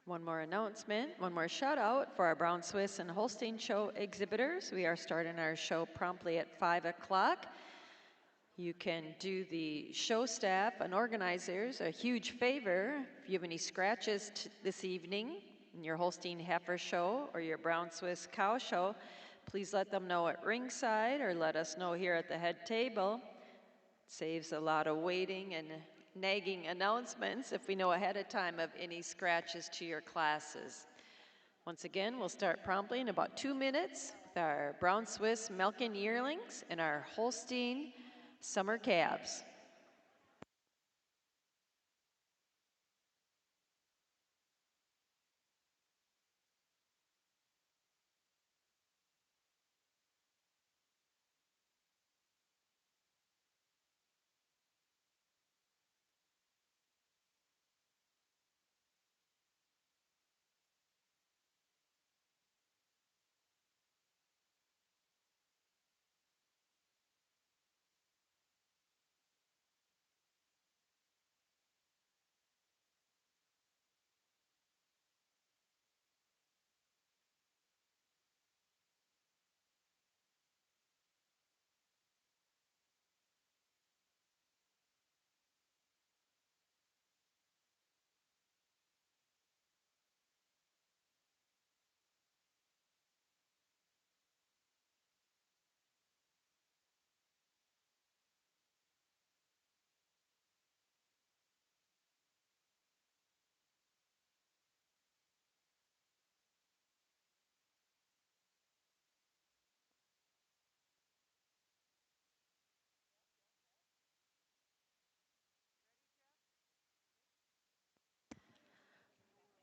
One more announcement, one more shout out for our Brown Swiss and Holstein show exhibitors. We are starting our show promptly at 5 o'clock. You can do the show staff and organizers a huge favor. If you have any scratches this evening in your Holstein Heifer show or your Brown Swiss cow show, please let them know at ringside or let us know here at the head table. It saves a lot of waiting and nagging announcements if we know ahead of time of any scratches to your classes. Once again, we'll start promptly in about 2 minutes with our Brown Swiss Melkin yearlings and our Holstein summer calves.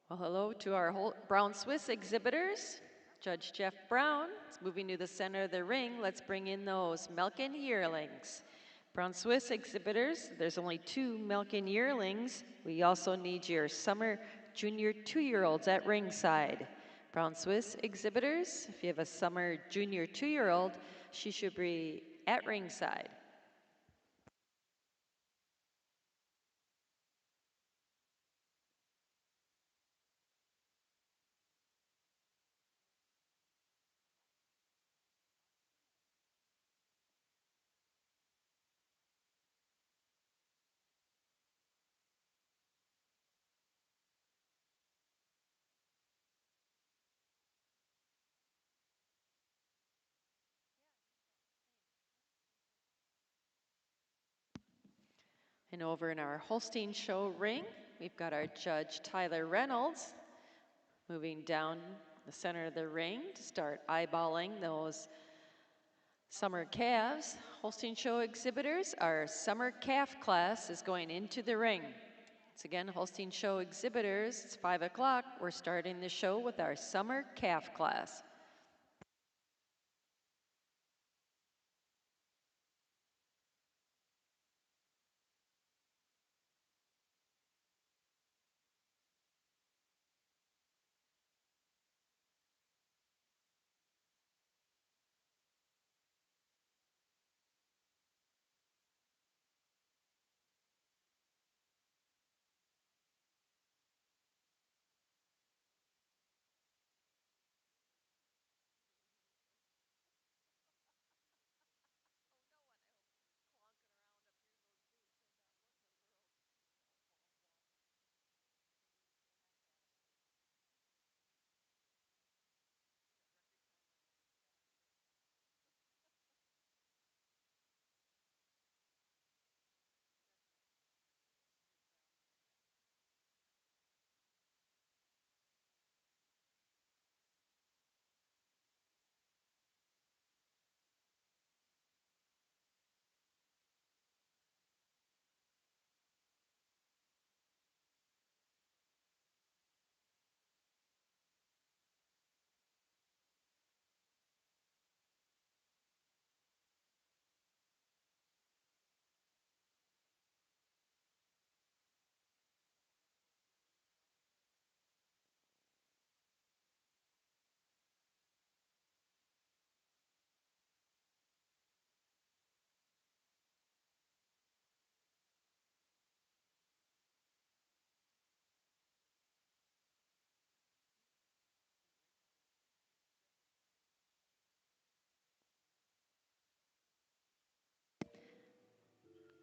Well, hello to our Brown Swiss exhibitors. Judge Jeff Brown is moving to the center of the ring. Let's bring in those Melkin yearlings. Brown Swiss exhibitors, there's only 2 Melkin yearlings. We also need your summer junior 2-year-olds at ringside. Brown Swiss exhibitors, if you have a summer junior 2-year-old, she should be at ringside. And over in our Holstein show ring, we've got our judge Tyler Reynolds moving down the center of the ring to start eyeballing those summer calves. Holstein show exhibitors, our summer calf class is going into the ring. Once again, Holstein show exhibitors, it's 5 o'clock. We're starting the show with our summer calf class.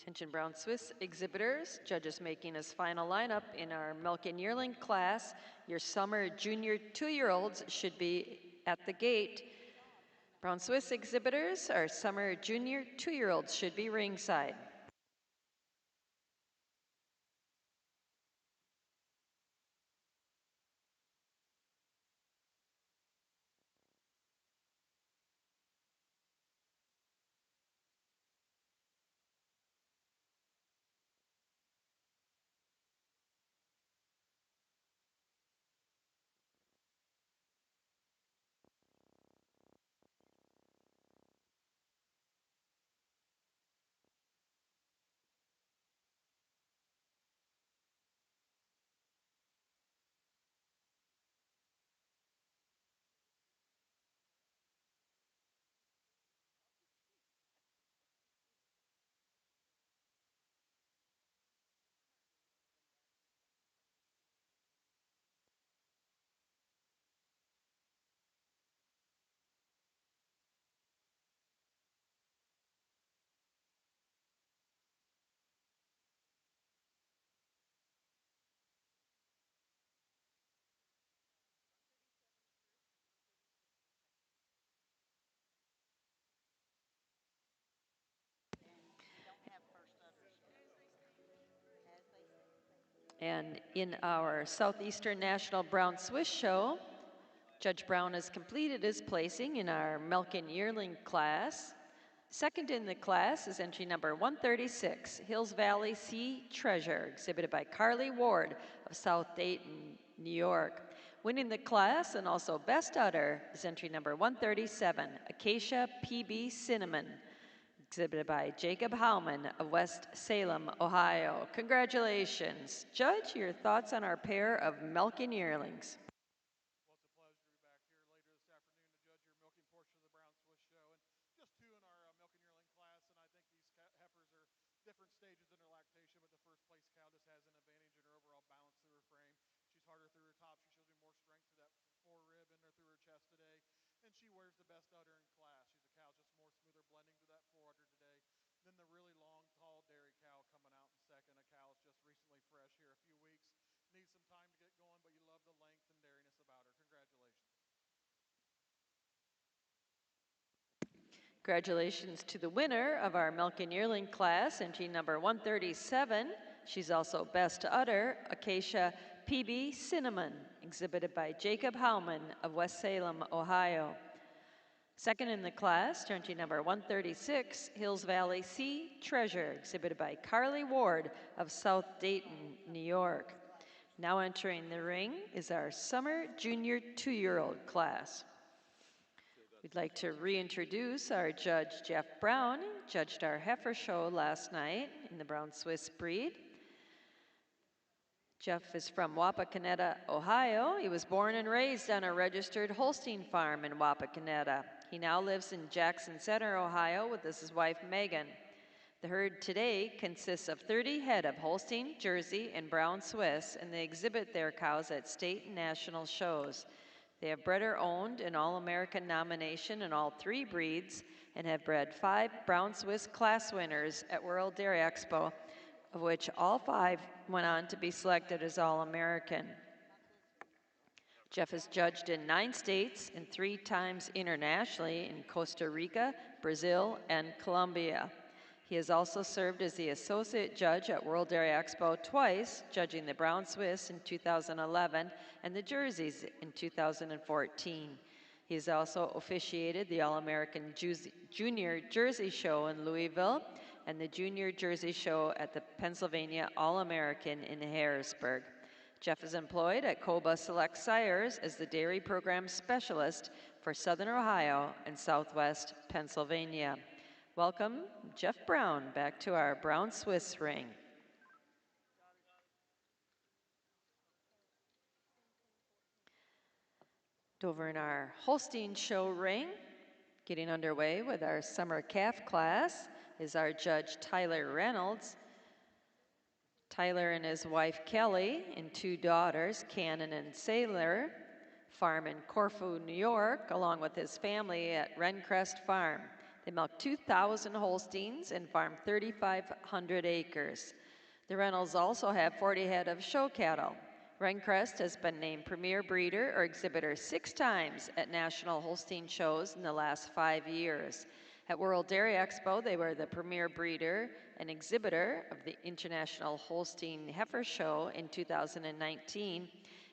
Attention Brown Swiss exhibitors, judges making his final lineup in our milk and yearling class. Your summer junior 2-year-olds should be at the gate. Brown Swiss exhibitors, our summer junior 2-year-olds should be ringside. And in our Southeastern National Brown Swiss Show, Judge Brown has completed his placing in our milk and yearling class. Second in the class is entry number 136, Hills Valley Sea Treasure, exhibited by Carly Ward of South Dayton, New York. Winning the class and also best udder is entry number 137, Acacia PB Cinnamon, exhibited by Jacob Howman of West Salem, Ohio. Congratulations. Judge, your thoughts on our pair of milk and yearlings? Well, it's a pleasure to be back here later this afternoon to judge your milking portion of the Brown Swiss Show. And just two in our milk and yearling class, and I think these heifers are different stages in their lactation, but the first place cow just has an advantage in her overall balance through her frame. She's harder through her top. She shows me more strength through that forerib and through her chest today. And she wears the best udder in class. She's a cow just more smoother blending through that forudder today than the really long, tall dairy cow coming out in second. A cow is just recently fresh here, a few weeks. Needs some time to get going, but you love the length and dairiness about her. Congratulations. Congratulations to the winner of our milk and yearling class, entry number 137. She's also best udder, Acacia PB Cinnamon, exhibited by Jacob Howman of West Salem, Ohio. Second in the class, entry number 136, Hills Valley Sea Treasure, exhibited by Carly Ward of South Dayton, New York. Now entering the ring is our summer junior 2-year-old class. We'd like to reintroduce our judge, Jeff Brown. He judged our heifer show last night in the Brown Swiss breed. Jeff is from Wapakoneta, Ohio. He was born and raised on a registered Holstein farm in Wapakoneta. He now lives in Jackson Center, Ohio with his wife, Megan. The herd today consists of 30 head of Holstein, Jersey, and Brown Swiss, and they exhibit their cows at state and national shows. They have bred or owned an All-American nomination in all 3 breeds and have bred 5 Brown Swiss class winners at World Dairy Expo, of which all 5 went on to be selected as All-American. Jeff has judged in 9 states and 3 times internationally in Costa Rica, Brazil, and Colombia. He has also served as the associate judge at World Dairy Expo twice, judging the Brown Swiss in 2011 and the Jerseys in 2014. He has also officiated the All-American Junior Jersey Show in Louisville and the Junior Jersey Show at the Pennsylvania All-American in Harrisburg. Jeff is employed at Coba Select Sires as the Dairy Program Specialist for Southern Ohio and Southwest Pennsylvania. Welcome, Jeff Brown, back to our Brown Swiss ring. Over in our Holstein show ring, getting underway with our summer calf class, is our judge Tyler Reynolds. Tyler and his wife Kelly and 2 daughters, Cannon and Sailor, farm in Corfu, New York, along with his family at Rencrest Farm. They milk 2,000 Holsteins and farm 3,500 acres. The Reynolds also have 40 head of show cattle. Rencrest has been named premier breeder or exhibitor 6 times at national Holstein shows in the last 5 years. At World Dairy Expo, they were the premier breeder and exhibitor of the International Holstein Heifer Show in 2019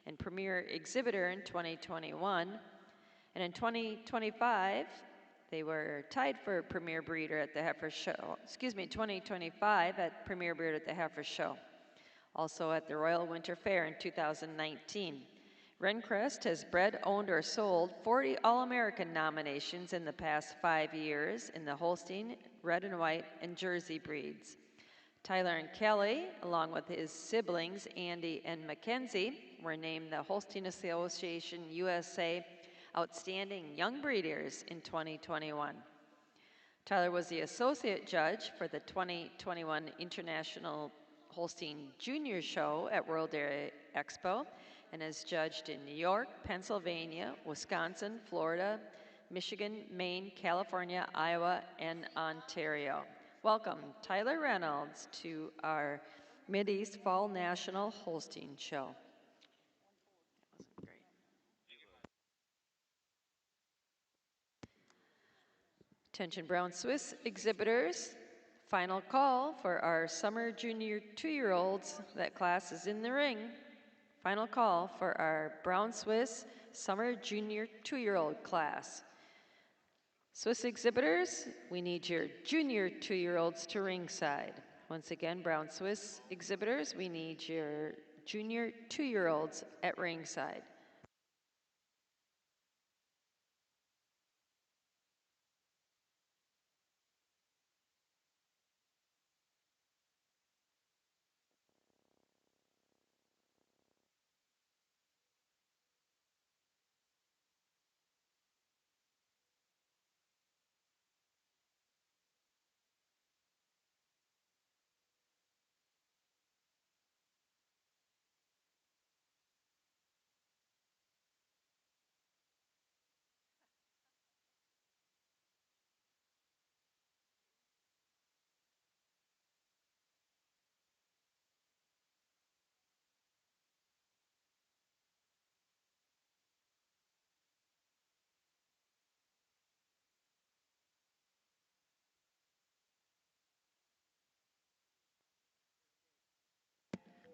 and premier exhibitor in 2021. And in 2025, they were tied for Premier Breeder at the Heifer Show. 2025 at Premier Breeder at the Heifer Show. Also at the Royal Winter Fair in 2019. Rencrest has bred, owned, or sold 40 All-American nominations in the past 5 years in the Holstein, Red and White, and Jersey breeds. Tyler and Kelly, along with his siblings Andy and Mackenzie, were named the Holstein Association USA Outstanding Young Breeders in 2021. Tyler was the associate judge for the 2021 International Holstein Junior Show at World Dairy Expo and has judged in New York, Pennsylvania, Wisconsin, Florida, Michigan, Maine, California, Iowa, and Ontario. Welcome, Tyler Reynolds, to our Mideast Fall National Holstein Show. Attention Brown Swiss exhibitors, final call for our summer junior 2-year-olds. That class is in the ring. Final call for our Brown Swiss summer junior 2-year-old class. Swiss exhibitors, we need your junior 2-year-olds to ringside. Once again, Brown Swiss exhibitors, we need your junior 2-year-olds at ringside.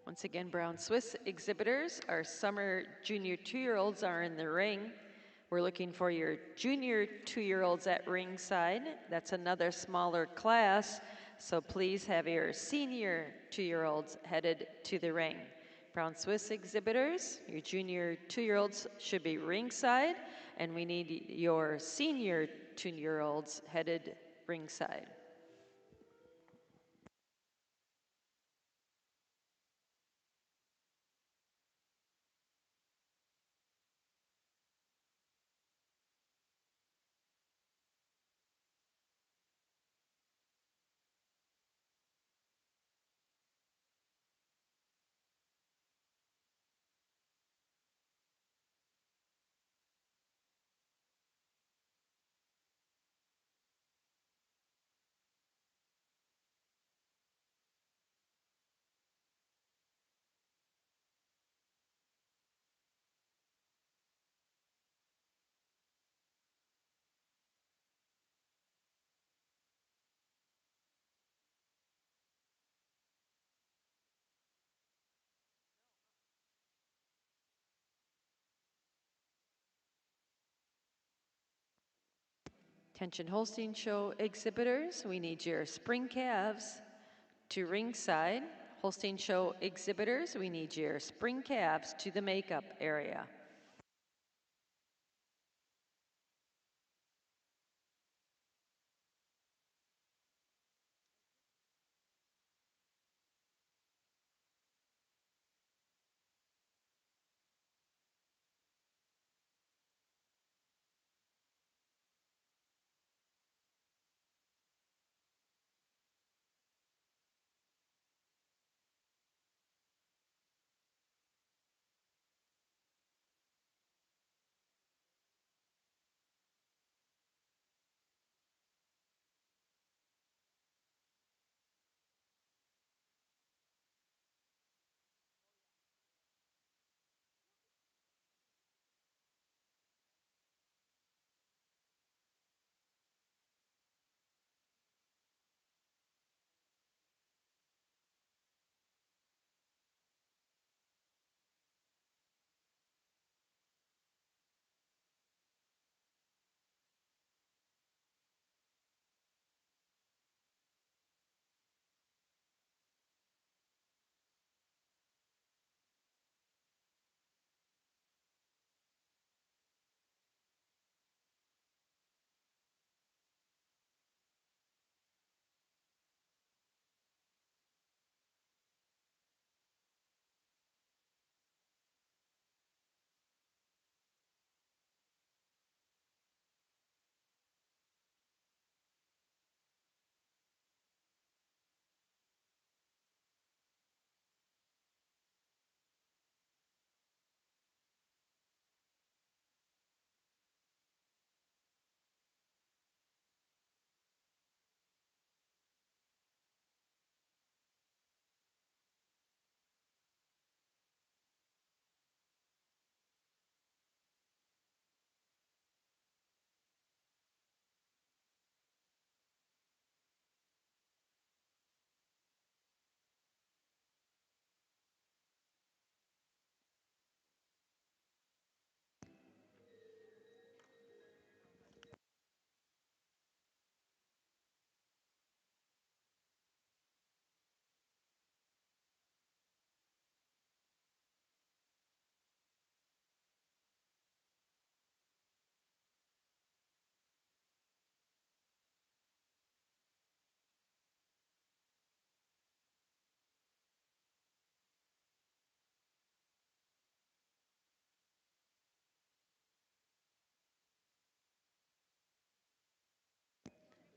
Once again, Brown Swiss exhibitors, our summer junior 2-year-olds are in the ring. We're looking for your junior 2-year-olds at ringside. That's another smaller class, so please have your senior 2-year-olds headed to the ring. Brown Swiss exhibitors, your junior 2-year-olds should be ringside, and we need your senior 2-year-olds headed ringside. Attention Holstein Show exhibitors, we need your spring calves to ringside. Holstein Show exhibitors, we need your spring calves to the makeup area.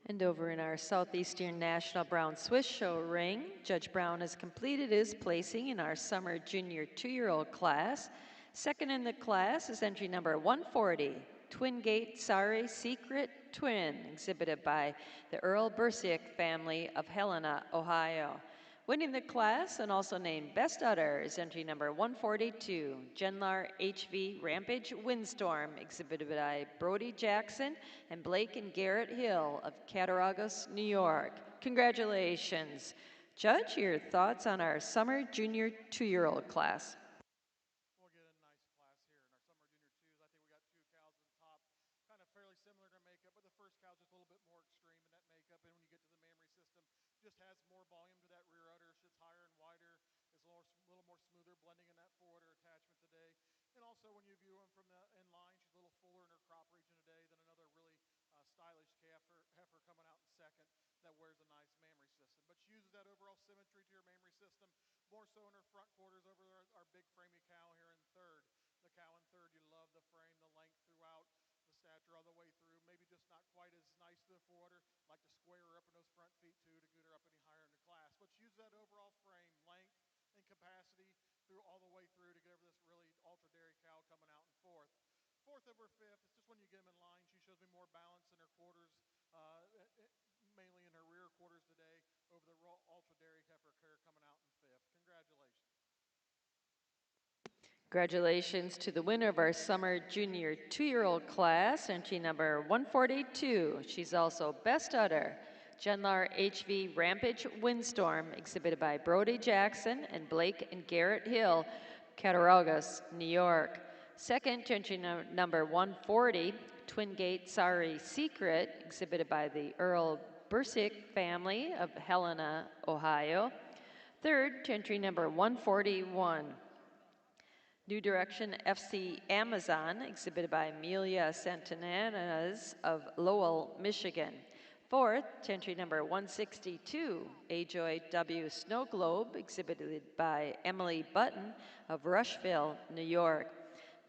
And over in our Southeastern National Brown Swiss Show ring, Judge Brown has completed his placing in our summer junior 2-year-old class. Second in the class is entry number 140, Twin Gate Sari Secret Twin, exhibited by the Earl Bursiak family of Helena, Ohio. Winning the class and also named Best Udder is entry number 142, Genlar HV Rampage Windstorm, exhibited by Brody Jackson and Blake and Garrett Hill of Cattaraugus, New York. Congratulations. Judge, your thoughts on our summer junior 2-year-old class? We'll get a nice class here in our summer junior twos. I think we got two cows at the top, kind of fairly similar to makeup, but the first cow's just a little bit more extreme in that makeup. And when you get to the mammary system, just has more volume to that rear udder, sits higher and wider, is a little more smoother blending in that forward udder attachment today. And also when you view them from the in line, she's a little fuller in her crop region today than another really stylish heifer coming out in second that wears a nice mammary system. But she uses that overall symmetry to her mammary system, more so in her front quarters over our big framey cow here in third. The cow in third, you love the frame, the length throughout, the stature all the way through. Maybe just not quite as nice to the forwarder. Like to square her up in those front feet too to get her up any higher in the class. But she uses that overall frame, length, and capacity through all the way through to get over this really ultra dairy cow coming out in fourth. Fourth over fifth, it's just when you get them in line, she shows me more balance in her quarters, mainly in her rear quarters today, over the ultra dairy heifer coming out in fifth. Congratulations. Congratulations to the winner of our summer junior 2-year-old class, entry number 142. She's also Best Udder, Genlar HV Rampage Windstorm, exhibited by Brody Jackson and Blake and Garrett Hill, Cattaraugus, New York. Second, entry number 140, Twin Gate Sari Secret, exhibited by the Earl Bursiak family of Helena, Ohio. Third, entry number 141, New Direction FC Amazon, exhibited by Amelia Santananas of Lowell, Michigan. Fourth, entry number 162, Ajoy W. Snow Globe, exhibited by Emily Button of Rushville, New York.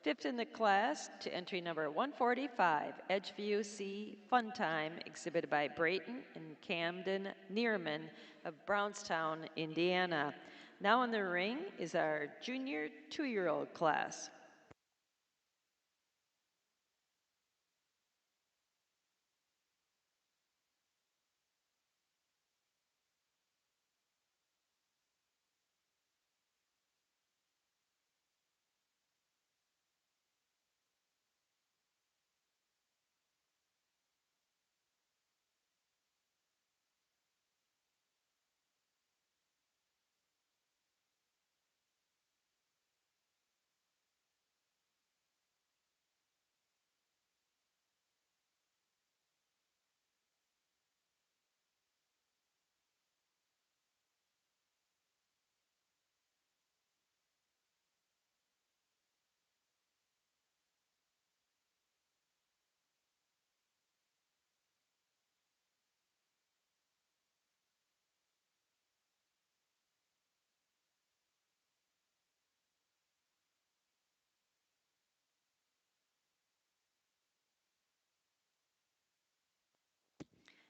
Fifth in the class to entry number 145, Edgeview C Fun Time, exhibited by Brayton and Camden Neerman of Brownstown, Indiana. Now in the ring is our junior 2-year-old class.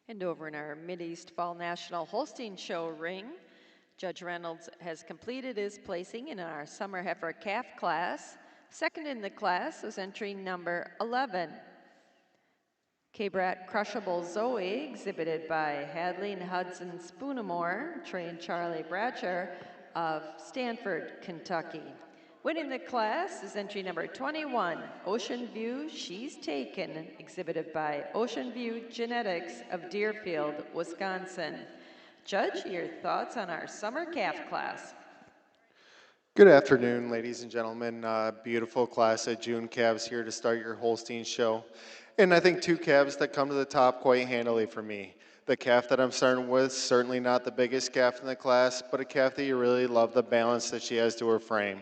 And over in our Mideast Fall National Holstein Show ring, Judge Reynolds has completed his placing in our Summer Heifer Calf class. Second in the class was entry number 11, K-Brat Crushable Zoe, exhibited by Hadley and Hudson Spoonamore, trained Charlie Bratcher of Stanford, Kentucky. Winning the class is entry number 21, Ocean View She's Taken, exhibited by Ocean View Genetics of Deerfield, Wisconsin. Judge, your thoughts on our summer calf class? Good afternoon, ladies and gentlemen. Beautiful class of June calves here to start your Holstein show. And I think two calves that come to the top quite handily for me. The calf that I'm starting with, certainly not the biggest calf in the class, but a calf that you really love the balance that she has to her frame.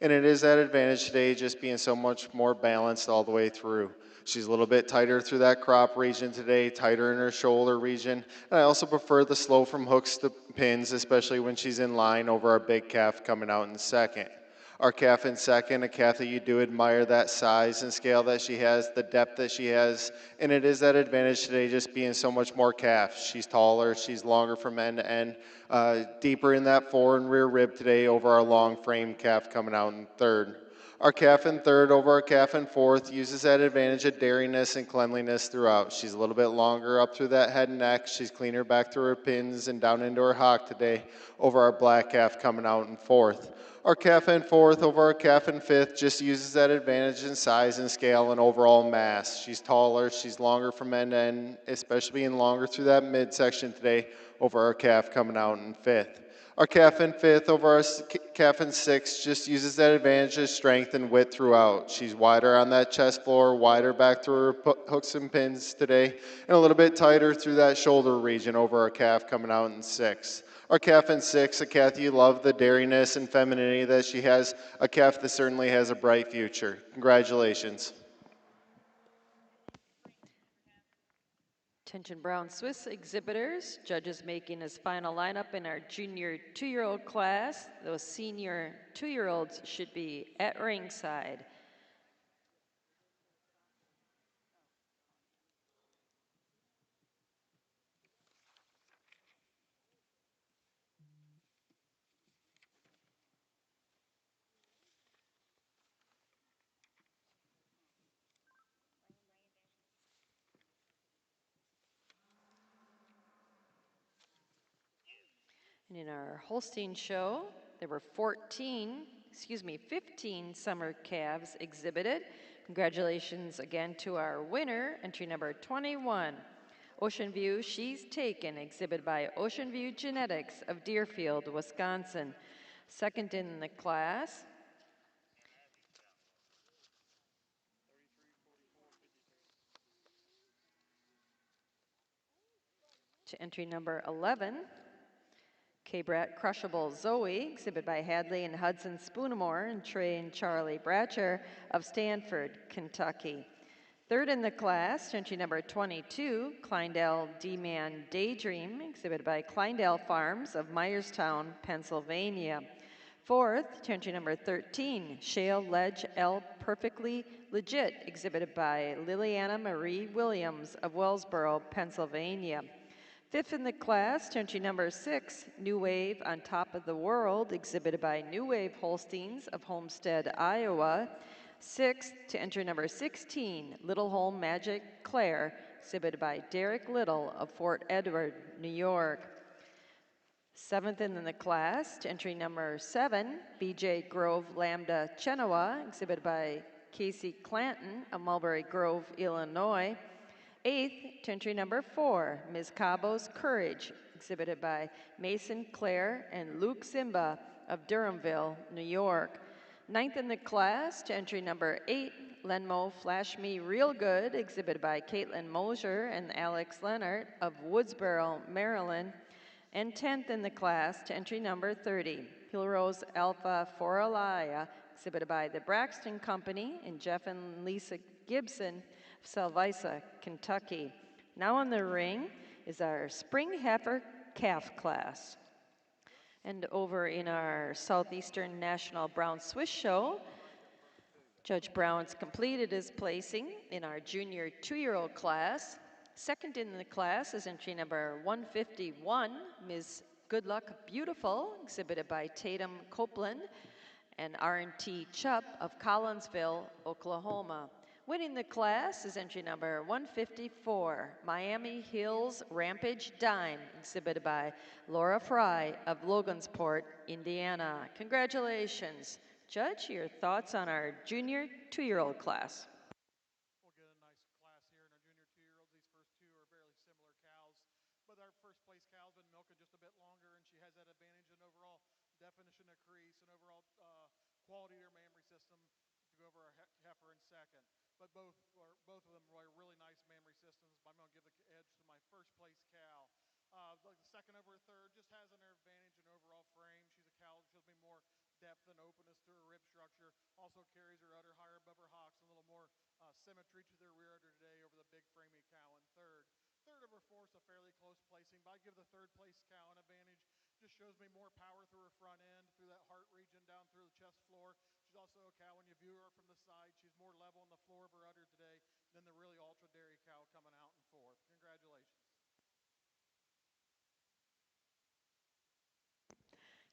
And it is that advantage today, just being so much more balanced all the way through. She's a little bit tighter through that crop region today, tighter in her shoulder region. And I also prefer the slow from hooks to pins, especially when she's in line over our big calf coming out in second. Our calf in second, a calf that you do admire that size and scale that she has, the depth that she has, and it is that advantage today just being so much more calf. She's taller, she's longer from end to end, deeper in that fore and rear rib today over our long frame calf coming out in third. Our calf in third over our calf in fourth uses that advantage of dairiness and cleanliness throughout. She's a little bit longer up through that head and neck. She's cleaner back through her pins and down into her hock today over our black calf coming out in fourth. Our calf in fourth over our calf in fifth just uses that advantage in size and scale and overall mass. She's taller, she's longer from end to end, especially being longer through that midsection today over our calf coming out in fifth. Our calf in fifth over our calf in sixth just uses that advantage of strength and width throughout. She's wider on that chest floor, wider back through her hooks and pins today, and a little bit tighter through that shoulder region over our calf coming out in sixth. Our calf in six, a calf you love the dairiness and femininity that she has, a calf that certainly has a bright future. Congratulations. Attention Brown Swiss exhibitors, judges making his final lineup in our junior 2-year-old class. Those senior 2-year-olds should be at ringside. And in our Holstein show, there were 15 summer calves exhibited. Congratulations again to our winner, entry number 21, Ocean View She's Taken, exhibited by Ocean View Genetics of Deerfield, Wisconsin. Second in the class, to entry number 11, K-Brat Crushable Zoe, exhibited by Hadley and Hudson Spoonamore and Trey and Charlie Bratcher of Stanford, Kentucky. Third in the class, entry number 22, Kleindale D-Man Daydream, exhibited by Kleindale Farms of Myerstown, Pennsylvania. Fourth, entry number 13, Shale Ledge L Perfectly Legit, exhibited by Liliana Marie Williams of Wellsboro, Pennsylvania. Fifth in the class, entry number 6, New Wave on Top of the World, exhibited by New Wave Holsteins of Homestead, Iowa. Sixth, to entry number 16, Little Home Magic Claire, exhibited by Derek Little of Fort Edward, New York. Seventh in the class, to entry number 7, BJ Grove Lambda Chenoa, exhibited by Casey Clanton of Mulberry Grove, Illinois. Eighth, to entry number 4, Ms. Cabo's Courage, exhibited by Mason Clare and Luke Simba of Durhamville, New York. Ninth in the class, to entry number 8, Lenmo Flash Me Real Good, exhibited by Caitlin Mosier and Alex Leonard of Woodsboro, Maryland. And 10th in the class, to entry number 30, Hilrose Alpha Foralaya, exhibited by the Braxton Company and Jeff and Lisa Gibson of Salvisa, Kentucky. Now in the ring is our Spring Heifer Calf class. And over in our Southeastern National Brown Swiss Show, Judge Brown's completed his placing in our junior 2-year-old class. Second in the class is entry number 151, Ms. Good Luck Beautiful, exhibited by Tatum Copeland and R&T Chupp of Collinsville, Oklahoma. Winning the class is entry number 154, Miami Hills Rampage Dime, exhibited by Laura Fry of Logansport, Indiana. Congratulations. Judge, your thoughts on our junior 2-year-old class? We'll get a nice class here in our junior 2-year-olds. These first two are fairly similar cows, but our first place cow's been milking just a bit longer, and she has that advantage in overall definition of crease and overall quality of her mammary system to go over our heifer in second. But both of them are really nice mammary systems. I'm going to give the edge to my first place cow. The second over third just has an advantage in overall frame. She's a cow that shows me more depth and openness to her rib structure. Also carries her udder higher above her hocks, a little more symmetry to their rear udder today over the big framey cow in third. Third over four is a fairly close placing, but I give the third place cow an advantage. Just shows me more power through her front end, through that heart region, down through the chest floor. also a cow, when you view her from the side, she's more level on the floor of her udder today than the really ultra dairy cow coming out in fourth. Congratulations.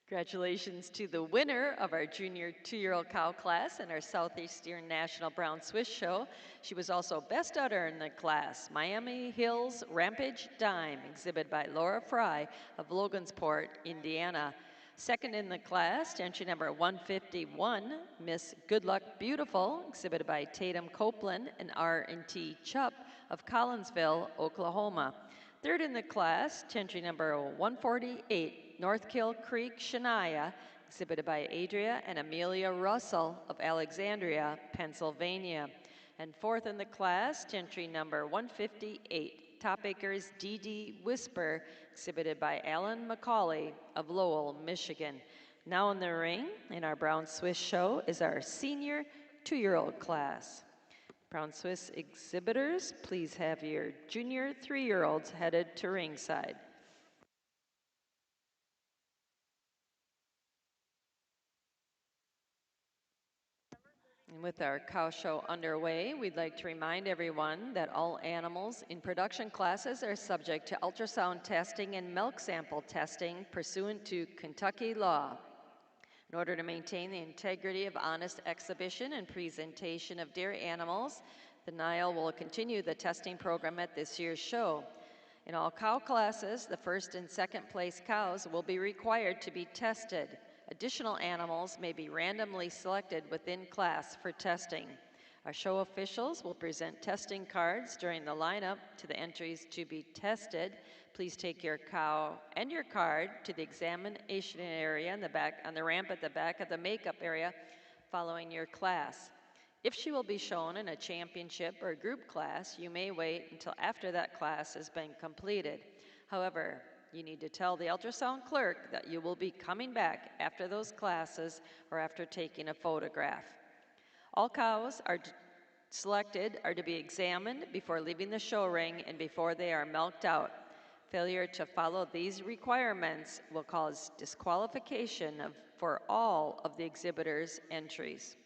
Congratulations to the winner of our junior 2-year-old cow class in our Southeastern National Brown Swiss Show. She was also best udder in the class, Miami Hills Rampage Dime, exhibited by Laura Fry of Logansport, Indiana. Second in the class, entry number 151, Miss Good Luck Beautiful, exhibited by Tatum Copeland and R&T Chupp of Collinsville, Oklahoma. Third in the class, entry number 148, North Kill Creek Shania, exhibited by Adria and Amelia Russell of Alexandria, Pennsylvania. And fourth in the class, entry number 158, Top Acres DD Whisper, exhibited by Alan McCauley of Lowell, Michigan. Now in the ring, in our Brown Swiss show, is our senior 2-year-old class. Brown Swiss exhibitors, please have your junior 3-year-olds headed to ringside. And with our cow show underway, we'd like to remind everyone that all animals in production classes are subject to ultrasound testing and milk sample testing pursuant to Kentucky law. In order to maintain the integrity of honest exhibition and presentation of dairy animals, the NAILE will continue the testing program at this year's show. In all cow classes, the first and second place cows will be required to be tested. Additional animals may be randomly selected within class for testing. Our show officials will present testing cards during the lineup to the entries to be tested. Please take your cow and your card to the examination area in the back, on the ramp at the back of the makeup area following your class. If she will be shown in a championship or group class, you may wait until after that class has been completed. However, you need to tell the ultrasound clerk that you will be coming back after those classes or after taking a photograph. All cows selected are to be examined before leaving the show ring and before they are milked out. Failure to follow these requirements will cause disqualification for all of the exhibitors' entries.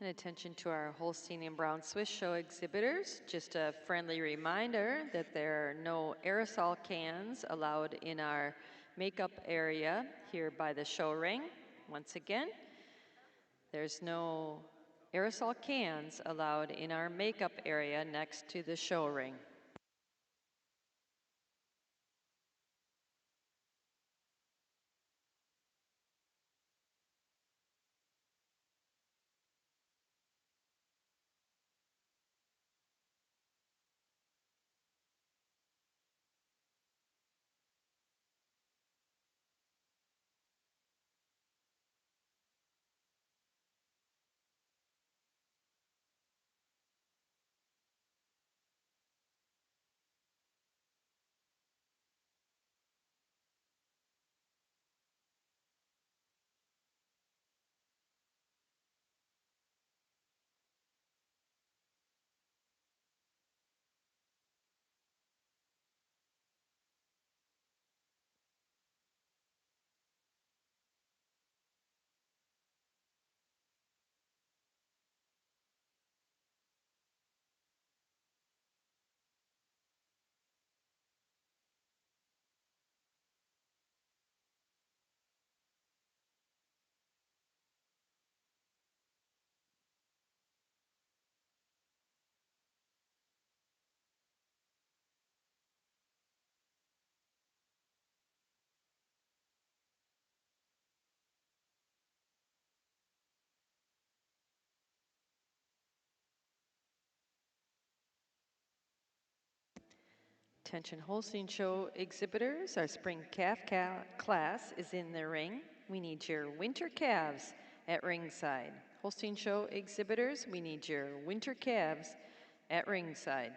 And attention to our Holstein and Brown Swiss show exhibitors. Just a friendly reminder that there are no aerosol cans allowed in our makeup area here by the show ring. Once again, there's no aerosol cans allowed in our makeup area next to the show ring. Attention Holstein Show exhibitors, our spring calf class is in the ring. We need your winter calves at ringside. Holstein Show exhibitors, we need your winter calves at ringside.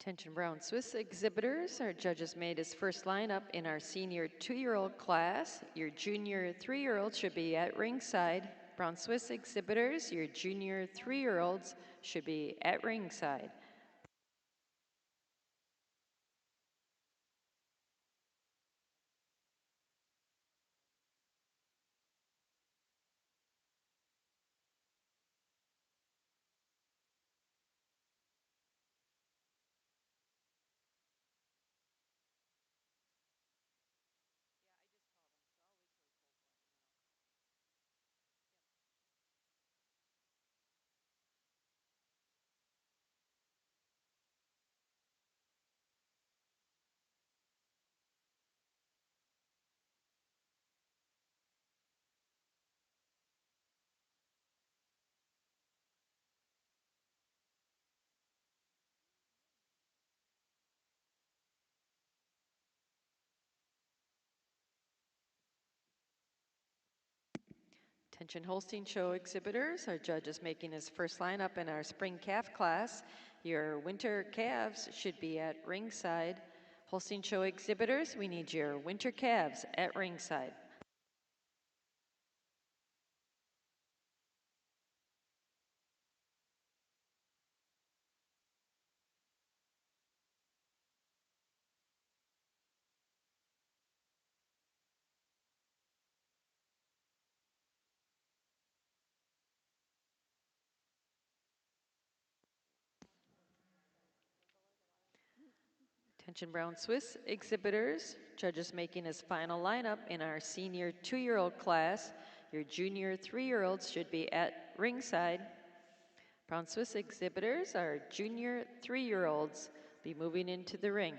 Attention Brown Swiss exhibitors, our judges made his first lineup in our senior 2-year-old class. Your junior 3-year-old should be at ringside. Brown Swiss exhibitors, your junior 3-year-olds should be at ringside. Attention Holstein Show exhibitors, our judge is making his first lineup in our spring calf class. Your winter calves should be at ringside. Holstein Show exhibitors, we need your winter calves at ringside. Attention Brown Swiss exhibitors, judges making his final lineup in our senior 2-year-old class. Your junior 3-year-olds should be at ringside. Brown Swiss exhibitors, our junior 3-year-olds be moving into the ring.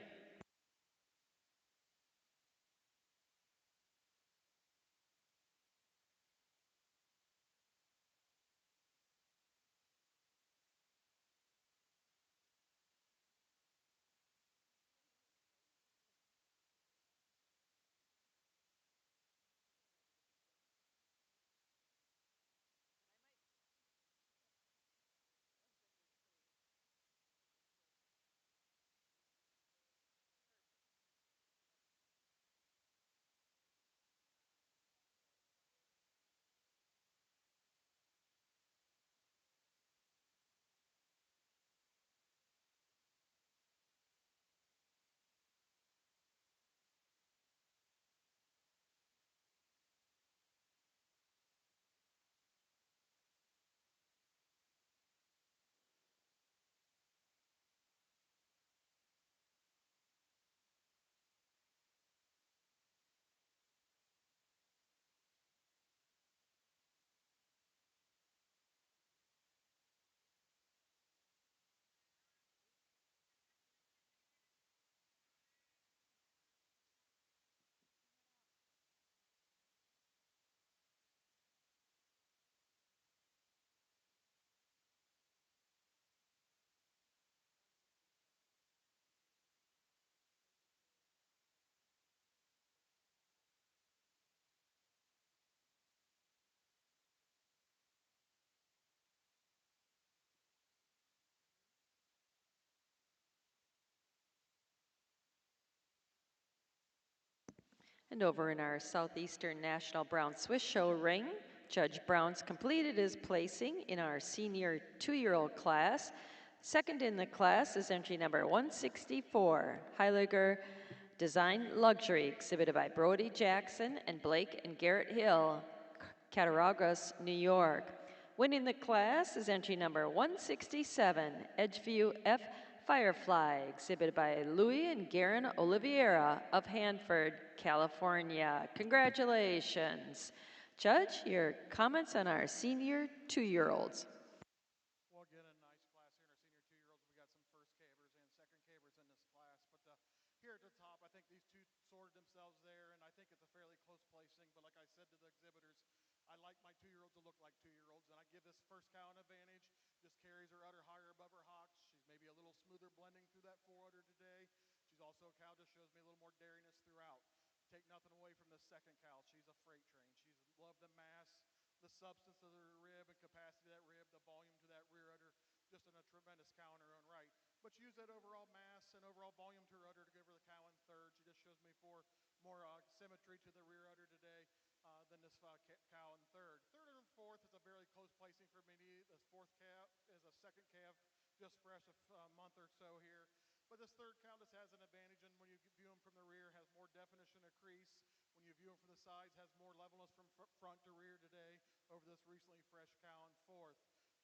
And over in our Southeastern National Brown Swiss Show ring, Judge Brown's completed his placing in our senior 2-year-old class. Second in the class is entry number 164, Heifer Design Luxury, exhibited by Brody Jackson and Blake and Garrett Hill, Cattaraugus, New York. Winning the class is entry number 167, Edgeview F. Firefly, exhibited by Louis and Garen Oliveira of Hanford, California. Congratulations. Judge, your comments on our senior 2-year-olds. Well, again, a nice class here in our senior 2-year-olds. We got some first cavers and second cavers in this class. But here at the top, I think these two sorted themselves there, and I think it's a fairly close placing. But like I said to the exhibitors, I like my 2-year-olds to look like 2-year-olds, and I give this first cow an advantage. Just carries her udder higher above her hocks. She's maybe a little smoother blending through that fore udder today. She's also a cow that shows me a little more dariness throughout. Take nothing away from this second cow. She's a freight train. She's loved the mass, the substance of the rib and capacity of that rib, the volume to that rear udder, just a tremendous cow in her own right. But she used that overall mass and overall volume to her udder to give her the cow in third. She just shows me more symmetry to the rear udder today than this cow in third. Third and fourth is a very close placing for me. This fourth calf is a second calf, just fresh a month or so here. But this third cow just has an advantage, and when you view him from the rear, has more definition of crease. When you view him from the sides, has more levelness from front to rear today over this recently fresh cow in fourth.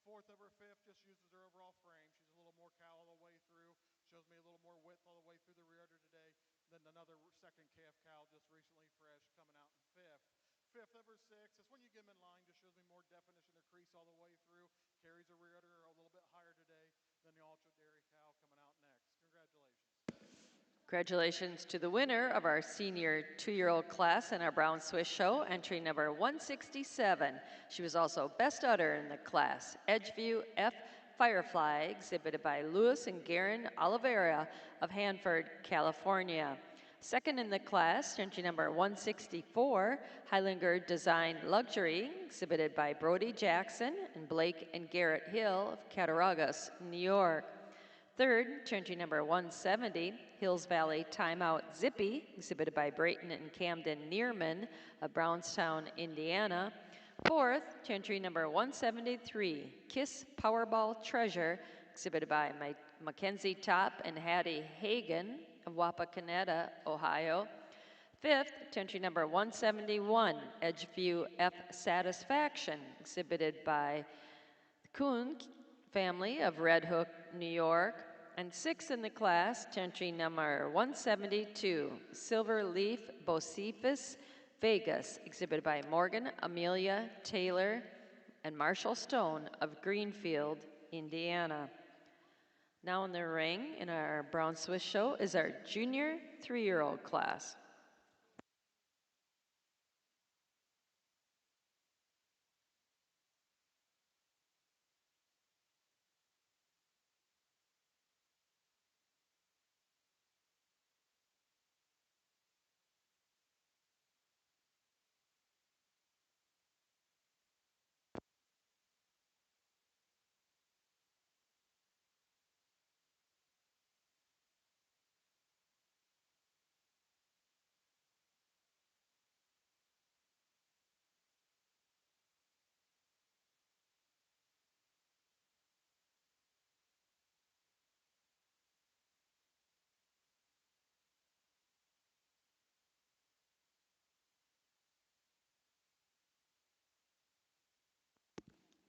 Fourth over fifth just uses her overall frame. She's a little more cow all the way through. Shows me a little more width all the way through the rear udder today than another second calf cow just recently fresh coming out in fifth. Fifth over six, that's when you get him in line, just shows me more definition of crease all the way through. Carries a rear udder a little bit higher today than the ultra dairy cow coming out next. Congratulations. Congratulations to the winner of our senior 2-year-old class in our Brown Swiss Show, entry number 167. She was also best udder in the class, Edgeview F. Firefly, exhibited by Louis and Garen Oliveira of Hanford, California. Second in the class, entry number 164, Heifer Design Luxury, exhibited by Brody Jackson and Blake and Garrett Hill of Cattaraugus, New York. Third, entry number 170, Hills Valley Timeout Zippy, exhibited by Brayton and Camden Neerman of Brownstown, Indiana. Fourth, entry number 173, Kiss Powerball Treasure, exhibited by Mackenzie Top and Hattie Hagen of Wapakoneta, Ohio. Fifth, entry number 171, Edgeview F Satisfaction, exhibited by the Kuhn family of Red Hook, New York. And sixth in the class, entry number 172, Silver Leaf Bocephus, Vegas, exhibited by Morgan Amelia Taylor and Marshall Stone of Greenfield, Indiana. Now in the ring in our Brown Swiss Show is our junior 3-year-old class.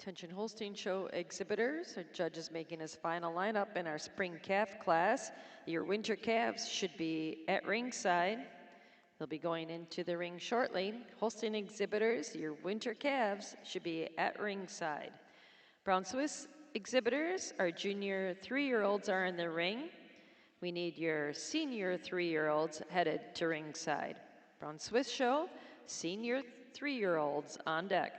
Attention Holstein Show exhibitors, our judge is making his final lineup in our spring calf class. Your winter calves should be at ringside. They'll be going into the ring shortly. Holstein exhibitors, your winter calves should be at ringside. Brown Swiss exhibitors, our junior 3-year-olds are in the ring. We need your senior 3-year-olds headed to ringside. Brown Swiss Show, senior 3-year-olds on deck.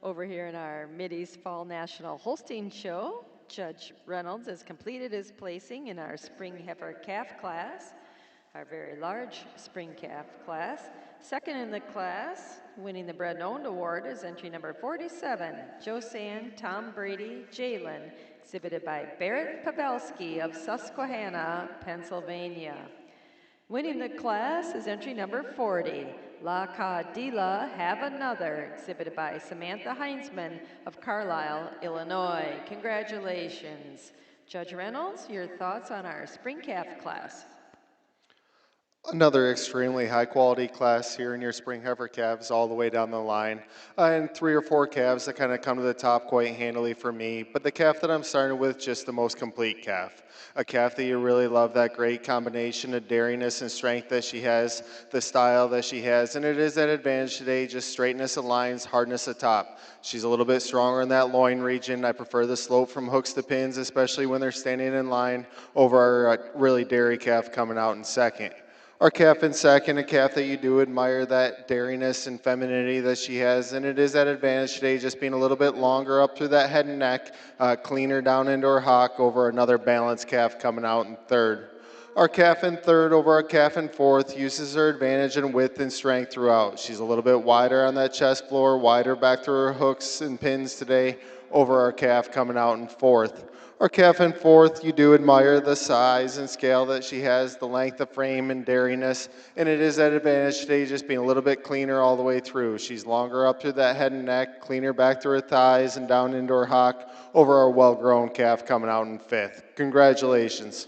Over here in our Mideast Fall National Holstein Show, Judge Reynolds has completed his placing in our Spring Heifer Calf class, our very large Spring Calf class. Second in the class, winning the Bred and Owned Award, is entry number 47, Josanne Tom Brady Jalen, exhibited by Barrett Pavelski of Susquehanna, Pennsylvania. Winning the class is entry number 40, La Cadila Have Another, exhibited by Samantha Heinzman of Carlisle, Illinois. Congratulations. Judge Reynolds, your thoughts on our Spring Calf class? Another extremely high quality class here in your spring heifer calves all the way down the line. And 3 or 4 calves that kind of come to the top quite handily for me. But the calf that I'm starting with, just the most complete calf. A calf that you really love, that great combination of daringness and strength that she has, the style that she has. And it is that advantage today, just straightness of lines, hardness of top. She's a little bit stronger in that loin region. I prefer the slope from hooks to pins, especially when they're standing in line over our really dairy calf coming out in second. Our calf in second, a calf that you do admire that daringness and femininity that she has, and it is that advantage today, just being a little bit longer up through that head and neck, cleaner down into her hock over another balanced calf coming out in third. Our calf in third over our calf in fourth uses her advantage in width and strength throughout. She's a little bit wider on that chest floor, wider back through her hooks and pins today over our calf coming out in fourth. Our calf in fourth, you do admire the size and scale that she has, the length of frame and daringness, and it is that advantage today just being a little bit cleaner all the way through. She's longer up through that head and neck, cleaner back through her thighs and down into her hock over our well-grown calf coming out in fifth. Congratulations.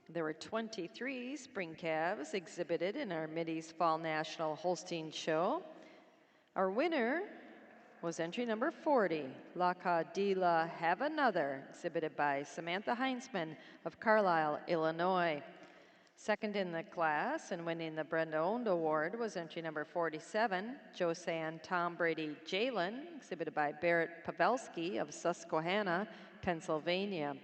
There were 23 spring calves exhibited in our Mideast Fall National Holstein Show. Our winner was entry number 40, La Cadila Have Another, exhibited by Samantha Heinzman of Carlisle, Illinois. Second in the class and winning the Brenda Owned Award was entry number 47, Josanne Tom Brady Jalen, exhibited by Barrett Pavelski of Susquehanna, Pennsylvania.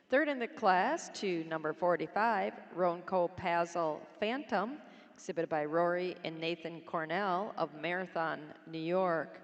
Third in the class to number 45, Ronco Pazel Phantom, exhibited by Rory and Nathan Cornell of Marathon, New York.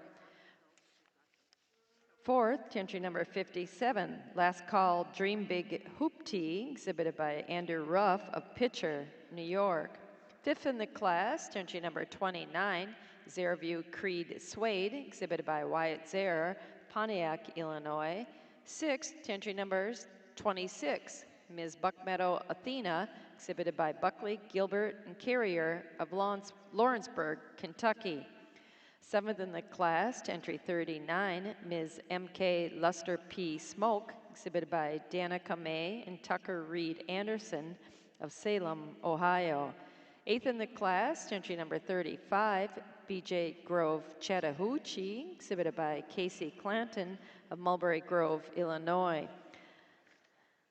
Fourth, to entry number 57, Last Call Dream Big Hoopty, exhibited by Andrew Ruff of Pitcher, New York. Fifth in the class, to entry number 29, Zairview Creed Suede, exhibited by Wyatt Zaire, Pontiac, Illinois. Sixth, to entry numbers 26, Ms. Buckmeadow Athena, exhibited by Buckley, Gilbert, and Carrier of Lawrenceburg, Kentucky. Seventh in the class, to entry 39, Ms. M.K. Luster P. Smoke, exhibited by Danica May and Tucker Reed Anderson of Salem, Ohio. Eighth in the class, to entry number 35, B.J. Grove Chattahoochee, exhibited by Casey Clanton of Mulberry Grove, Illinois.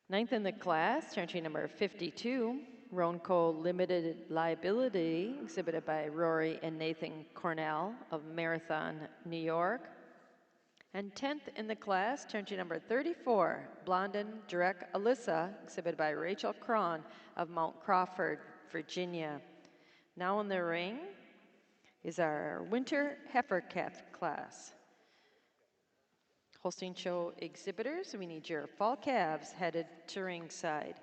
Ninth in the class, to entry number 52, Ronco Limited Liability, exhibited by Rory and Nathan Cornell of Marathon, New York. And 10th in the class, turn to number 34, Blondin Direct Alyssa, exhibited by Rachel Cron of Mount Crawford, Virginia. Now in the ring is our Winter Heifer Calf class. Holstein Show exhibitors, we need your fall calves headed to ringside.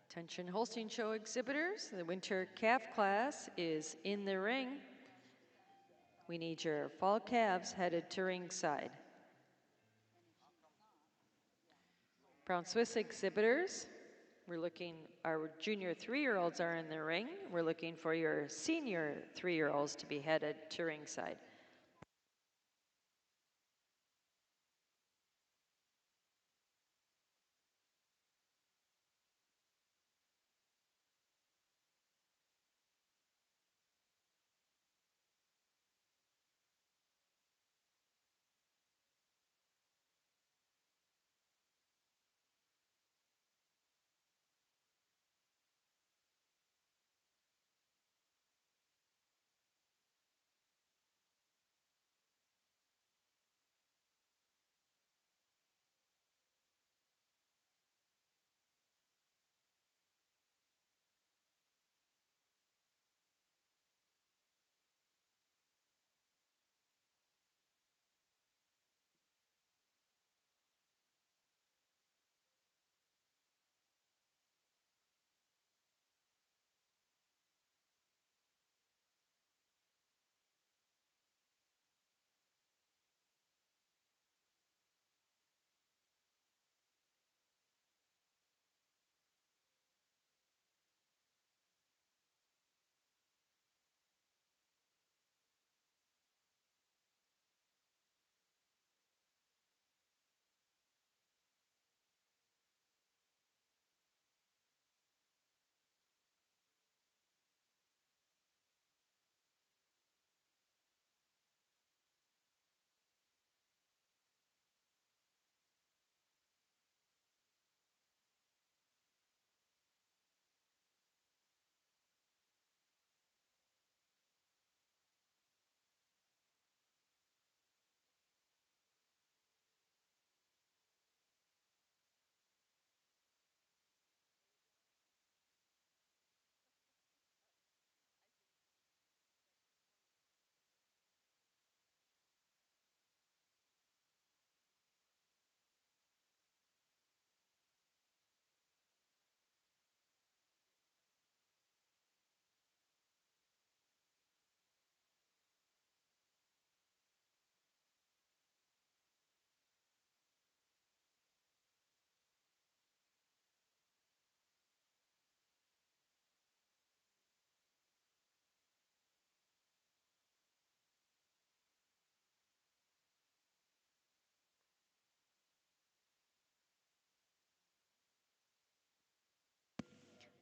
Attention Holstein Show exhibitors, the Winter Calf class is in the ring. We need your fall calves headed to ringside. Brown Swiss exhibitors, our junior 3-year-olds are in the ring. We're looking for your senior 3-year-olds to be headed to ringside.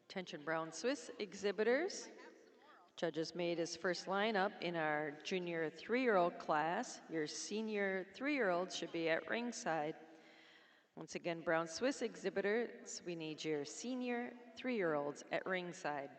Attention Brown Swiss exhibitors, Judges made his first lineup in our junior 3-year-old class. Your senior 3-year-olds should be at ringside. Once again, Brown Swiss exhibitors, we need your senior 3-year-olds at ringside.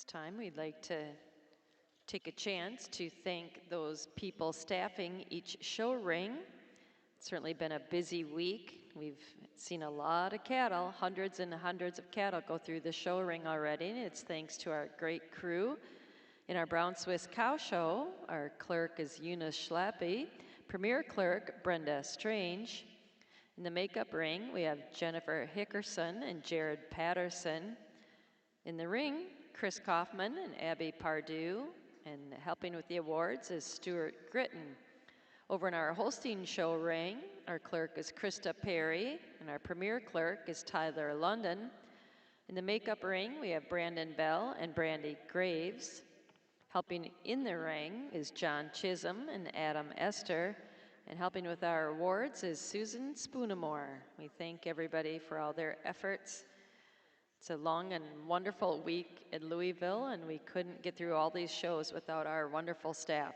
This time we'd like to take a chance to thank those people staffing each show ring. It's certainly been a busy week. We've seen a lot of cattle, hundreds and hundreds of cattle go through the show ring already. And it's thanks to our great crew. In our Brown Swiss Cow Show, our clerk is Eunice Schlappy, Premier Clerk Brenda Strange. In the makeup ring, we have Jennifer Hickerson and Jared Patterson. In the ring, Chris Kaufman and Abby Pardue. And helping with the awards is Stuart Gritton. Over in our Holstein show ring, our clerk is Krista Perry, and our premier clerk is Tyler London. In the makeup ring, we have Brandon Bell and Brandy Graves. Helping in the ring is John Chisholm and Adam Esther. And helping with our awards is Susan Spoonamore. We thank everybody for all their efforts. It's a long and wonderful week at Louisville, and we couldn't get through all these shows without our wonderful staff.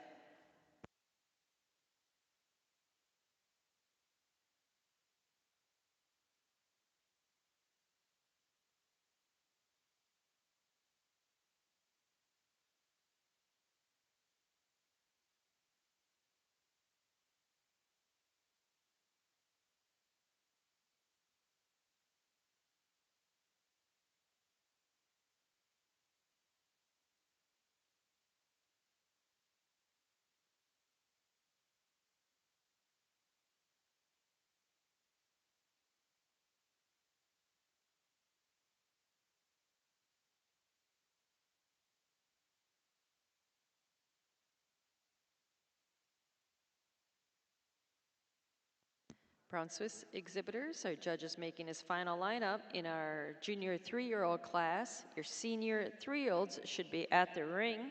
Brown Swiss exhibitors, our judge is making his final lineup in our junior 3-year-old class. Your senior 3-year-olds should be at the ring.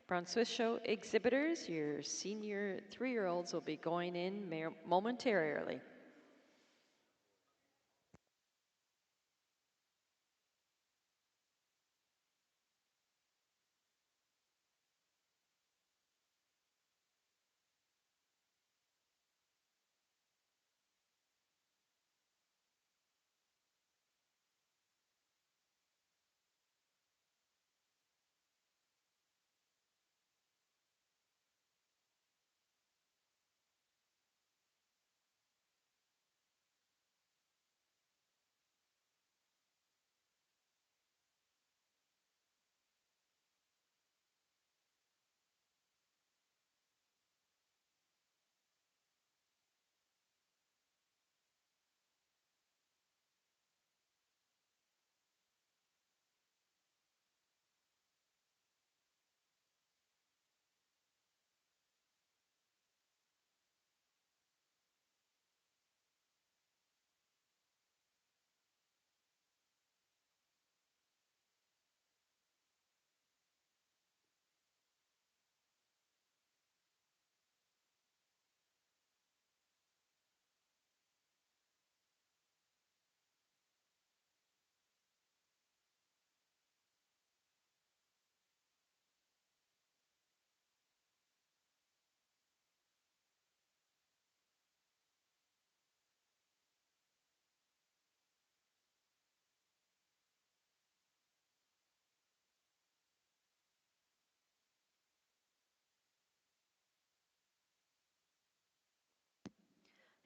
Brown Swiss show exhibitors, your senior 3-year-olds will be going in momentarily.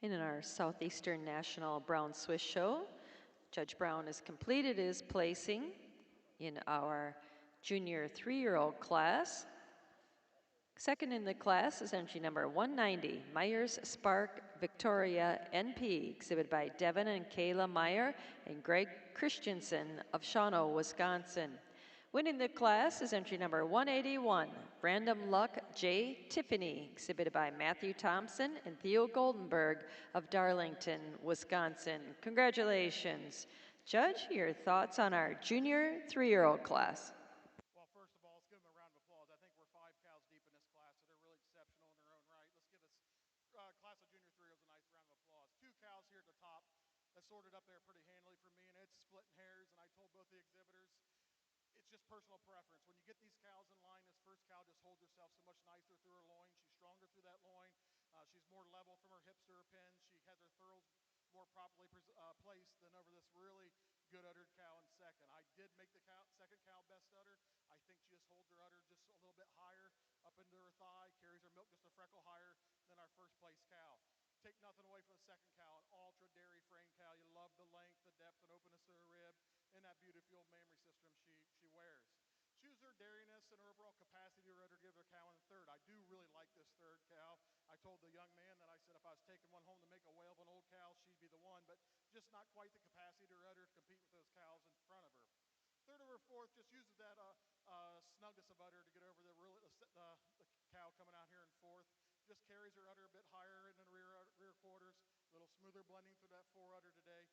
And in our Southeastern National Brown Swiss show, Judge Brown has completed his placing in our junior 3-year-old class. Second in the class is entry number 190, Myers Spark Victoria NP, exhibited by Devin and Kayla Meyer and Greg Christensen of Shawano, Wisconsin. Winning the class is entry number 181, Random Luck J. Tiffany, exhibited by Matthew Thompson and Theo Goldenberg of Darlington, Wisconsin. Congratulations. Judge, your thoughts on our junior 3-year-old class? Well, first of all, let's give them a round of applause. I think we're 5 cows deep in this class, so they're really exceptional in their own right. Let's give this class of junior 3-year-olds a nice round of applause. 2 cows here at the top that sorted up there pretty handily for me, and it's splitting hairs, and I told both the exhibitors, it's just personal preference. When you get these cows in line, this first cow just holds herself so much nicer through her loin. She's stronger through that loin. She's more level from her hips to her pins. She has her thurls more properly placed than over this really good uddered cow in second. I did make the second cow best udder. I think she just holds her udder just a little bit higher up into her thigh, carries her milk just a freckle higher than our first place cow. Take nothing away from the second cow, an ultra dairy frame cow. You love the length, the depth, and openness of her rib, and that beautiful mammary system she wears. Choose her dairiness and her overall capacity to rudder give her cow in third. I do really like this third cow. I told the young man that I said if I was taking one home to make a whale of an old cow, she'd be the one, but just not quite the capacity to rudder to compete with those cows in front of her. Third over fourth just uses that snugness of udder to get over the cow coming out here in fourth. Just carries her udder a bit higher in the rear quarters, a little smoother blending through that fore udder today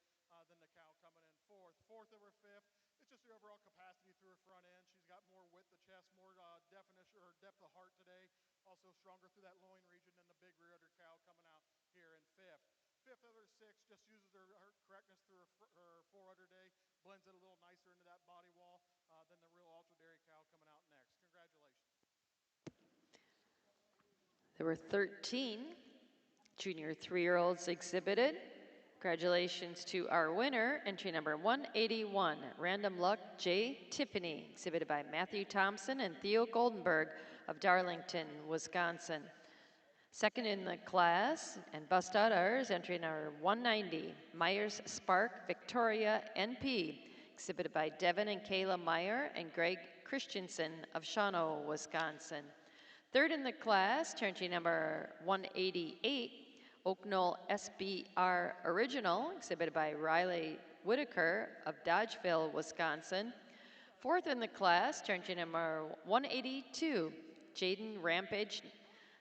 than the cow coming in fourth. Fourth over fifth, it's just the overall capacity through her front end. She's got more width of chest, more definition or depth of heart today. Also stronger through that loin region than the big rear udder cow coming out here in fifth. Fifth over six just uses her correctness through her fore udder day, blends it a little nicer into that body wall than the real ultra dairy cow coming out next. Congratulations. There were 13 junior 3-year-olds exhibited. Congratulations to our winner, entry number 181, Random Luck J. Tiffany, exhibited by Matthew Thompson and Theo Goldenberg of Darlington, Wisconsin. Second in the class and bust out ours, entry number 190, Myers Spark Victoria NP, exhibited by Devin and Kayla Meyer and Greg Christensen of Shawano, Wisconsin. Third in the class, entry number 188, Oak Knoll SBR Original, exhibited by Riley Whitaker of Dodgeville, Wisconsin. Fourth in the class, entry number 182, Jaden Rampage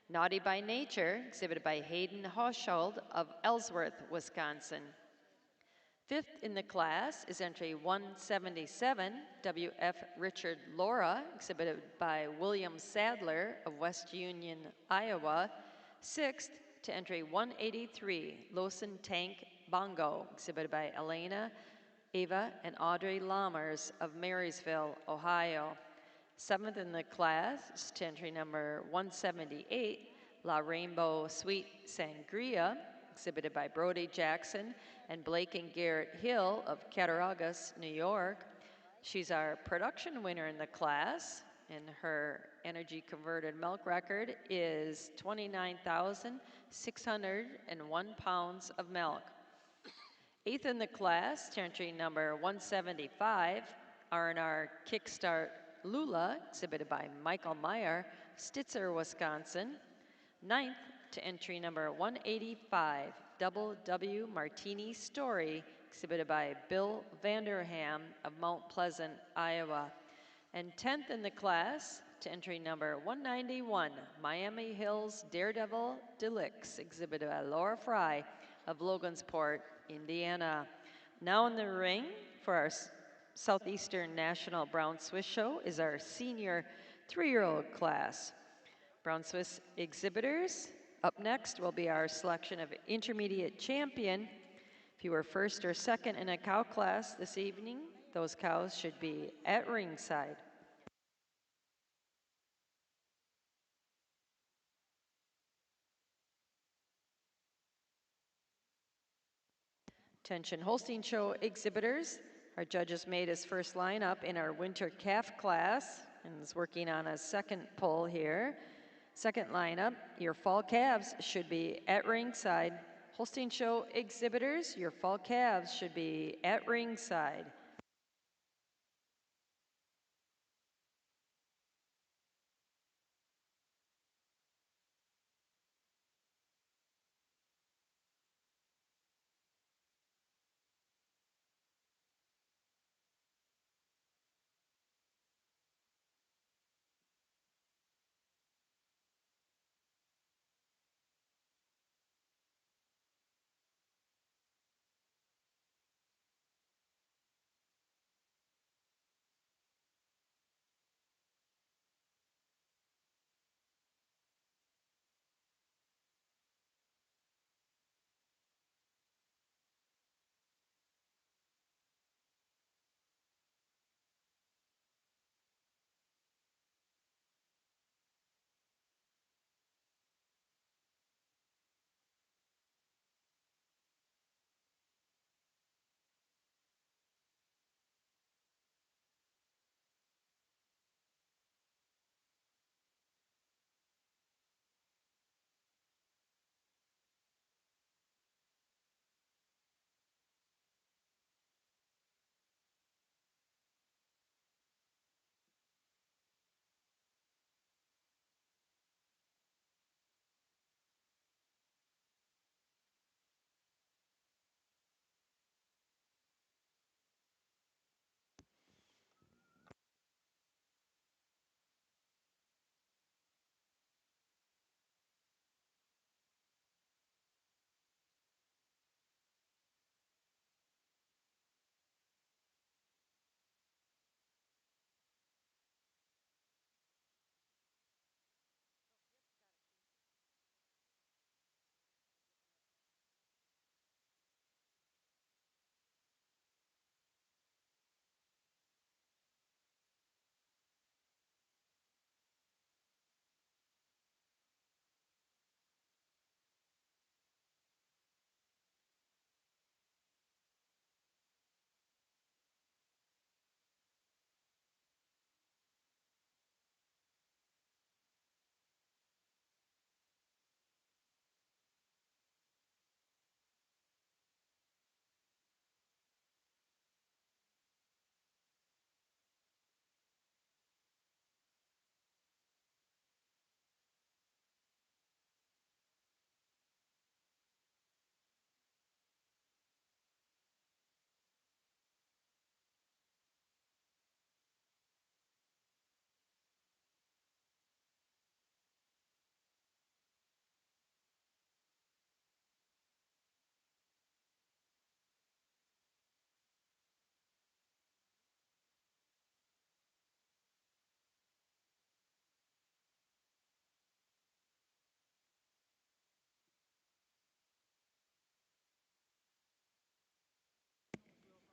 Naughty by Nature, exhibited by Hayden Hochschild of Ellsworth, Wisconsin. Fifth in the class is entry 177, W.F. Richard Laura, exhibited by William Sadler of West Union, Iowa. Sixth to entry 183, Lawson Tank Bongo, exhibited by Elena, Ava, and Audrey Lammers of Marysville, Ohio. Seventh in the class to entry number 178, La Rainbow Sweet Sangria, exhibited by Brody Jackson and Blake and Garrett Hill of Cattaraugus, New York. She's our production winner in the class, and her energy converted milk record is 29,601 pounds of milk. Eighth in the class, to entry number 175, R&R Kickstart Lula, exhibited by Michael Meyer, Stitzer, Wisconsin. Ninth to entry number 185, Double W Martini Story, exhibited by Bill Vanderham of Mount Pleasant, Iowa. And 10th in the class to entry number 191, Miami Hills Daredevil Deluxe, exhibited by Laura Fry of Logansport, Indiana. Now in the ring for our Southeastern National Brown Swiss Show is our senior 3-year-old class. Brown Swiss exhibitors, up next will be our selection of intermediate champion. If you were first or second in a cow class this evening, those cows should be at ringside. Attention Holstein Show exhibitors, our judges made his first lineup in our winter calf class and is working on a second pull here. Second lineup, your fall calves should be at ringside. Holstein Show exhibitors, your fall calves should be at ringside.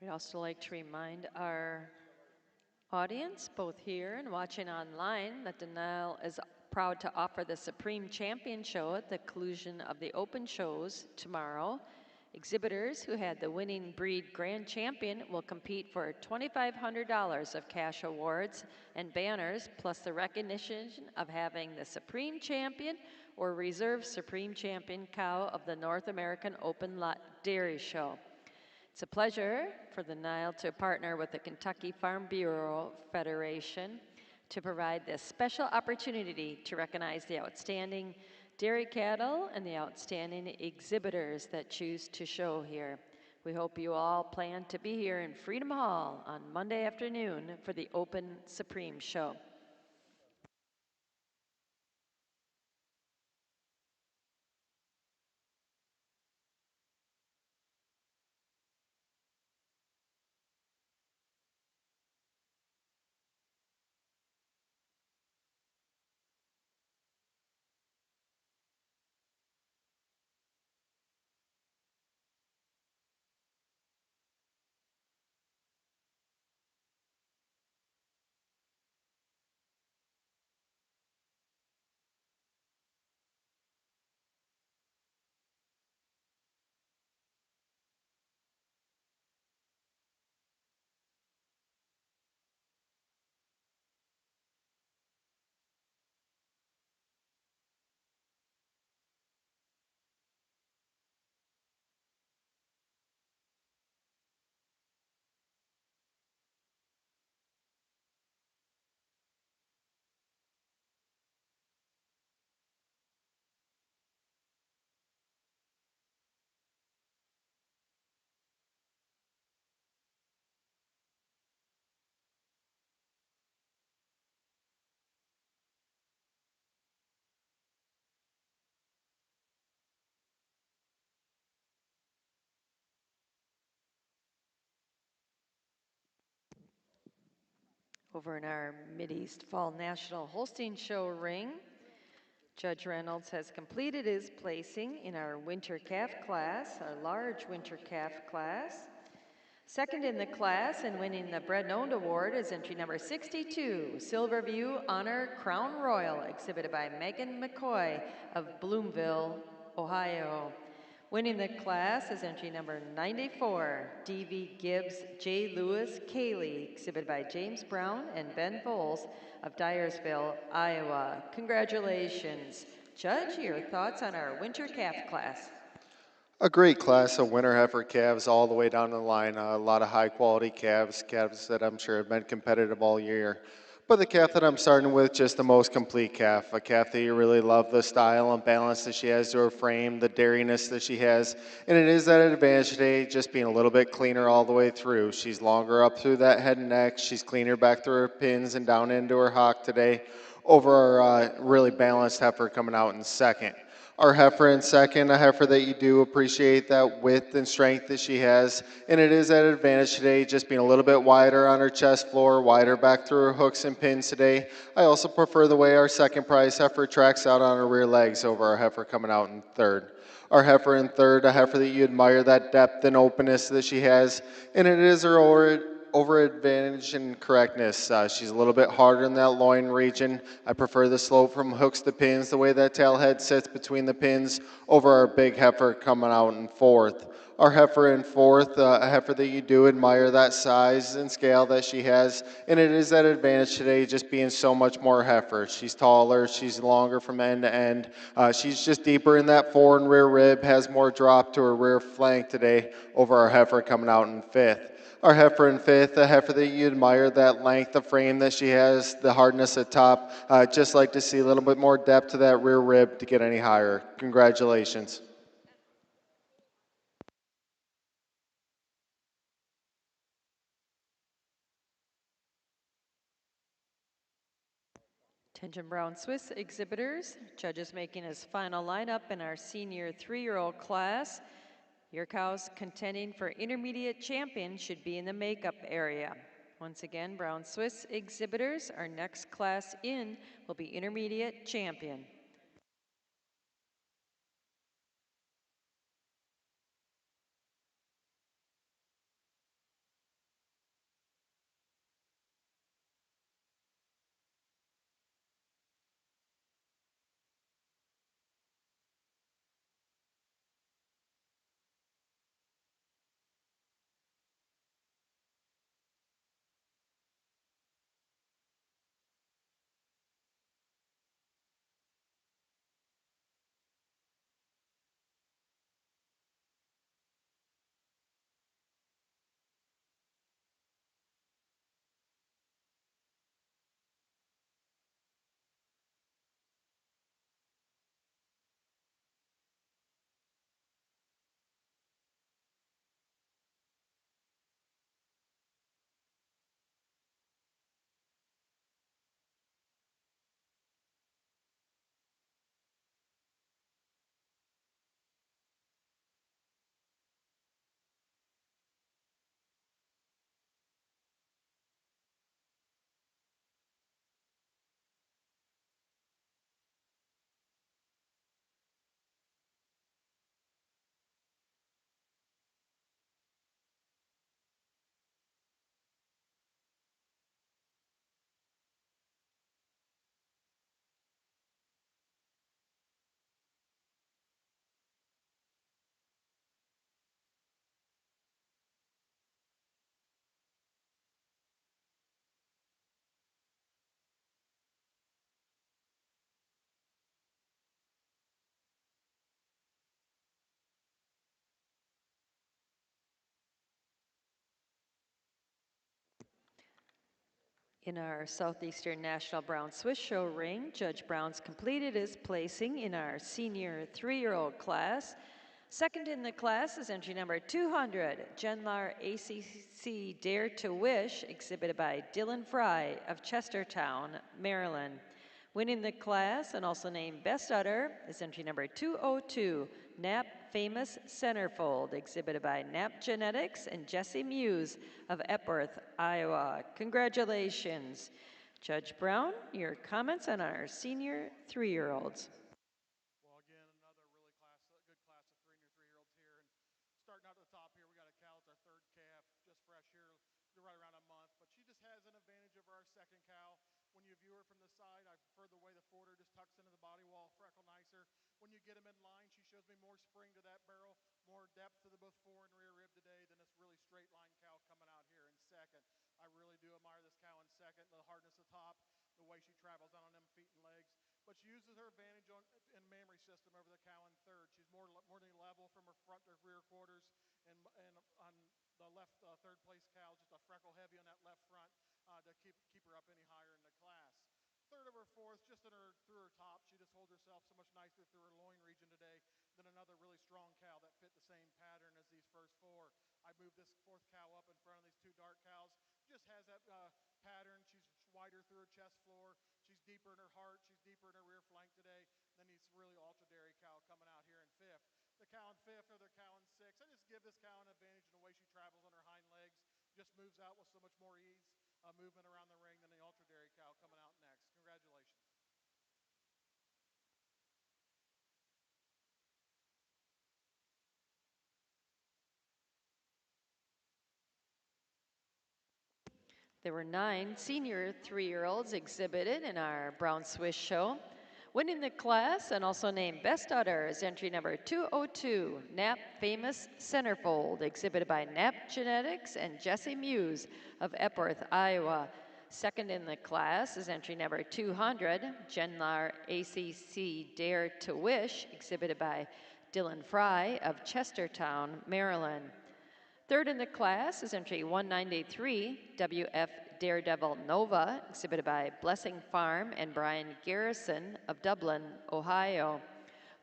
We'd also like to remind our audience, both here and watching online, that the NAILE is proud to offer the Supreme Champion Show at the conclusion of the open shows tomorrow. Exhibitors who had the winning breed grand champion will compete for $2,500 of cash awards and banners, plus the recognition of having the Supreme Champion or Reserve Supreme Champion cow of the North American Open Lot Dairy Show. It's a pleasure for the NAILE to partner with the Kentucky Farm Bureau Federation to provide this special opportunity to recognize the outstanding dairy cattle and the outstanding exhibitors that choose to show here. We hope you all plan to be here in Freedom Hall on Monday afternoon for the Open Supreme Show. Over in our Mideast Fall National Holstein Show ring, Judge Reynolds has completed his placing in our winter calf class, our large winter calf class. Second in the class and winning the Bred and Owned Award is entry number 62, Silverview Honor Crown Royal, exhibited by Megan McCoy of Bloomville, Ohio. Winning the class is entry number 94, D.V. Gibbs J. Lewis Cayley, exhibited by James Brown and Ben Foles of Dyersville, Iowa. Congratulations. Judge, your thoughts on our winter calf class? A great class of winter heifer calves all the way down the line. A lot of high quality calves that I'm sure have been competitive all year. But the calf that I'm starting with, just the most complete calf. A calf that you really love the style and balance that she has to her frame, the dairiness that she has. And it is that advantage today, just being a little bit cleaner all the way through. She's longer up through that head and neck. She's cleaner back through her pins and down into her hock today over our really balanced heifer coming out in second. Our heifer in second, a heifer that you do appreciate that width and strength that she has. And it is that advantage today, just being a little bit wider on her chest floor, wider back through her hooks and pins today. I also prefer the way our second prize heifer tracks out on her rear legs over our heifer coming out in third. Our heifer in third, a heifer that you admire that depth and openness that she has. And it is her over advantage and correctness. She's a little bit harder in that loin region. I prefer the slope from hooks to pins, the way that tail head sits between the pins over our big heifer coming out in fourth. Our heifer in fourth, a heifer that you do admire that size and scale that she has, and it is that advantage today just being so much more heifer. She's taller, she's longer from end to end. She's just deeper in that fore and rear rib, has more drop to her rear flank today over our heifer coming out in fifth. Our heifer in fifth, a heifer that you admire, that length of frame that she has, the hardness at top. Just like to see a little bit more depth to that rear rib to get any higher. Congratulations. Attention Brown Swiss exhibitors, judges making his final lineup in our senior 3-year-old class. Your cows contending for intermediate champion should be in the makeup area. Once again, Brown Swiss exhibitors, our next class in will be intermediate champion. In our Southeastern National Brown Swiss Show ring, Judge Brown's completed his placing in our senior 3-year-old class. Second in the class is entry number 200, Genlar ACC Dare to Wish, exhibited by Dylan Fry of Chestertown, Maryland. Winning the class and also named Best Udder is entry number 202, Nap Famous Centerfold, exhibited by Nap Genetics and Jesse Muse of Epworth, Iowa. Congratulations. Judge Brown, your comments on our senior 3-year-olds. Well, again, another really good class of senior 3-year-olds here. And starting out at the top here, we got a cow. It's our third calf, just fresh here, right around a month. But she just has an advantage over our second cow. When you view her from the side, I prefer the way the forwarder just tucks into the body wall, freckle nicer. When you get them in line, she shows me more spring to that barrel, more depth to the both fore and rear rib today than this really straight line cow coming out here in second. I really do admire this cow in second, the hardness of top, the way she travels down on them feet and legs. But she uses her advantage in mammary system over the cow in third. She's more than level from her front to rear quarters, and on the left third place cow, just a freckle heavy on that left front to keep her up any higher in the class. Third of her fourth, just through her top, she just holds herself so much nicer through her loin region today than another really strong cow that fit the same pattern as these first four. I moved this fourth cow up in front of these two dark cows. Just has that pattern. She's wider through her chest floor. She's deeper in her heart. She's deeper in her rear flank today than these really ultra dairy cow coming out here in fifth. The cow in fifth or the cow in sixth. I just give this cow an advantage in the way she travels on her hind legs. Just moves out with so much more ease, movement around the ring than the ultra dairy cow coming out next. Congratulations. There were 9 senior 3-year-olds exhibited in our Brown Swiss show. Winning the class and also named Best Udder is entry number 202, Nap Famous Centerfold, exhibited by Nap Genetics and Jesse Muse of Epworth, Iowa. Second in the class is entry number 200, Genlar ACC Dare to Wish, exhibited by Dylan Fry of Chestertown, Maryland. Third in the class is entry 193, WF Daredevil Nova, exhibited by Blessing Farm and Brian Garrison of Dublin, Ohio.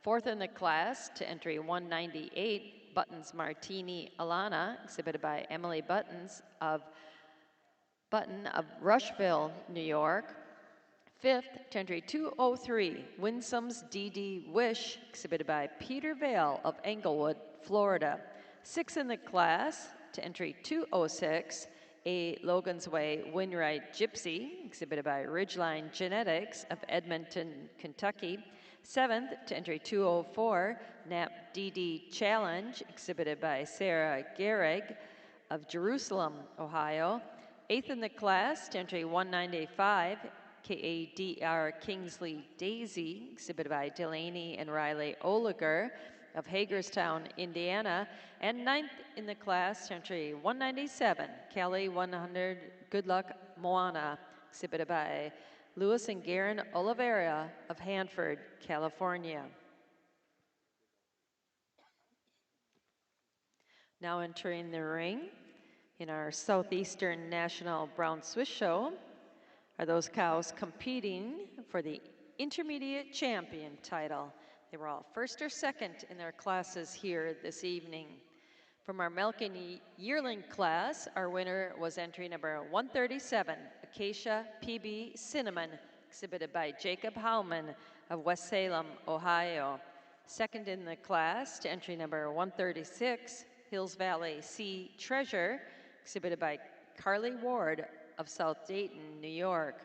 Fourth in the class to entry 198, Buttons Martini Alana, exhibited by Emily Button of Rushville, New York. Fifth to entry 203, Winsome's DD Wish, exhibited by Peter Vale of Englewood, Florida. Sixth in the class to entry 206, a Logan's Way Winride Gypsy, exhibited by Ridgeline Genetics of Edmonton, Kentucky. Seventh to entry 204, Nap DD Challenge, exhibited by Sarah Gehrig of Jerusalem, Ohio. Eighth in the class to entry 195, KADR Kingsley Daisy, exhibited by Delaney and Riley Oliger of Hagerstown, Indiana. And ninth in the class, entry 197, Cali 100 Good Luck Moana, exhibited by Louis and Garen Oliveira of Hanford, California. Now entering the ring in our Southeastern National Brown Swiss Show are those cows competing for the intermediate champion title. They were all first or second in their classes here this evening. From our milking yearling class, our winner was entry number 137, Acacia PB Cinnamon, exhibited by Jacob Howman of West Salem, Ohio. Second in the class to entry number 136, Hills Valley Sea Treasure, exhibited by Carly Ward of South Dayton, New York.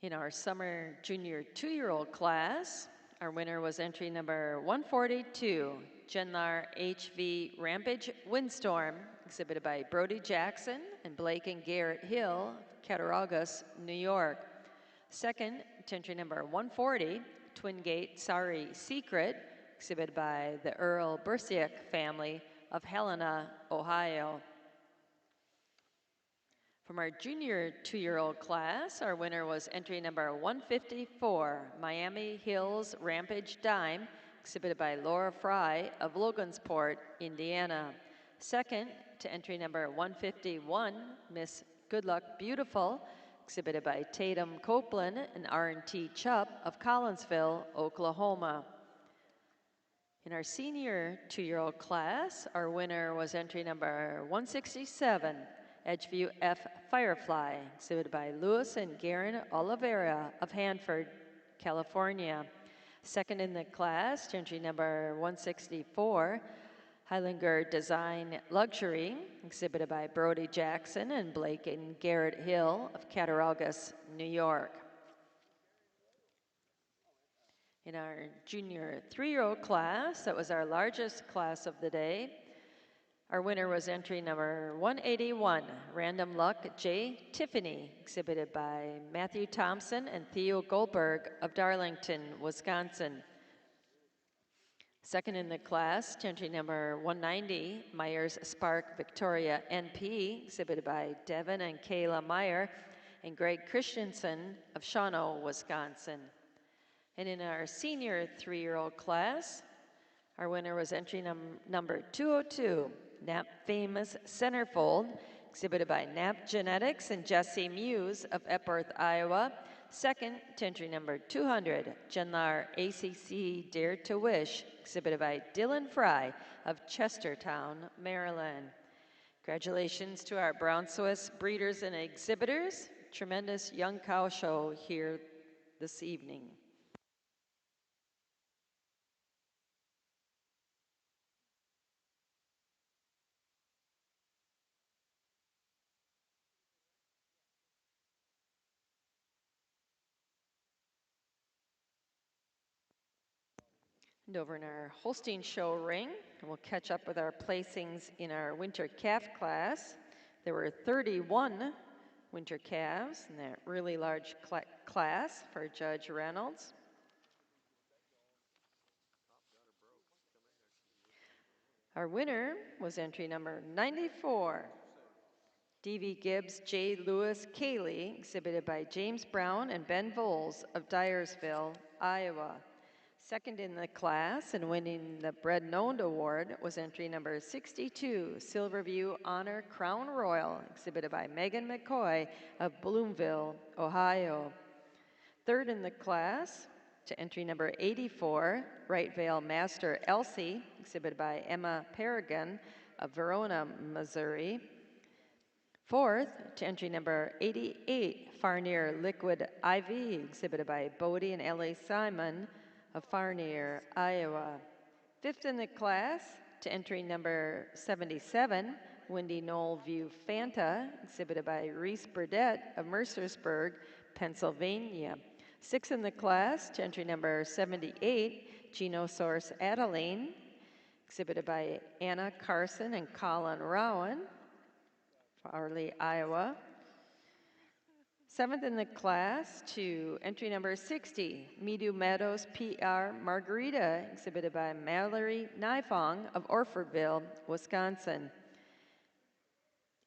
In our summer junior 2-year-old class, our winner was entry number 142, Genlar HV Rampage Windstorm, exhibited by Brody Jackson and Blake and Garrett Hill of Cattaraugus, New York. Second, entry number 140, Twin Gate Sorry Secret, exhibited by the Earl Bursiak family of Helena, Ohio. From our junior 2-year-old class, our winner was entry number 154, Miami Hills Rampage Dime, exhibited by Laura Fry of Logansport, Indiana. Second, to entry number 151, Miss Good Luck Beautiful, exhibited by Tatum Copeland and R&T Chupp of Collinsville, Oklahoma. In our senior 2-year-old class, our winner was entry number 167, Edgeview F. Firefly, exhibited by Louis and Garen Oliveira of Hanford, California. Second in the class, entry number 164, Heilinger Design Luxury, exhibited by Brody Jackson and Blake and Garrett Hill of Cattaraugus, New York. In our junior 3-year-old class, that was our largest class of the day, our winner was entry number 181, Random Luck J. Tiffany, exhibited by Matthew Thompson and Theo Goldberg of Darlington, Wisconsin. Second in the class, entry number 190, Myers Spark Victoria NP, exhibited by Devin and Kayla Meyer and Greg Christensen of Shawano, Wisconsin. And in our senior 3-year-old class, our winner was entry number 202, Nap Famous Centerfold, exhibited by Nap Genetics and Jesse Muse of Epworth, Iowa. Second to entry number 200, Genlar ACC Dare to Wish, exhibited by Dylan Fry of Chestertown, Maryland. Congratulations to our Brown Swiss breeders and exhibitors. Tremendous young cow show here this evening. And over in our Holstein show ring, we'll catch up with our placings in our winter calf class. There were 31 winter calves in that really large class for Judge Reynolds. Our winner was entry number 94, D.V. Gibbs J. Lewis Cayley, exhibited by James Brown and Ben Voles of Dyersville, Iowa. Second in the class and winning the Bred Known Award was entry number 62, Silverview Honor Crown Royal, exhibited by Megan McCoy of Bloomville, Ohio. Third in the class to entry number 84, Right Vale Master Elsie, exhibited by Emma Paragon of Verona, Missouri. Fourth to entry number 88, Farnier Liquid IV, exhibited by Bodie and Ellie Simon of Farnier, Iowa. Fifth in the class to entry number 77, Windy Knoll View Fanta, exhibited by Reese Burdett of Mercersburg, Pennsylvania. Sixth in the class to entry number 78, Genosource Adeline, exhibited by Anna Carson and Colin Rowan, Farley, Iowa. Seventh in the class to entry number 60, Meadow Meadows PR Margarita, exhibited by Mallory Nifong of Orfordville, Wisconsin.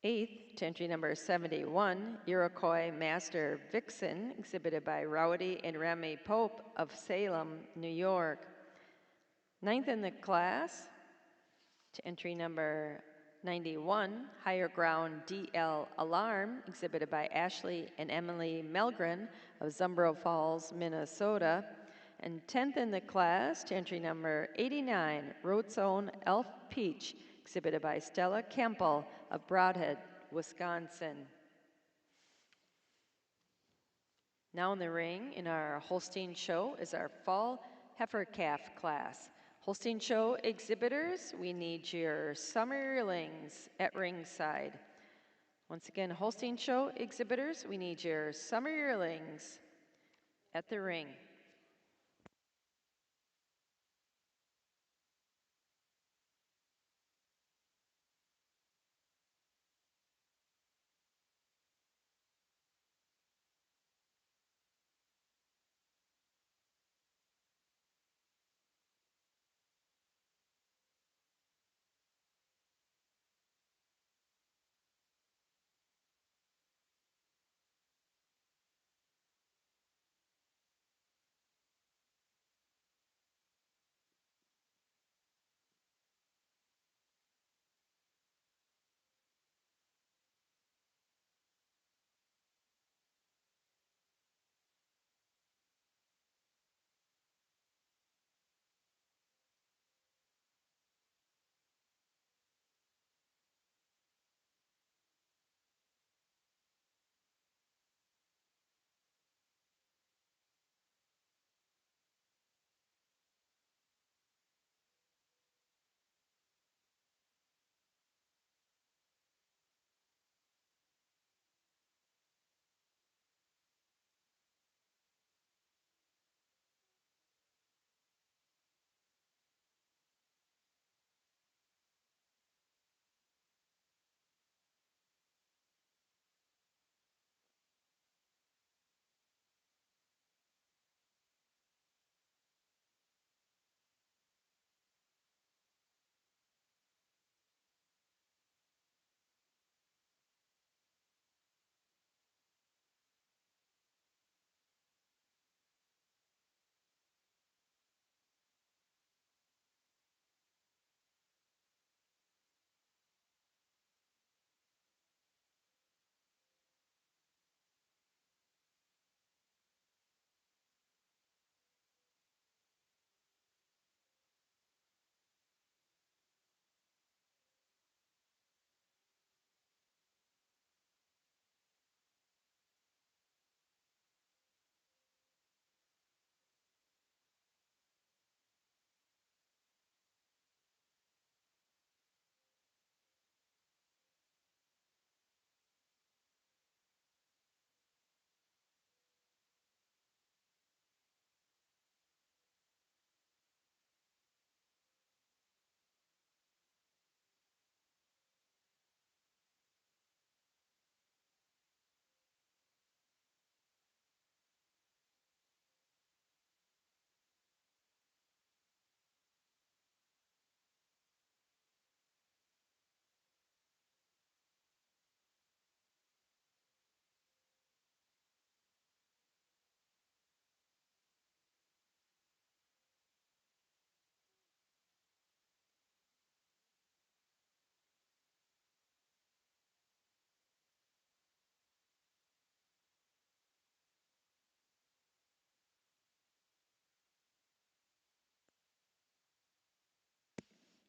Eighth to entry number 71, Iroquois Master Vixen, exhibited by Rowdy and Remy Pope of Salem, New York. Ninth in the class to entry number 91, Higher Ground DL Alarm, exhibited by Ashley and Emily Melgren of Zumbro Falls, Minnesota. And 10th in the class to entry number 89, Road Zone Elf Peach, exhibited by Stella Kempel of Broadhead, Wisconsin. Now in the ring in our Holstein show is our fall heifer calf class. Holstein show exhibitors, we need your summer yearlings at ringside. Once again, Holstein show exhibitors, we need your summer yearlings at the ring.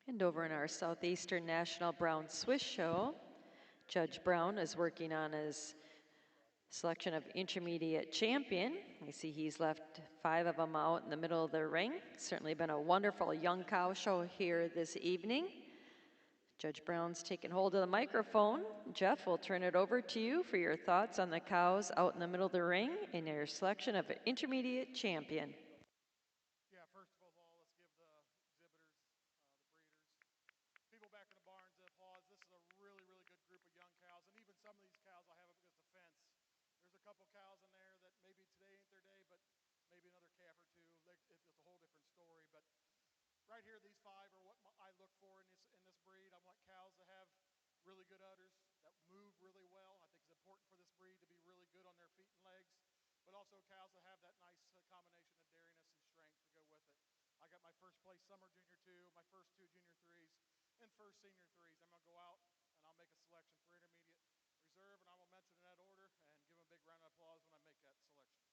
And over in our Southeastern National Brown Swiss Show, Judge Brown is working on his selection of intermediate champion. I see he's left 5 of them out in the middle of the ring. Certainly been a wonderful young cow show here this evening. Judge Brown's taken hold of the microphone. Jeff, we'll turn it over to you for your thoughts on the cows out in the middle of the ring and your selection of an intermediate champion. Yeah, first of all, let's give the exhibitors, the breeders, people back in the barns an applause. This is a really, really good group of young cows, and even some of these cows I have up against the fence. There's a couple cows in there that maybe today ain't their day, but maybe another calf or two. It's a whole different story. But right here, these 5 are what I look for in this breed. I want cows to have really good udders that move really well. I think it's important for this breed to be really good on their feet and legs, but also cows that have that nice combination of dairiness and strength to go with it. I got my first place Summer Junior 2, my first 2 Junior 3s, and first Senior 3s. I'm going to go out and I'll make a selection for intermediate reserve, and I will mention in that order and give them a big round of applause when I make that selection.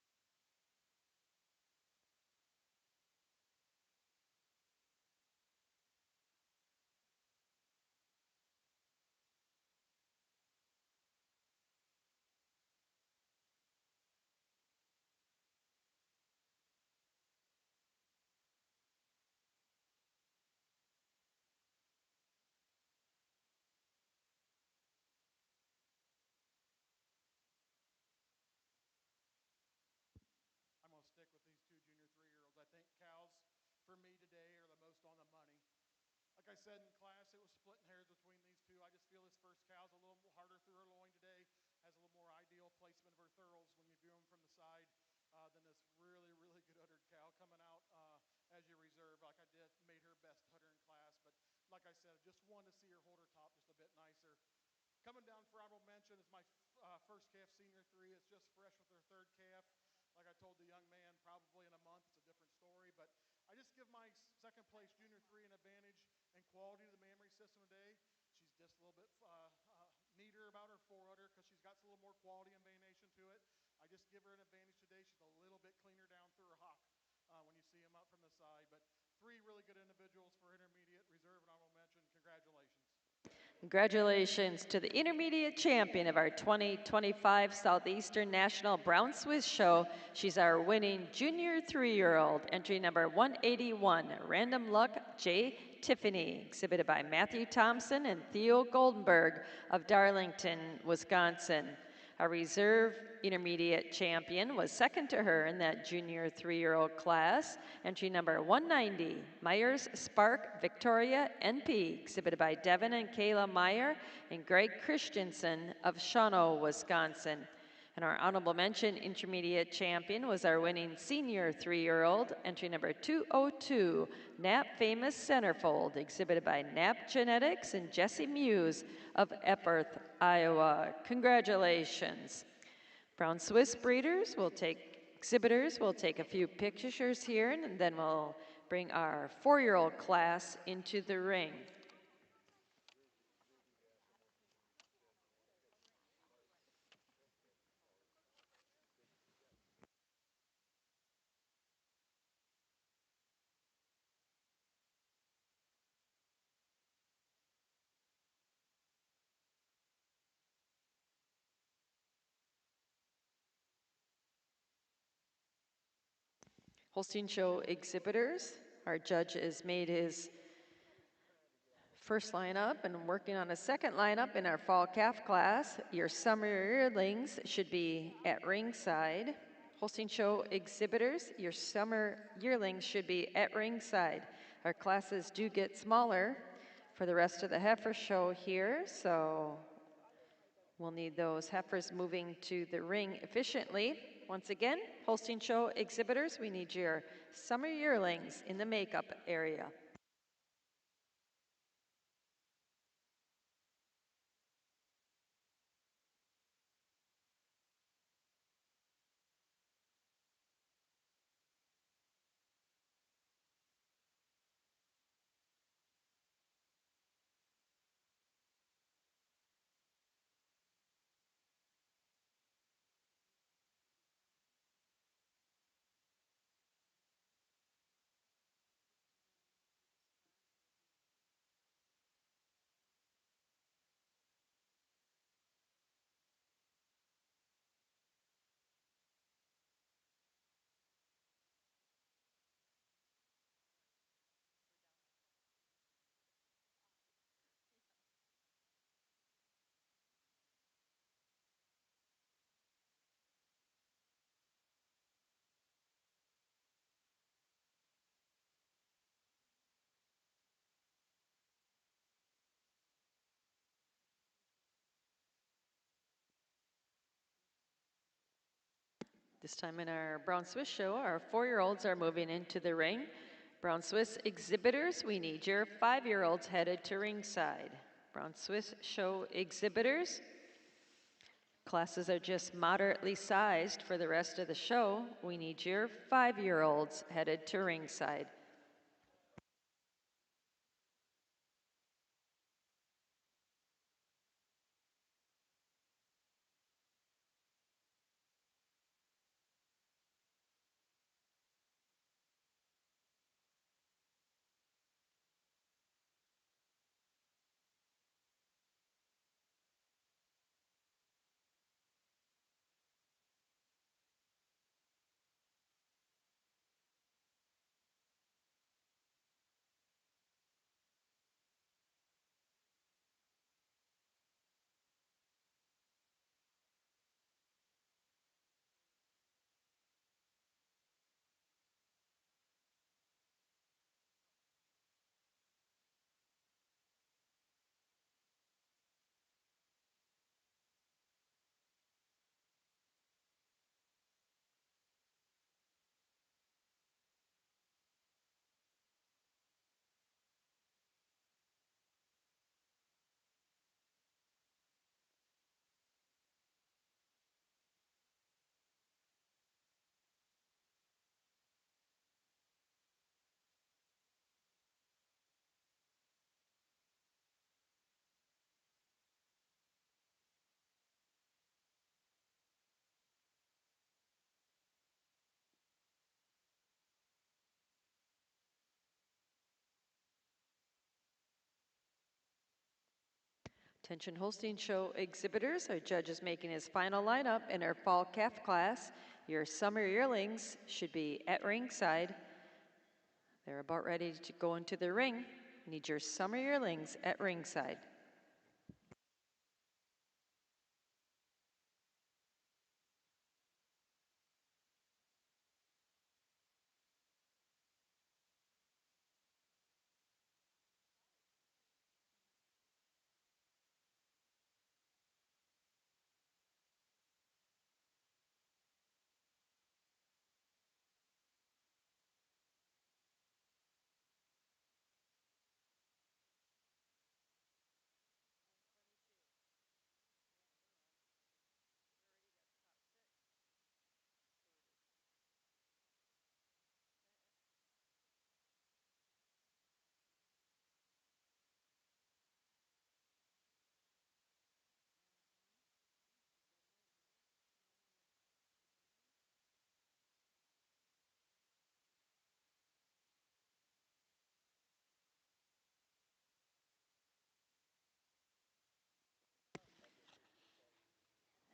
I'm going to stick with these 2 Junior 3-year-olds. I think cows, for me today, are the most on the money. Like I said in class, it was splitting hairs between these 2. I just feel this first cow's a little harder through her loin today, has a little more ideal placement of her thurls when you view them from the side than this really, really good uddered cow coming out as your reserve. Like I did, made her best udder in class. But like I said, just wanted to see her hold her top just a bit nicer. Coming down for honorable mention is my first calf, Senior 3. It's just fresh with her 3rd calf. Like I told the young man, probably in a month, it's a different story. But I just give my 2nd place Junior 3 an advantage in quality to the mammary system today. She's just a little bit neater about her forudder because she's got a little more quality and venation to it. I just give her an advantage today. She's a little bit cleaner down through her hock when you see them up from the side. But 3 really good individuals for intermediate reserve and honorable mention. Congratulations. Congratulations to the intermediate champion of our 2025 Southeastern National Brown Swiss Show. She's our winning Junior 3-year-old, entry number 181, Random Luck J. Tiffany, exhibited by Matthew Thompson and Theo Goldenberg of Darlington, Wisconsin. Our reserve intermediate champion was second to her in that Junior 3-year-old class, entry number 190, Myers Spark Victoria NP, exhibited by Devin and Kayla Meyer and Greg Christensen of Shawano, Wisconsin. And our honorable mention intermediate champion was our winning senior 3-year-old, entry number 202, Nap Famous Centerfold, exhibited by Nap Genetics and Jesse Muse of Epworth, Iowa. Congratulations. Brown Swiss breeders will take, exhibitors will take a few pictures here, and then we'll bring our 4-year-old class into the ring. Holstein Show exhibitors, our judge has made his first lineup and working on a second lineup in our fall calf class. Your summer yearlings should be at ringside. Holstein Show exhibitors, your summer yearlings should be at ringside. Our classes do get smaller for the rest of the heifer show here, so we'll need those heifers moving to the ring efficiently. Once again, Holstein Show exhibitors, we need your summer yearlings in the makeup area. This time in our Brown Swiss show, our 4-year-olds are moving into the ring. Brown Swiss exhibitors, we need your 5-year-olds headed to ringside. Brown Swiss show exhibitors, classes are just moderately sized for the rest of the show. We need your 5-year-olds headed to ringside. Attention Holstein show exhibitors, our judge is making his final lineup in our fall calf class. Your summer yearlings should be at ringside. They're about ready to go into the ring. Need your summer yearlings at ringside.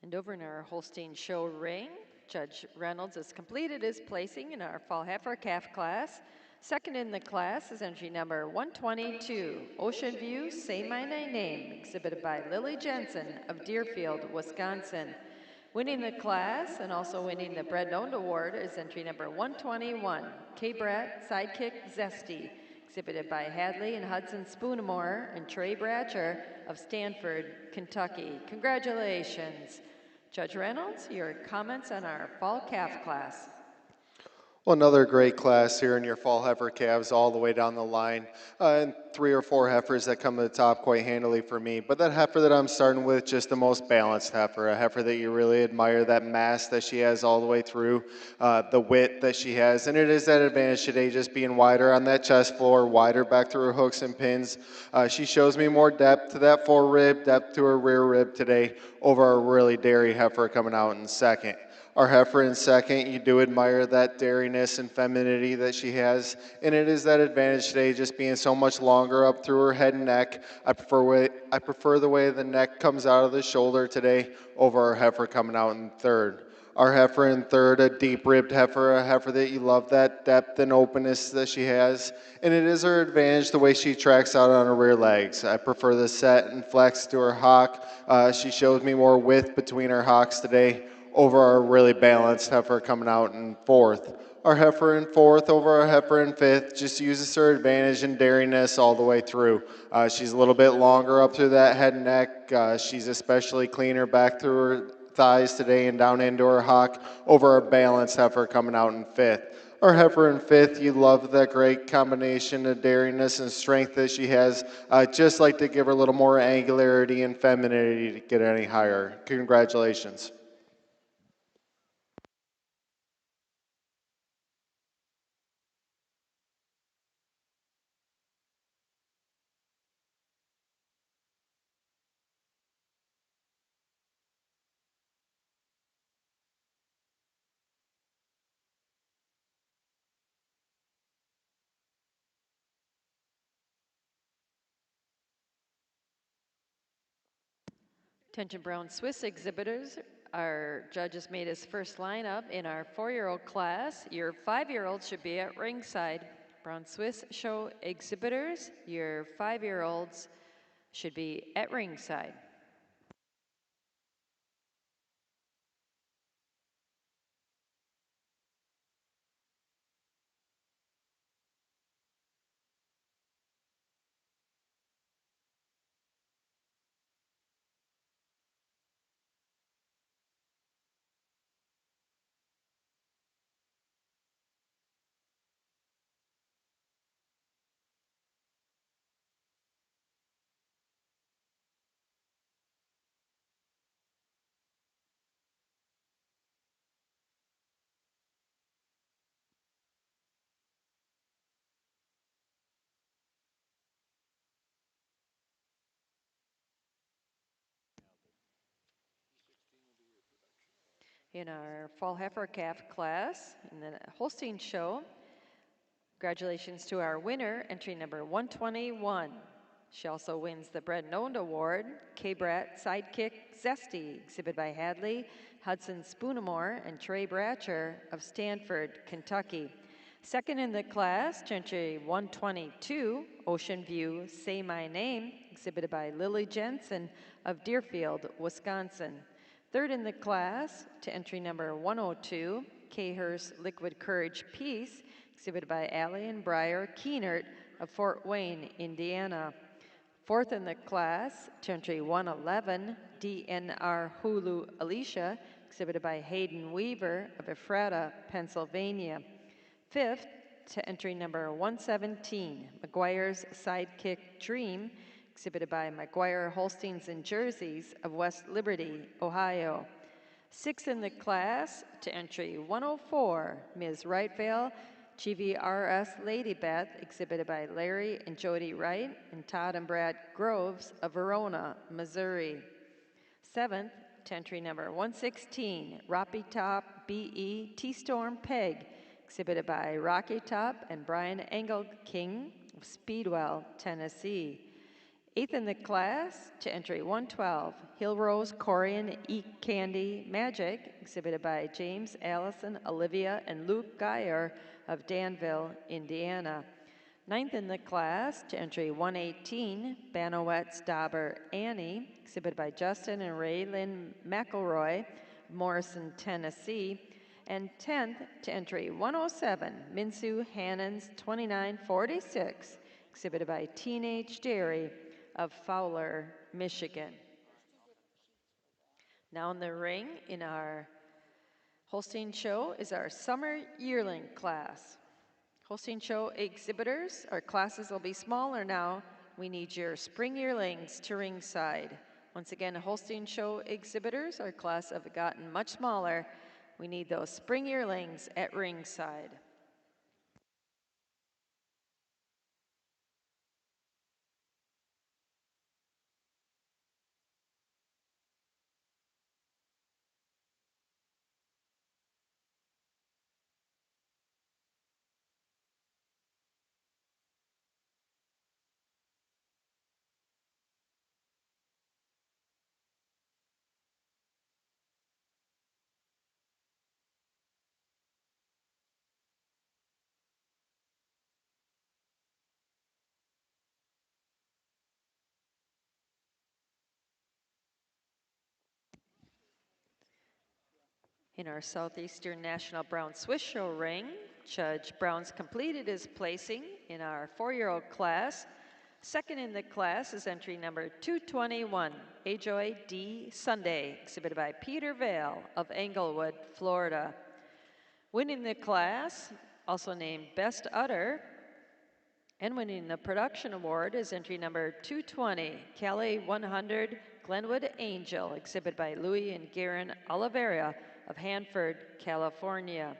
And over in our Holstein show ring, Judge Reynolds has completed his placing in our fall heifer calf class. Second in the class is entry number 122, Ocean View, Say My Name, exhibited by Lily Jensen of Deerfield, Wisconsin. Winning the class and also winning the Bread Owned Award is entry number 121, K-Brat Sidekick Zesty, exhibited by Hadley and Hudson Spoonamore and Trey Bratcher of Stanford, Kentucky. Congratulations. Judge Reynolds, your comments on our fall calf class. Well, another great class here in your fall heifer calves all the way down the line. And 3 or 4 heifers that come to the top quite handily for me. But that heifer that I'm starting with, just the most balanced heifer. A heifer that you really admire, that mass that she has all the way through, the width that she has. And it is that advantage today, just being wider on that chest floor, wider back through her hooks and pins. She shows me more depth to that forerib, depth to her rear rib today over a really dairy heifer coming out in second. Our heifer in second, you do admire that dairiness and femininity that she has, and it is that advantage today just being so much longer up through her head and neck. I prefer the way the neck comes out of the shoulder today over our heifer coming out in third. Our heifer in third, a deep-ribbed heifer, a heifer that you love that depth and openness that she has, and it is her advantage the way she tracks out on her rear legs. I prefer the set and flex to her hock. She shows me more width between her hocks today over our really balanced heifer coming out in fourth. Our heifer in fourth over our heifer in fifth just uses her advantage in dairiness all the way through. She's a little bit longer up through that head and neck. She's especially cleaner back through her thighs today in down indoor hawk over our balanced heifer coming out in fifth. Our heifer in fifth, you love that great combination of daringness and strength that she has. Just like to give her a little more angularity and femininity to get any higher. Congratulations. Attention Brown Swiss exhibitors, our judges made his first lineup in our 4-year-old class. Your 5-year-old should be at ringside. Brown Swiss show exhibitors, your 5-year-olds should be at ringside. In our fall heifer calf class, in the Holstein show, congratulations to our winner, entry number 121. She also wins the Bread and Owned Award, K-Brat Sidekick Zesty, exhibited by Hadley, Hudson Spoonamore, and Trey Bratcher of Stanford, Kentucky. Second in the class, entry 122, Ocean View Say My Name, exhibited by Lily Jensen of Deerfield, Wisconsin. Third in the class, to entry number 102, K-Hearst Liquid Courage Peace, exhibited by Allie and Briar Keenert of Fort Wayne, Indiana. Fourth in the class, to entry 111, DNR Hulu Alicia, exhibited by Hayden Weaver of Ephrata, Pennsylvania. Fifth, to entry number 117, McGuire's Sidekick Dream, exhibited by McGuire Holsteins and Jerseys of West Liberty, Ohio. Sixth in the class, to entry 104, Ms. Wrightvale, GVRS Lady Beth, exhibited by Larry and Jody Wright and Todd and Brad Groves of Verona, Missouri. Seventh, to entry number 116, Rocky Top BE T-Storm Peg, exhibited by Rocky Top and Brian Engelking of Speedwell, Tennessee. Eighth in the class, to entry 112, Hill Rose Corian Eat Candy Magic, exhibited by James, Allison, Olivia, and Luke Geyer of Danville, Indiana. Ninth in the class, to entry 118, Banowet's Dauber Annie, exhibited by Justin and Raylyn McElroy, Morrison, Tennessee. And 10th, to entry 107, Minsu Hannon's 2946, exhibited by Teenage Dairy of Fowler, Michigan. Now in the ring in our Holstein show is our summer yearling class. Holstein show exhibitors, our classes will be smaller now. We need your spring yearlings to ringside. Once again, Holstein show exhibitors, our class have gotten much smaller. We need those spring yearlings at ringside. In our Southeastern National Brown Swiss Show ring, Judge Brown's completed his placing in our 4-year-old class. Second in the class is entry number 221, Ajoy D. Sunday, exhibited by Peter Vale of Englewood, Florida. Winning the class, also named Best Udder, and winning the production award is entry number 220, Cali 100 Glenwood Angel, exhibited by Louis and Garen Oliveira of Hanford, California.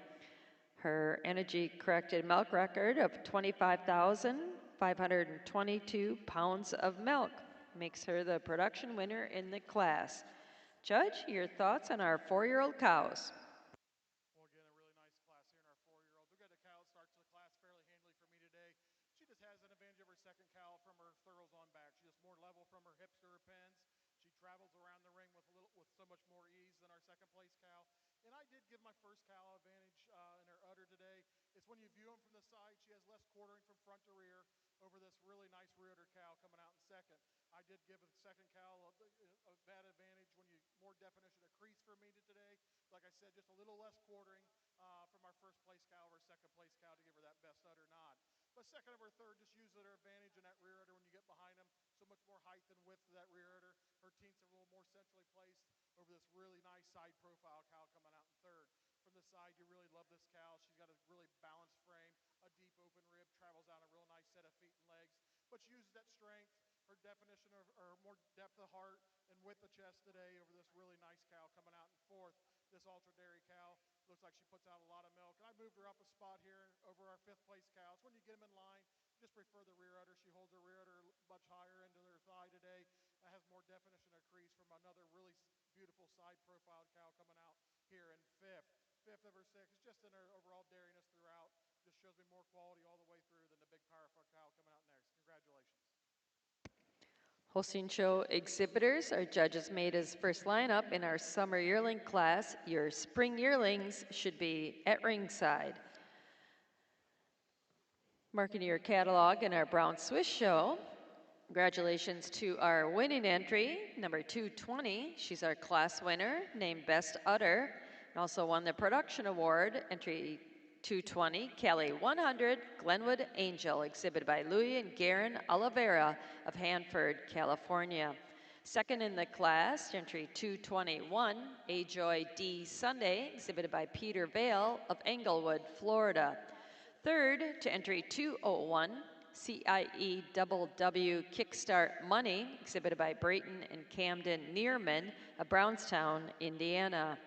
Her energy corrected milk record of 25,522 pounds of milk makes her the production winner in the class. Judge, your thoughts on our 4-year-old cows? Well, again, a really nice class here in our 4-year-old. We've got a cow that starts the class fairly handily for me today. She just has an advantage of her second cow from her thoroughs on back. She's just more level from her hips to her pins. She travels around the ring with so much more ease than our second place cow. And I did give my first cow advantage in her udder today. It's when you view them from the side, she has less quartering from front to rear over this really nice rear udder cow coming out in second. I did give a second cow a bad advantage when you more definition of crease for me today. Like I said, just a little less quartering from our first place cow over second place cow to give her that best udder nod. But second of her third, just use their advantage in that rear udder when you get behind them. So much more height and width to that rear udder. Her teats are a little more centrally placed over this really nice side profile cow coming out in third. From the side, you really love this cow. She's got a really balanced frame, a deep open rib, travels out a real nice set of feet and legs. But she uses that strength, her definition of, or more depth of heart and width of chest today over this really nice cow coming out in fourth. This ultra dairy cow looks like she puts out a lot of milk. And I moved her up a spot here over our fifth place cow. So when you get them in line, just prefer the rear udder. She holds her rear udder much higher into her thigh today. It has more definition of crease from another really beautiful side profiled cow coming out here in fifth. Fifth of her six, just in her overall dairiness throughout. Just shows me more quality all the way through than the big powerful cow coming out next. Congratulations. Holstein Show exhibitors, our judges made his first lineup in our summer yearling class. Your spring yearlings should be at ringside. Marking your catalog in our Brown Swiss Show. Congratulations to our winning entry, number 220. She's our class winner, named Best Udder, and also won the production award, entry 220, Cali 100, Glenwood Angel, exhibited by Louis and Garen Oliveira of Hanford, California. Second in the class, entry 221, Ajoy D. Sunday, exhibited by Peter Vale of Englewood, Florida. Third to entry 201, CIEWW Kickstart Money, exhibited by Brayton and Camden Neerman of Brownstown, Indiana.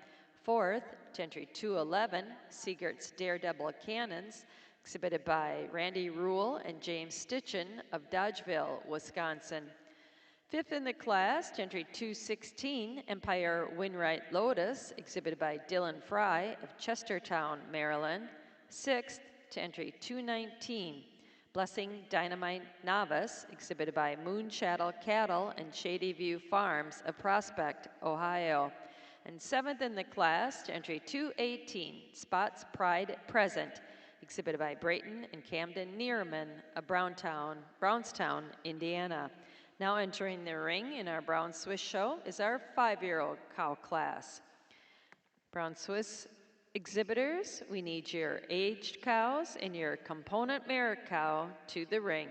Fourth to entry 211, Siegert's Daredevil Cannons, exhibited by Randy Rule and James Stitchen of Dodgeville, Wisconsin. Fifth in the class, to entry 216, Empire Winright Lotus, exhibited by Dylan Fry of Chestertown, Maryland. Sixth to entry 219, Blessing Dynamite Novice, exhibited by Moonshadow Cattle and Shady View Farms of Prospect, Ohio. And seventh in the class, to entry 218, Spots Pride Present, exhibited by Brayton and Camden Neerman of Brownstown, Indiana. Now entering the ring in our Brown Swiss Show is our 5-year-old cow class. Brown Swiss exhibitors, we need your aged cows and your component mare cow to the ring.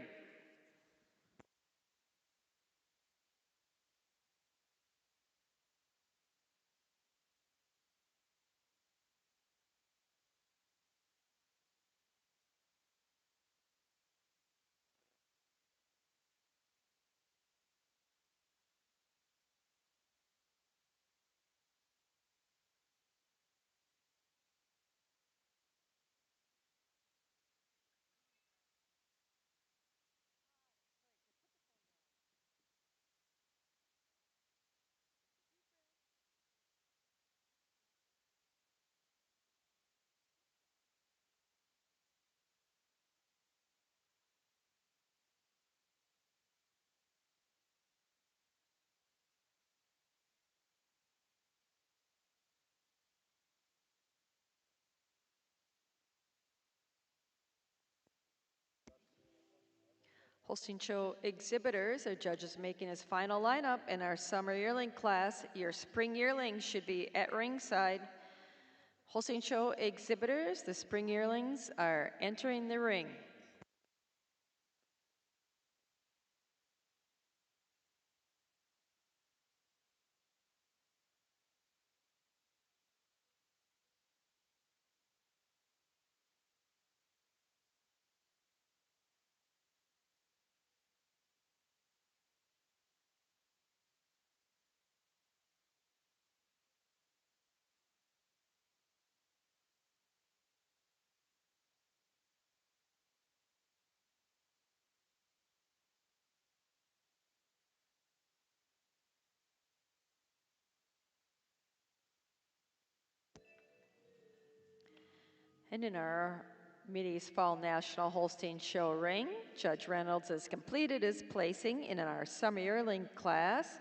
Holstein Show exhibitors, our judges making his final lineup in our summer yearling class. Your spring yearlings should be at ringside. Holstein Show exhibitors, the spring yearlings are entering the ring. And in our Mideast Fall National Holstein Show ring, Judge Reynolds has completed his placing in our summer yearling class.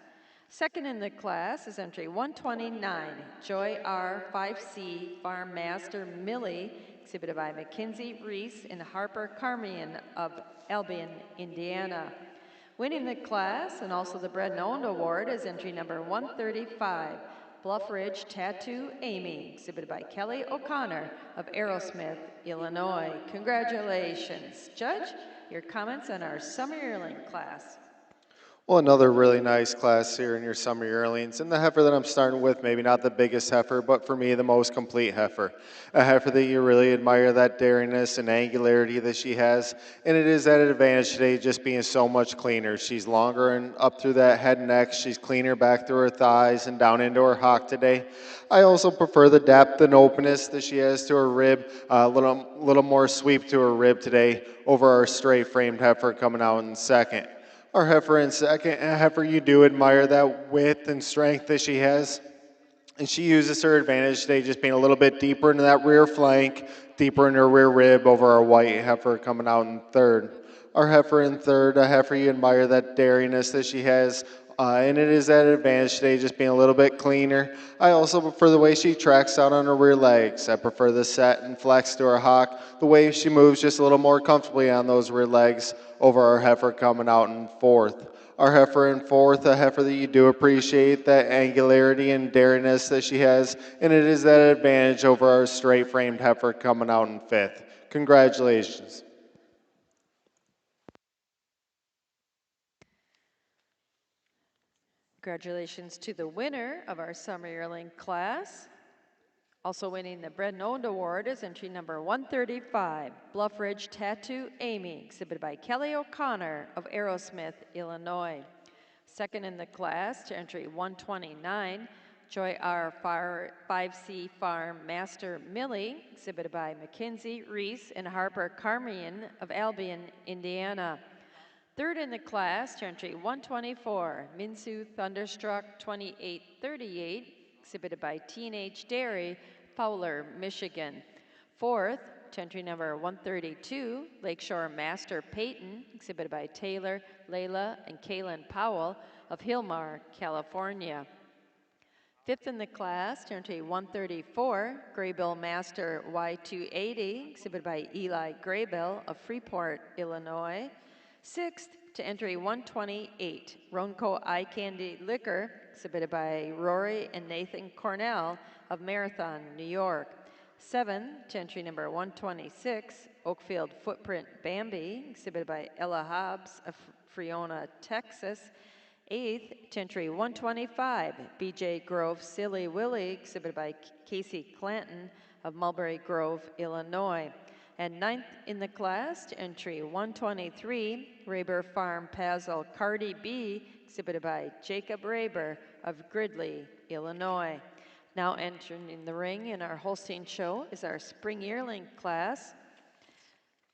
Second in the class is entry 129, Joy R. 5C Farm Master Millie, exhibited by Mackenzie Reese and Harper Carmian of Albion, Indiana. Winning the class and also the Bread and Owned Award is entry number 135, Bluff Ridge Tattoo Amy, exhibited by Kelly O'Connor of Aerosmith, Illinois. Congratulations. Judge, your comments on our summer yearling class. Well, another really nice class here in your summer yearlings. And the heifer that I'm starting with, maybe not the biggest heifer, but for me, the most complete heifer. A heifer that you really admire that daringness and angularity that she has. And it is at an advantage today just being so much cleaner. She's longer and up through that head and neck. She's cleaner back through her thighs and down into her hock today. I also prefer the depth and openness that she has to her rib. A little more sweep to her rib today over our straight framed heifer coming out in second. Our heifer in second. Heifer, you do admire that width and strength that she has. And she uses her advantage today, just being a little bit deeper into that rear flank, deeper in her rear rib over our white heifer coming out in third. Our heifer in third, a heifer, you admire that daringness that she has. And it is at an advantage today, just being a little bit cleaner. I also prefer the way she tracks out on her rear legs. I prefer the set and flex to her hock, the way she moves just a little more comfortably on those rear legs over our heifer coming out in fourth. Our heifer in fourth, a heifer that you do appreciate that angularity and daringness that she has, and it is that advantage over our straight framed heifer coming out in fifth. Congratulations. Congratulations to the winner of our summer yearling class. Also winning the Bread and Owned Award is entry number 135, Bluff Ridge Tattoo Amy, exhibited by Kelly O'Connor of Aerosmith, Illinois. Second in the class to entry 129, Joy R. 5C Farm Master Millie, exhibited by Mackenzie Reese and Harper Carmian of Albion, Indiana. Third in the class to entry 124, Minsu Thunderstruck 2838, exhibited by Teenage Dairy, Fowler, Michigan. Fourth, to entry number 132, Lakeshore Master Peyton, exhibited by Taylor, Layla, and Kaylin Powell of Hillmar, California. Fifth in the class, to entry 134, Graybill Master Y280, exhibited by Eli Graybill of Freeport, Illinois. Sixth to entry 128, Ronco Eye Candy Liquor, exhibited by Rory and Nathan Cornell of Marathon, New York. Seven to entry number 126, Oakfield Footprint Bambi, exhibited by Ella Hobbs of Friona, Texas. Eighth to entry 125, BJ Grove Silly Willie, exhibited by Casey Clanton of Mulberry Grove, Illinois. And ninth in the class to entry 123, Raber Farm Pazel Cardi B, exhibited by Jacob Raber of Gridley, Illinois. Now entering in the ring in our Holstein Show is our spring yearling class.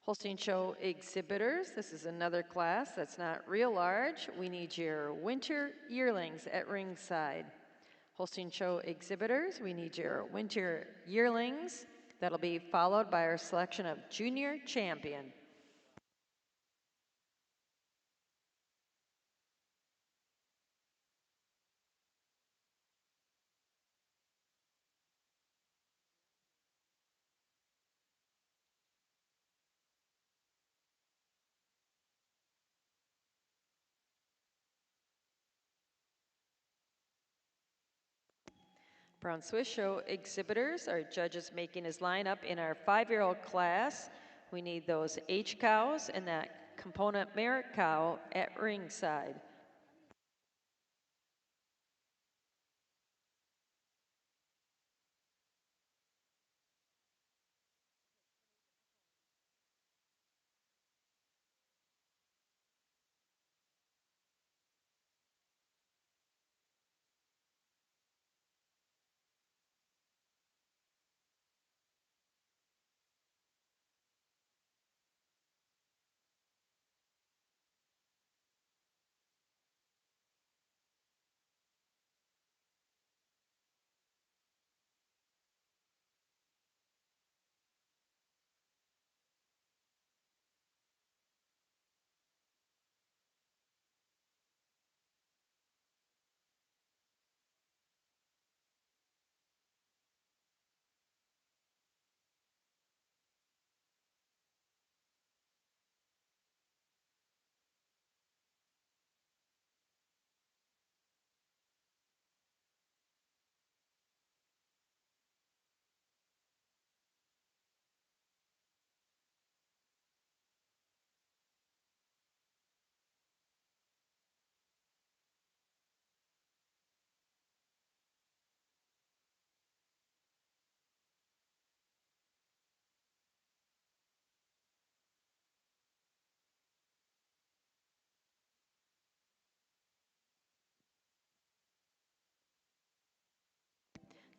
Holstein Show exhibitors, this is another class that's not real large. We need your winter yearlings at ringside. Holstein Show exhibitors, we need your winter yearlings. That'll be followed by our selection of junior champion. Brown Swiss Show exhibitors, our judges making his lineup in our 5-year-old class. We need those H cows and that component merit cow at ringside.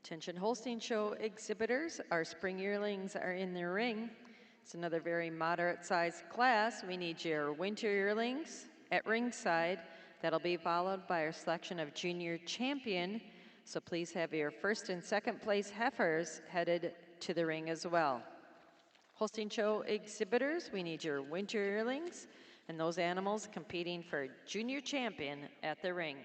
Attention Holstein Show exhibitors, our spring yearlings are in the ring. It's another very moderate sized class. We need your winter yearlings at ringside. That'll be followed by our selection of junior champion. So please have your first and second place heifers headed to the ring as well. Holstein Show exhibitors, we need your winter yearlings and those animals competing for junior champion at the ring.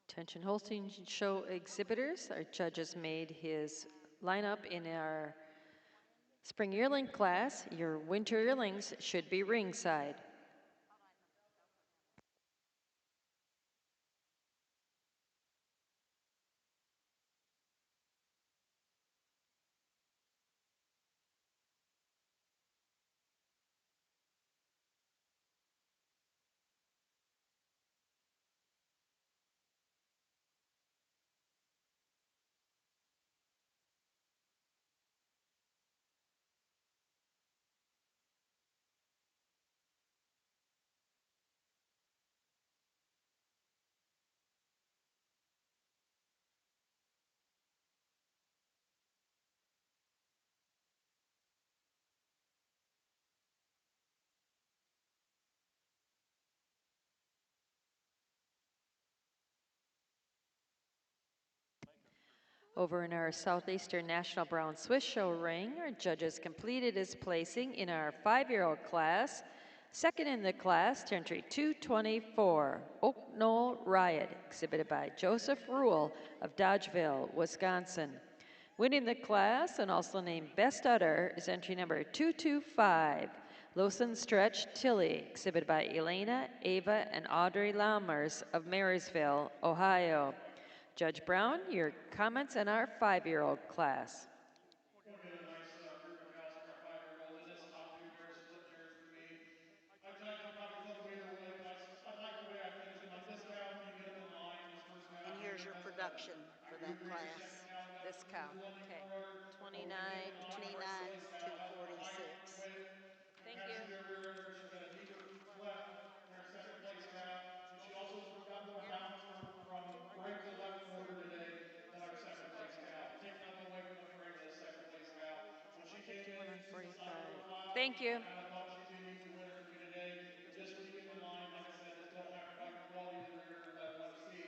Attention Holstein Show exhibitors, our judges made his lineup in our spring yearling class. Your winter yearlings should be ringside. Over in our Southeastern National Brown Swiss Show ring, our judges completed his placing in our 5-year-old class. Second in the class to entry 224, Oak Knoll Riot, exhibited by Joseph Rule of Dodgeville, Wisconsin. Winning the class and also named Best Udder is entry number 225, Lawson Stretch Tilly, exhibited by Elena, Ava, and Audrey Lammers of Marysville, Ohio. Judge Brown, your comments in our 5-year-old class. We'll get a nice group of cows for a 5-year-old, and this top two bear split hairs for me. I judge you probably flip them either way, but I like the way I finished them. This cow, when you get them in line, this first cow, And I think here's it your does better. production I for do that agree the second class. cow got This moved cow, one in okay. order, but when you get them 29, in line, the 29 first 246. place cow has more height and 246. width Thank you. capacity over her. She's got a deeper cleft than our second place cow, and she also got more bounce from break to left motor today than our second place cow. Take nothing away from the frame of this second place cow. When she came in, 51 on since it's not 45. profile, Thank you. I kind of thought she'd be an easy winner for me today. But just when you get them in line, like I said, just don't have quite the quality to the rear end that I want to see.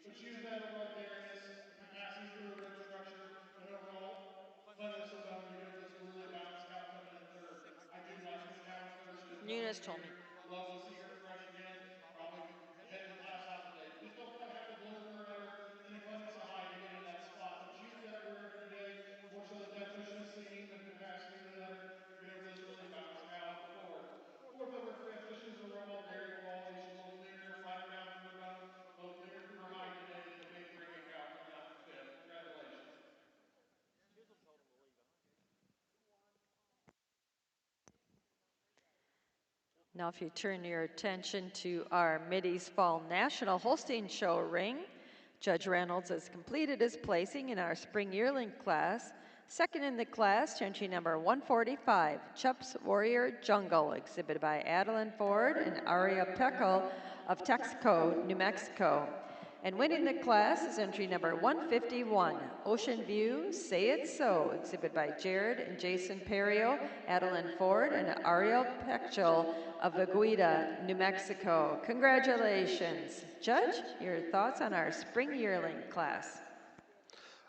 But she was that overall daringness, capacity through her rib structure, and overall cleanliness of bone to give it this really balanced cow coming in third. I do like this cow in third. She does well in Nunes the told me. rear. Love to see her fresh again. Probably heading the class out today. Just don't quite have the bloom or udder and the cleanliness of hide to get in that spot. But she was that rear end today. More Now if you turn your attention to our Mideast Fall National Holstein Show ring, Judge Reynolds has completed his placing in our spring yearling class. Second in the class, to entry number 145, Chups Warrior Jungle, exhibited by Adeline Ford and Aria Peckel of Texaco, New Mexico. And winning the class is entry number 151, Ocean View, Say It So, exhibited by Jared and Jason Perio, Adeline Ford, and Ariel Pechel of Aguida, New Mexico. Congratulations. Judge, your thoughts on our spring yearling class?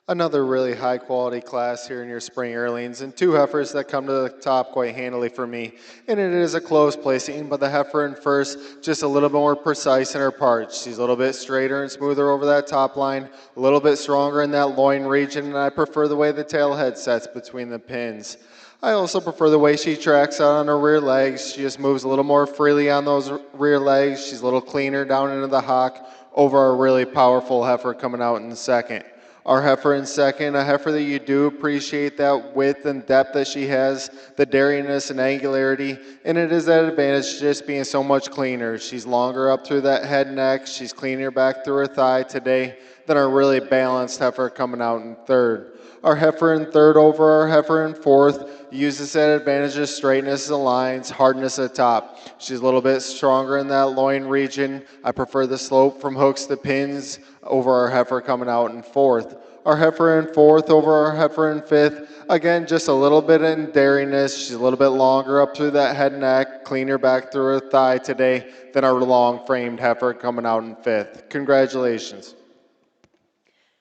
Another really high quality class here in your spring yearlings, and two heifers that come to the top quite handily for me. And it is a close placing, but the heifer in first, just a little bit more precise in her parts. She's a little bit straighter and smoother over that top line, a little bit stronger in that loin region, and I prefer the way the tail head sets between the pins. I also prefer the way she tracks out on her rear legs. She just moves a little more freely on those rear legs. She's a little cleaner down into the hock over a really powerful heifer coming out in second. Our heifer in second, a heifer that you do appreciate that width and depth that she has, the dariness and angularity, and it is that advantage just being so much cleaner. She's longer up through that head neck, she's cleaner back through her thigh today than our really balanced heifer coming out in third. Our heifer in third over our heifer in fourth uses that advantage of straightness of the lines, hardness at the top. She's a little bit stronger in that loin region. I prefer the slope from hooks to pins over our heifer coming out in fourth. Our heifer in fourth over our heifer in fifth. Again, just a little bit in dariness. She's a little bit longer up through that head neck, cleaner back through her thigh today than our long-framed heifer coming out in fifth. Congratulations.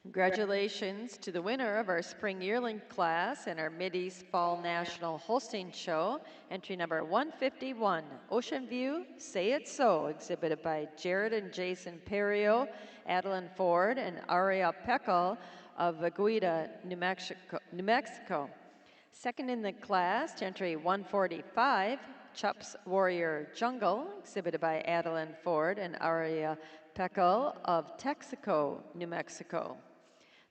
Congratulations to the winner of our spring yearling class and our Mideast Fall National Holstein Show, entry number 151, Ocean View, Say It So, exhibited by Jared and Jason Perio, Adeline Ford, and Aria Peckel of Aguida, New Mexico. Second in the class, to entry 145, Chups Warrior Jungle, exhibited by Adeline Ford and Aria Peckel of Texaco, New Mexico.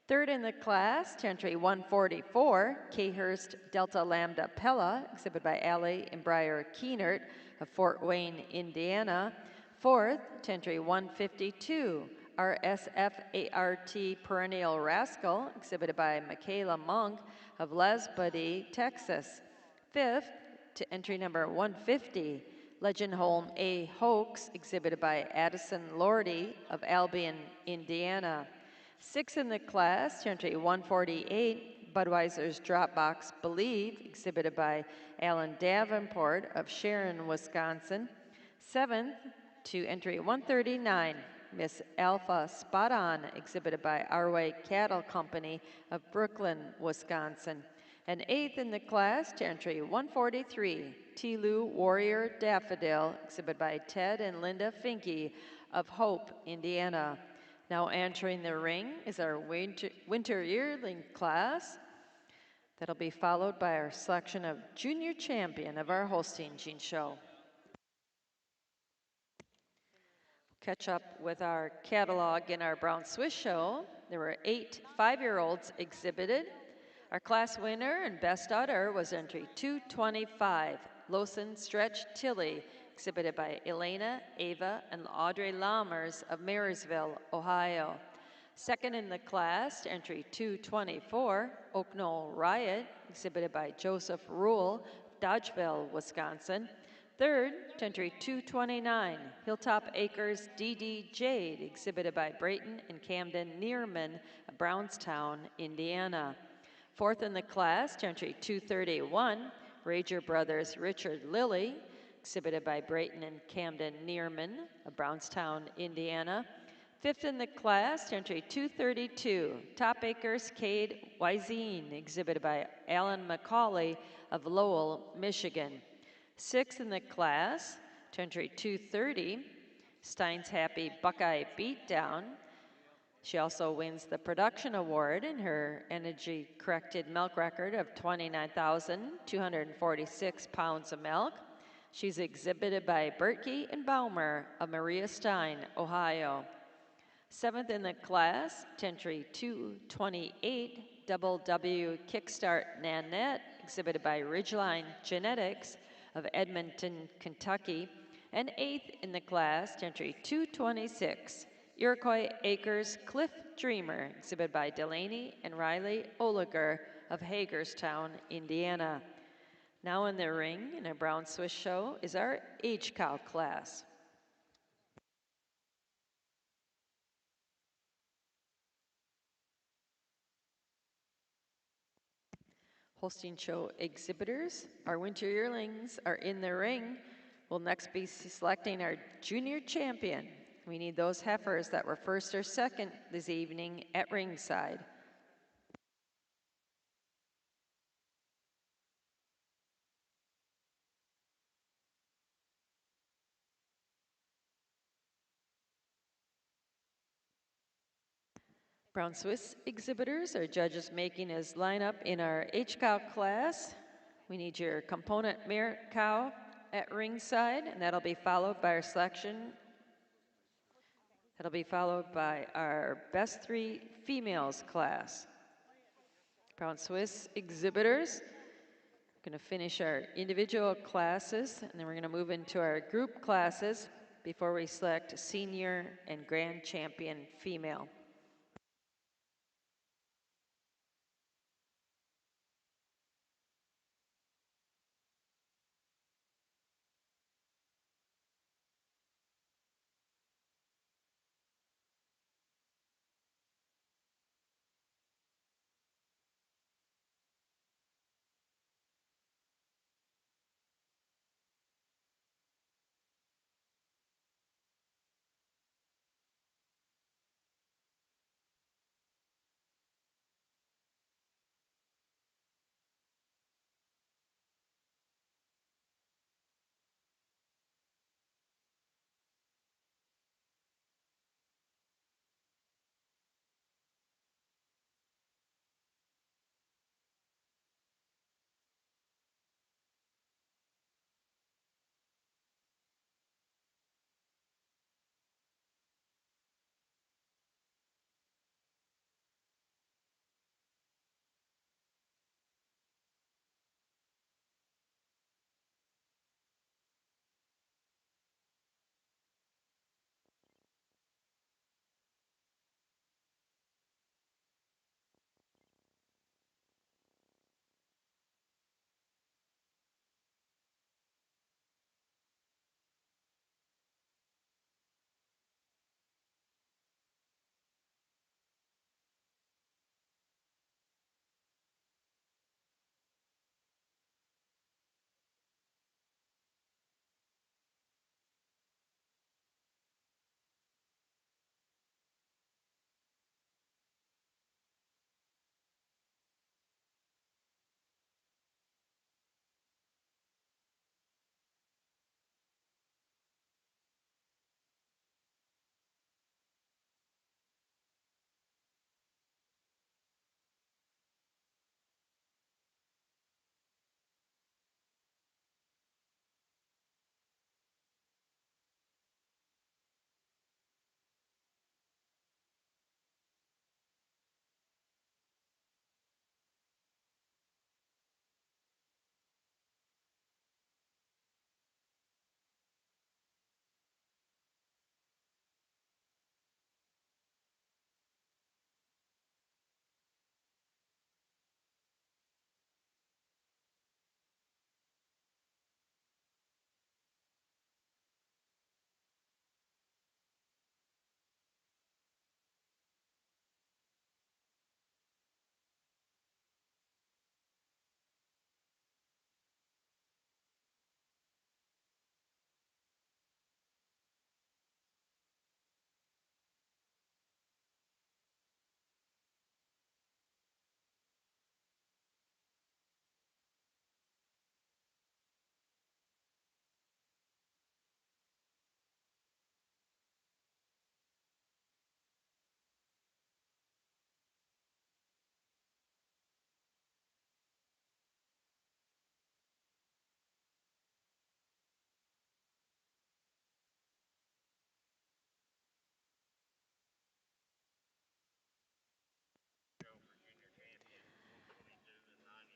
Third in the class, to entry 144, Khurst Delta Lambda Pella, exhibited by Allie and Briar Keenert of Fort Wayne, Indiana. Fourth, to entry 152, RSFART Perennial Rascal, exhibited by Michaela Monk of Lesbody, Texas. Fifth, to entry number 150, Legend Home A Hoax, exhibited by Addison Lordy of Albion, Indiana. Sixth in the class, to entry 148, Budweiser's Dropbox Believe, exhibited by Alan Davenport of Sharon, Wisconsin. Seventh, to entry 139, Miss Alpha Spot On, exhibited by Arway Cattle Company of Brooklyn, Wisconsin. And eighth in the class, to entry 143, Tilu Warrior Daffodil, exhibited by Ted and Linda Finke of Hope, Indiana. Now entering the ring is our winter yearling class. That'll be followed by our selection of junior champion of our Holstein Gene Show. Catch up with our catalog in our Brown Swiss Show. There were 8 5-year-olds exhibited. Our class winner and best udder was entry 225, Lawson Stretch Tilly, exhibited by Elena, Ava, and Audrey Lammers of Marysville, Ohio. Second in the class, entry 224, Oak Knoll Riot, exhibited by Joseph Rule, Dodgeville, Wisconsin. Third, entry 229, Hilltop Acres DD Jade, exhibited by Brayton and Camden Neerman of Brownstown, Indiana. Fourth in the class, entry 231, Rager Brothers Richard Lilly, exhibited by Brayton and Camden Neerman of Brownstown, Indiana. Fifth in the class, entry 232, Top Acres Cade Wysine, exhibited by Alan McCauley of Lowell, Michigan. Sixth in the class, entry 230, Stein's Happy Buckeye Beatdown. She also wins the production award in her energy corrected milk record of 29,246 pounds of milk. She's exhibited by Bertkey and Baumer of Maria Stein, Ohio. Seventh in the class, entry 228, Double W Kickstart Nanette, exhibited by Ridgeline Genetics of Edmonton, Kentucky. And 8th in the class to entry 226, Iroquois Acres Cliff Dreamer, exhibited by Delaney and Riley Oliger of Hagerstown, Indiana. Now in the ring in a brown Swiss show is our age cow class. Holstein show exhibitors, our winter yearlings are in the ring. We'll next be selecting our junior champion. We need those heifers that were first or second this evening at ringside. Brown Swiss exhibitors, our judges making his lineup in our H-cow class. We need your component mare cow at ringside, and that'll be followed by our selection. That'll be followed by our best 3 females class. Brown Swiss exhibitors, we're going to finish our individual classes, and then we're going to move into our group classes before we select senior and grand champion female.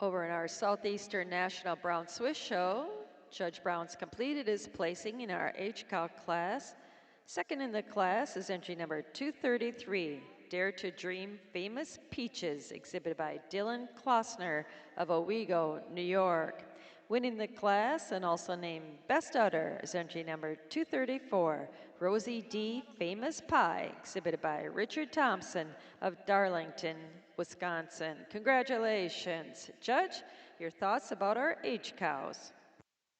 Over in our Southeastern National Brown Swiss Show, Judge Brown's completed his placing in our H-Cow class. Second in the class is entry number 233, Dare to Dream Famous Peaches, exhibited by Dylan Klossner of Owego, New York. Winning the class and also named Best Udder is entry number 234, Rosie D. Famous Pie, exhibited by Richard Thompson of Darlington, Wisconsin. Congratulations. Judge, your thoughts about our H-Cows?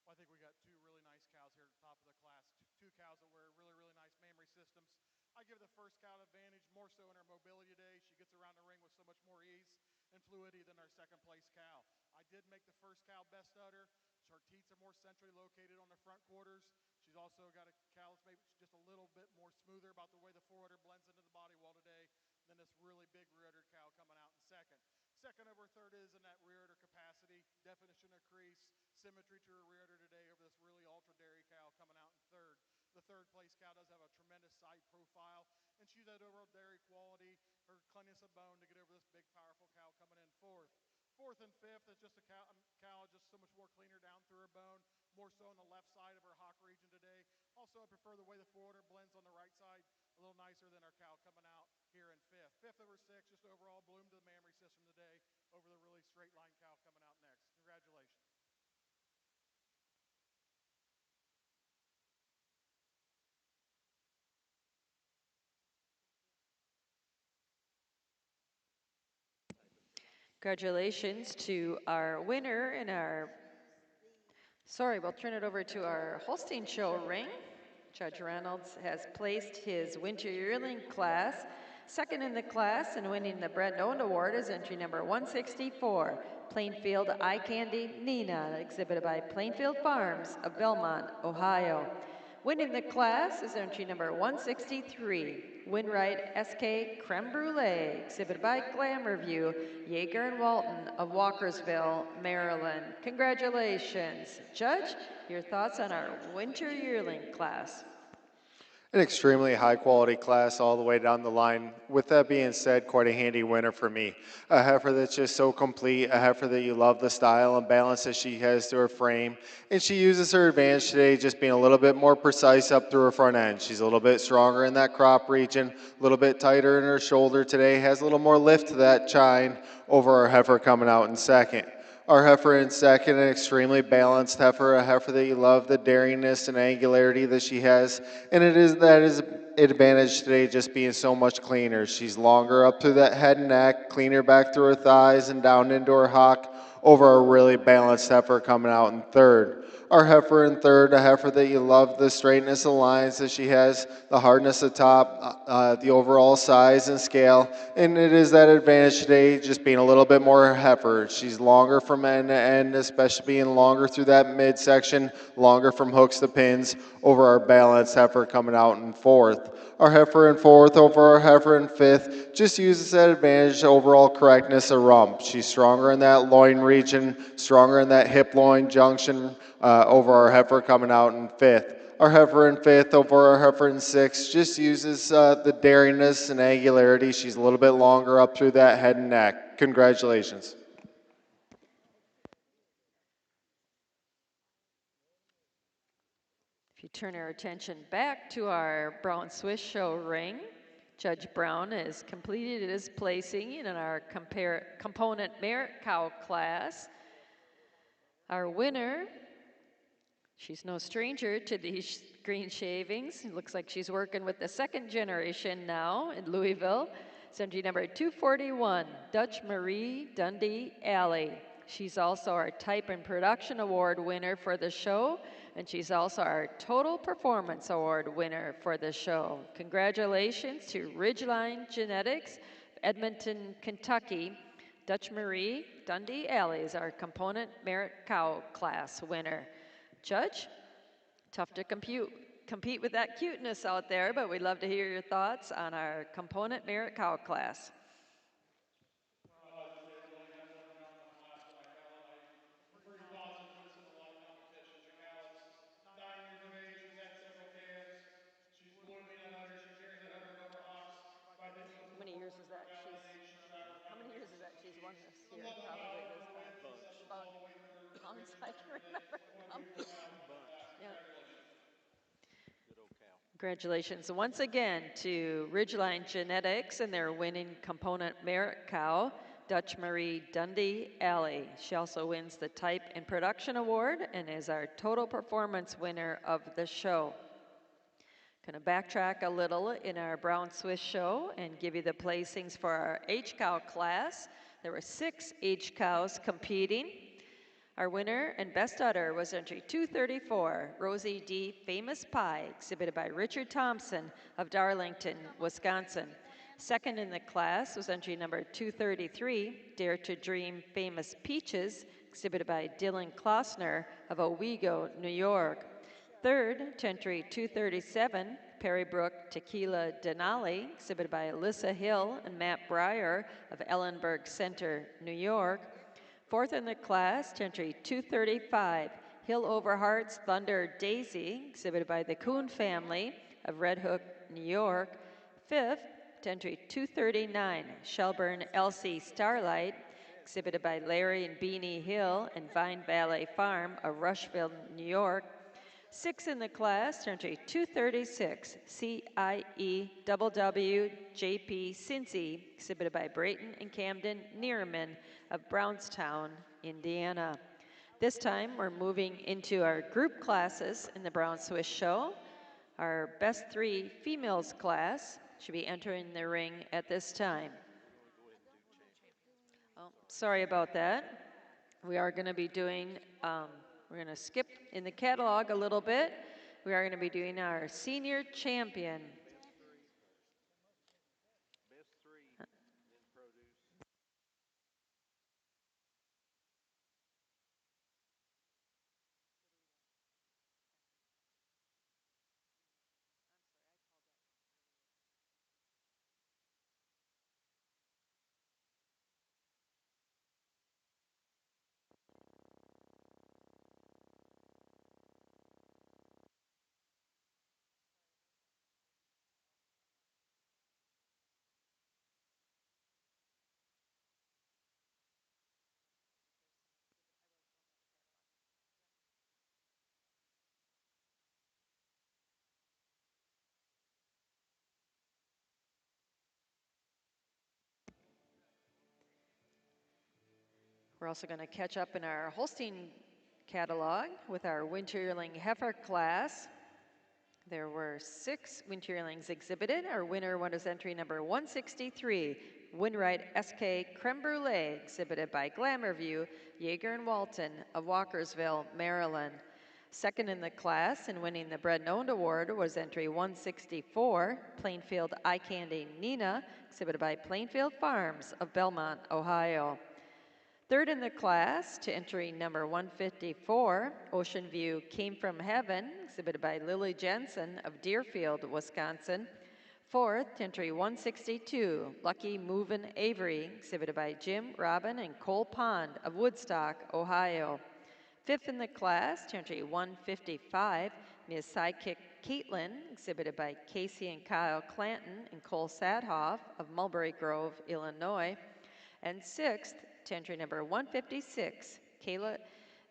Well, I think we got two really nice cows here at the top of the class. Two cows that wear really, really nice mammary systems. I give the first cow an advantage more so in her mobility today. She gets around the ring with so much more ease and fluidity than our second place cow. I did make the first cow best udder. Her teats are more centrally located on the front quarters. She's also got a cow that's maybe just a little bit more smoother about the way the forudder blends into the body wall today than this really big rear udder cow coming out in second. Second over third is in that rear udder capacity, definition of crease, symmetry to her rear udder today over this really ultra dairy cow coming out in third. The third place cow does have a tremendous side profile, and she's that overall dairy quality, her cleanness of bone to get over this big powerful cow coming in fourth. Fourth and fifth is just a cow just so much more cleaner down through her bone, more so on the left side of her hock region today. Also, I prefer the way the forudder blends on the right side, a little nicer than our cow coming out here in fifth. Fifth over six, just overall bloom to the mammary system today over the really straight line cow coming out next. Congratulations. Congratulations to our winner and our, sorry, we'll turn it over to our Holstein show ring. Judge Reynolds has placed his winter yearling class. Second in the class and winning the Brett Owen Award is entry number 164, Plainfield Eye Candy Nina, exhibited by Plainfield Farms of Belmont, Ohio. Winning the class is entry number 163, Winright SK Creme Brulee, exhibited by Glamour View, Yeager and Walton of Walkersville, Maryland. Congratulations. Judge, your thoughts on our winter yearling class? An extremely high quality class all the way down the line. With that being said, quite a handy winner for me. A heifer that's just so complete, a heifer that you love the style and balance that she has to her frame. And she uses her advantage today just being a little bit more precise up through her front end. She's a little bit stronger in that crop region, a little bit tighter in her shoulder today, has a little more lift to that chine over our heifer coming out in second. Our heifer in second, an extremely balanced heifer, a heifer that you love, the daringness and angularity that she has. And it is that is advantage today just being so much cleaner. She's longer up through that head and neck, cleaner back through her thighs and down into her hock over a really balanced heifer coming out in third. Our heifer in third, a heifer that you love, the straightness of lines that she has, the hardness of top, the overall size and scale, and it is that advantage today just being a little bit more heifer. She's longer from end to end, especially being longer through that midsection, longer from hooks to pins over our balanced heifer coming out in fourth. Our heifer in fourth over our heifer in fifth just uses that advantage overall correctness of rump. She's stronger in that loin region, stronger in that hip loin junction over our heifer coming out in fifth. Our heifer in fifth over our heifer in sixth just uses the daringness and angularity. She's a little bit longer up through that head and neck. Congratulations. If you turn our attention back to our Brown Swiss show ring, Judge Brown has completed his placing in our component merit cow class. Our winner, she's no stranger to these green shavings. It looks like she's working with the second generation now in Louisville. Entry number 241, Dutch Marie Dundee Alley. She's also our Type and Production Award winner for the show, and she's also our Total Performance Award winner for the show. Congratulations to Ridgeline Genetics, Edmonton, Kentucky. Dutch Marie Dundee Alley is our component merit cow class winner. Judge, tough to compete with that cuteness out there, but we'd love to hear your thoughts on our component merit cow class. Well, I'd say it really depends on the cow in the class, but I felt like I'm pretty positive for this in a lot of competitions. A cow that's 9 years of age, she's had several calves, she's blooming that udder, she carries that udder above her hocks. But I think How looking many years forward is for that validation, travel How many years is competitions that to she's see won this the here? love of the cow Probably from this her time. width to the septum all the way through. cows. I can remember them. Yeah. Congratulations once again to Ridgeline Genetics and their winning component merit cow, Dutch Marie Dundee Alley. She also wins the Type and Production Award and is our total performance winner of the show. Going to backtrack a little in our Brown Swiss show and give you the placings for our H-Cow class. There were 6 H-Cows competing. Our winner and best udder was entry 234, Rosie D. Famous Pie, exhibited by Richard Thompson of Darlington, Wisconsin. Second in the class was entry number 233, Dare to Dream Famous Peaches, exhibited by Dylan Klossner of Owego, New York. Third, to entry 237, Perrybrook Tequila Denali, exhibited by Alyssa Hill and Matt Breyer of Ellenberg Center, New York. Fourth in the class, to entry 235, Hill Overhart's Thunder Daisy, exhibited by the Kuhn family of Red Hook, New York. Fifth, to entry 239, Shelburne Elsie Starlight, exhibited by Larry and Beanie Hill and Vine Valley Farm of Rushville, New York. Sixth in the class, to entry 236, CIE JP Cincy, exhibited by Brayton and Camden Neerman of Brownstown, Indiana. This time, we're moving into our group classes in the Brown Swiss show. Our best 3 females class should be entering the ring at this time. Oh, sorry about that. We are going to be doing, we're going to skip in the catalog a little bit. We are going to be doing our senior champion. We're also going to catch up in our Holstein catalog with our winter yearling heifer class. There were 6 winter yearlings exhibited. Our winner was entry number 163, Winright SK Creme Brulee, exhibited by Glamour View, Yeager and Walton of Walkersville, Maryland. Second in the class and winning the Bread and Owned Award was entry 164, Plainfield Eye Candy Nina, exhibited by Plainfield Farms of Belmont, Ohio. Third in the class, to entry number 154, Ocean View Came From Heaven, exhibited by Lily Jensen of Deerfield, Wisconsin. Fourth, to entry 162, Lucky Movin' Avery, exhibited by Jim, Robin, and Cole Pond of Woodstock, Ohio. Fifth in the class, to entry 155, Ms. Sidekick Caitlin, exhibited by Casey and Kyle Clanton and Cole Sadhoff of Mulberry Grove, Illinois. And sixth, to entry number 156, Kayla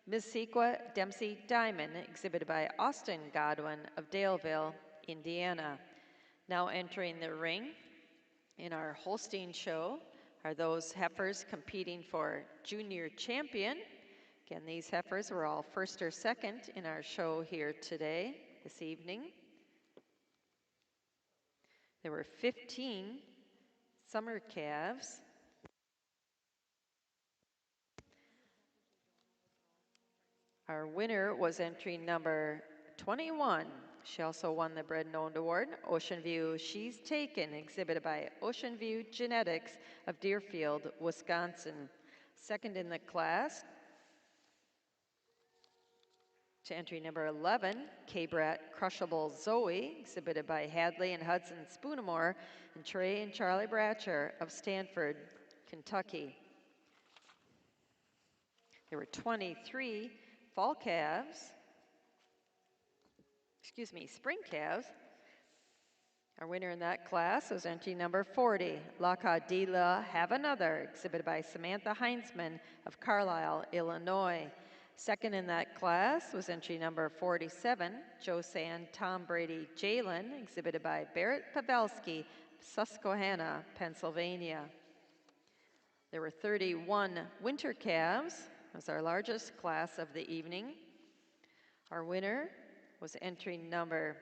Misequa Dempsey Diamond, exhibited by Austin Godwin of Daleville, Indiana. Now entering the ring in our Holstein show are those heifers competing for junior champion. Again, these heifers were all first or second in our show here today, this evening. There were 15 summer calves. Our winner was entry number 21. She also won the Bread and Owned Award, Ocean View She's Taken, exhibited by Ocean View Genetics of Deerfield, Wisconsin. Second in the class, to entry number 11, K-Brat Crushable Zoe, exhibited by Hadley and Hudson Spoonamore and Trey and Charlie Bratcher of Stanford, Kentucky. There were 23 fall calves, spring calves. Our winner in that class was entry number 40, La Cadilla Have Another, exhibited by Samantha Heinzman of Carlisle, Illinois. Second in that class was entry number 47, Josan Tom Brady Jalen, exhibited by Barrett Pavelski, Susquehanna, Pennsylvania. There were 31 winter calves. It was our largest class of the evening. Our winner was entry number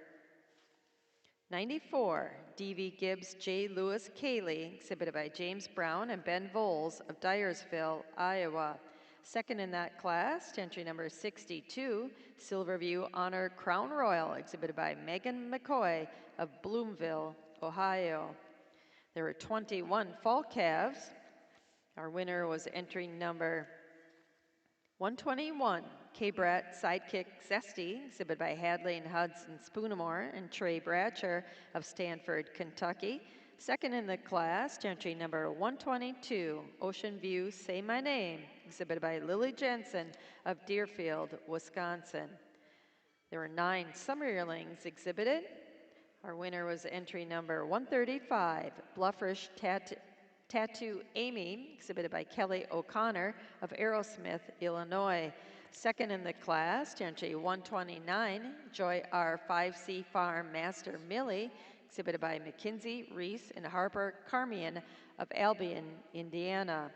94, D.V. Gibbs J. Lewis Cayley, exhibited by James Brown and Ben Voles of Dyersville, Iowa. Second in that class, entry number 62, Silverview Honor Crown Royal, exhibited by Megan McCoy of Bloomville, Ohio. There were 21 fall calves. Our winner was entry number 121, K-Brat Sidekick Zesty, exhibited by Hadley and Hudson Spoonamore and Trey Bratcher of Stanford, Kentucky. Second in the class, entry number 122, Ocean View Say My Name, exhibited by Lily Jensen of Deerfield, Wisconsin. There were 9 summer yearlings exhibited. Our winner was entry number 135, Blufferish Tattoo Amy, exhibited by Kelly O'Connor of Aerosmith, Illinois. Second in the class, entry 129, Joy R. 5C Farm Master Millie, exhibited by Mackenzie Reese and Harper Carmian of Albion, Indiana.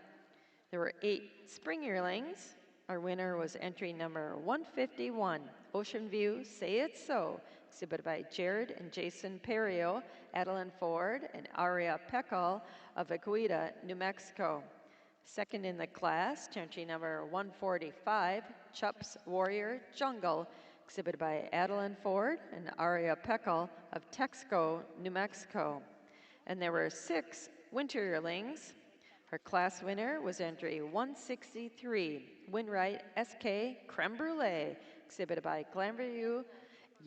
There were 8 spring yearlings. Our winner was entry number 151, Ocean View Say It So, exhibited by Jared and Jason Perio, Adeline Ford, and Aria Peckal of Aguida, New Mexico. Second in the class, entry number 145, Chups Warrior Jungle, exhibited by Adeline Ford and Aria Peckal of Texco, New Mexico. And there were 6 winter yearlings. Our class winner was entry 163, Winwright SK Creme Brulee, exhibited by Glenview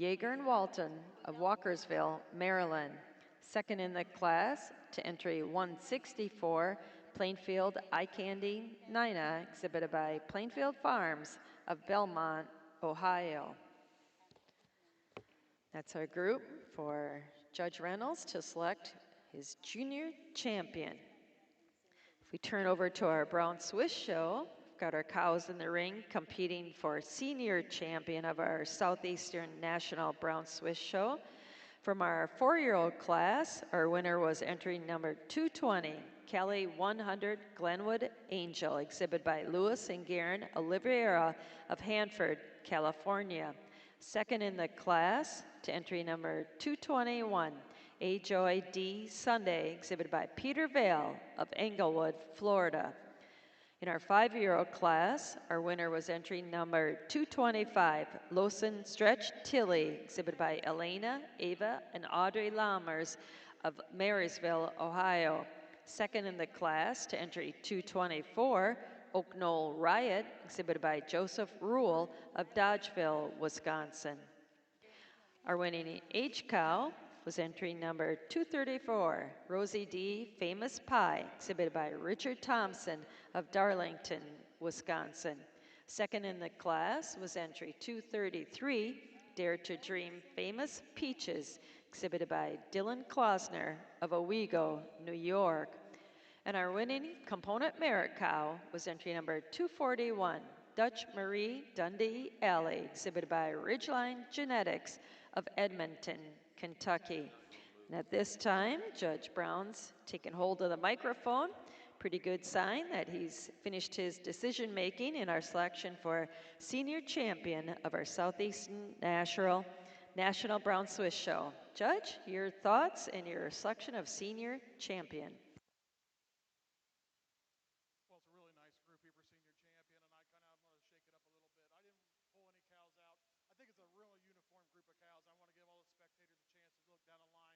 Yeager and Walton of Walkersville, Maryland. Second in the class to entry 164, Plainfield Eye Candy Nina, exhibited by Plainfield Farms of Belmont, Ohio. That's our group for Judge Reynolds to select his junior champion. If we turn over to our Brown Swiss show, we've got our cows in the ring competing for senior champion of our Southeastern National Brown Swiss show. From our 4-year-old class, our winner was entry number 220, Kelly 100 Glenwood Angel, exhibited by Lewis and Garen Oliveira of Hanford, California. Second in the class to entry number 221, A Joy D Sunday, exhibited by Peter Vale of Englewood, Florida. In our 5-year-old class, our winner was entry number 225, Lawson Stretch Tilly, exhibited by Elena, Ava, and Audrey Lammers of Marysville, Ohio. Second in the class to entry 224, Oak Knoll Riot, exhibited by Joseph Rule of Dodgeville, Wisconsin. Our winning age cow was entry number 234, Rosie D. Famous Pie, exhibited by Richard Thompson of Darlington, Wisconsin. Second in the class was entry 233, Dare to Dream Famous Peaches, exhibited by Dylan Klausner of Owego, New York. And our winning component merit cow was entry number 241, Dutch Marie Dundee Alley, exhibited by Ridgeline Genetics of Edmonton, Kentucky. And at this time, Judge Brown's taken hold of the microphone. Pretty good sign that he's finished his decision making in our selection for senior champion of our Southeastern National Brown Swiss show. Judge, your thoughts and your selection of senior champion. Well, it's a really nice group here for senior champion, and I'm going to shake it up a little bit. I didn't pull any cows out. I think it's a really uniform group of cows. I want to give all the spectators a chance to look down the line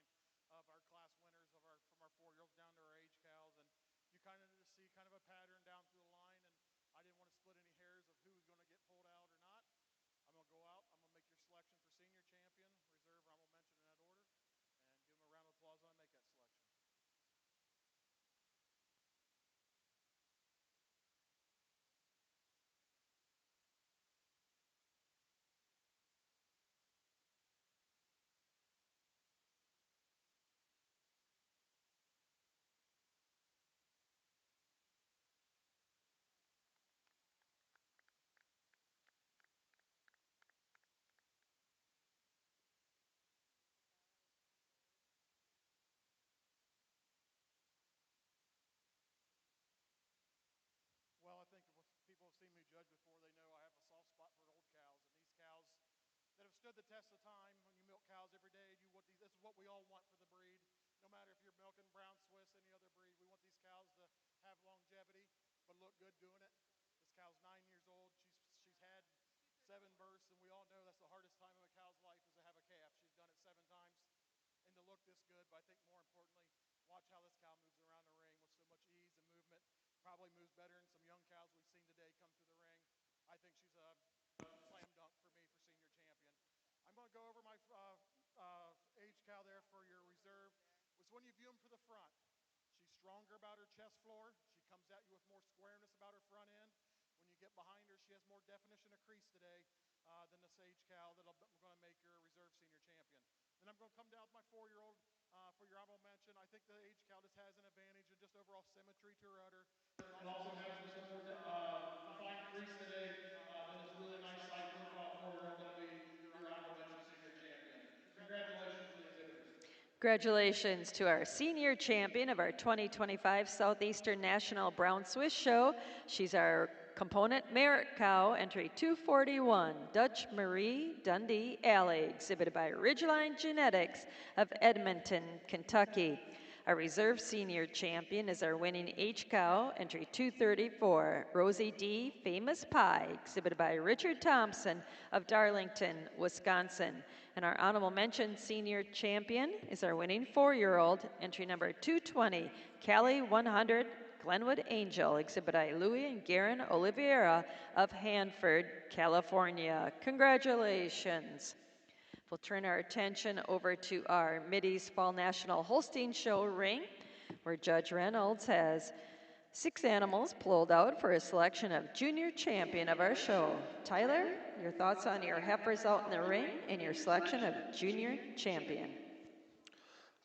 of our class winners from our 4-year-olds down to our age cows, and you kind of just see kind of a pattern down through the line. And I didn't want to split any hairs of who was going to get pulled out or not. I'm going to go out. I'm going to make your selection for senior champion, reserve, honorable mention in that order, and give them a round of applause when I make that selection. stood the test of time. When you milk cows every day, you want these. This is what we all want for the breed. No matter if you're milking brown Swiss, any other breed, we want these cows to have longevity, but look good doing it. This cow's 9 years old. She's had 7 births, and we all know that's the hardest time of a cow's life is to have a calf. She's done it 7 times, and to look this good. But I think more importantly, watch how this cow moves around the ring with so much ease and movement. Probably moves better than some young cows we've seen today come through the ring. I think she's a slam dunk for me for senior champion. I'm going to go over my age cow there for your reserve. Was when you view them for the front. She's stronger about her chest floor. She comes at you with more squareness about her front end. When you get behind her, she has more definition of crease today than the sage cow that I'm going to make your reserve senior champion. Then I'm going to come down with my 4-year-old for your honorable mention. I think the age cow just has an advantage in just overall symmetry to her udder. It also has just a more fine crease today than this really nice light profile 4-year-old that'll be your honorable mention senior champion. Congratulations to the exhibitors. Congratulations to our senior champion of our 2025 Southeastern National Brown Swiss Show. She's our component merit cow, entry 241, Dutch Marie Dundee Alley, exhibited by Ridgeline Genetics of Edmonton, Kentucky. Our reserve senior champion is our winning H cow, entry 234, Rosie D. Famous Pie, exhibited by Richard Thompson of Darlington, Wisconsin. And our honorable mention senior champion is our winning 4-year-old, entry number 220, Cali 100, Glenwood Angel, exhibited by Louis and Garen Oliveira of Hanford, California. Congratulations. We'll turn our attention over to our Mideast Fall National Holstein Show ring, where Judge Reynolds has 6 animals pulled out for a selection of junior champion of our show. Tyler, your thoughts on your heifers out in the ring and your selection of junior champion.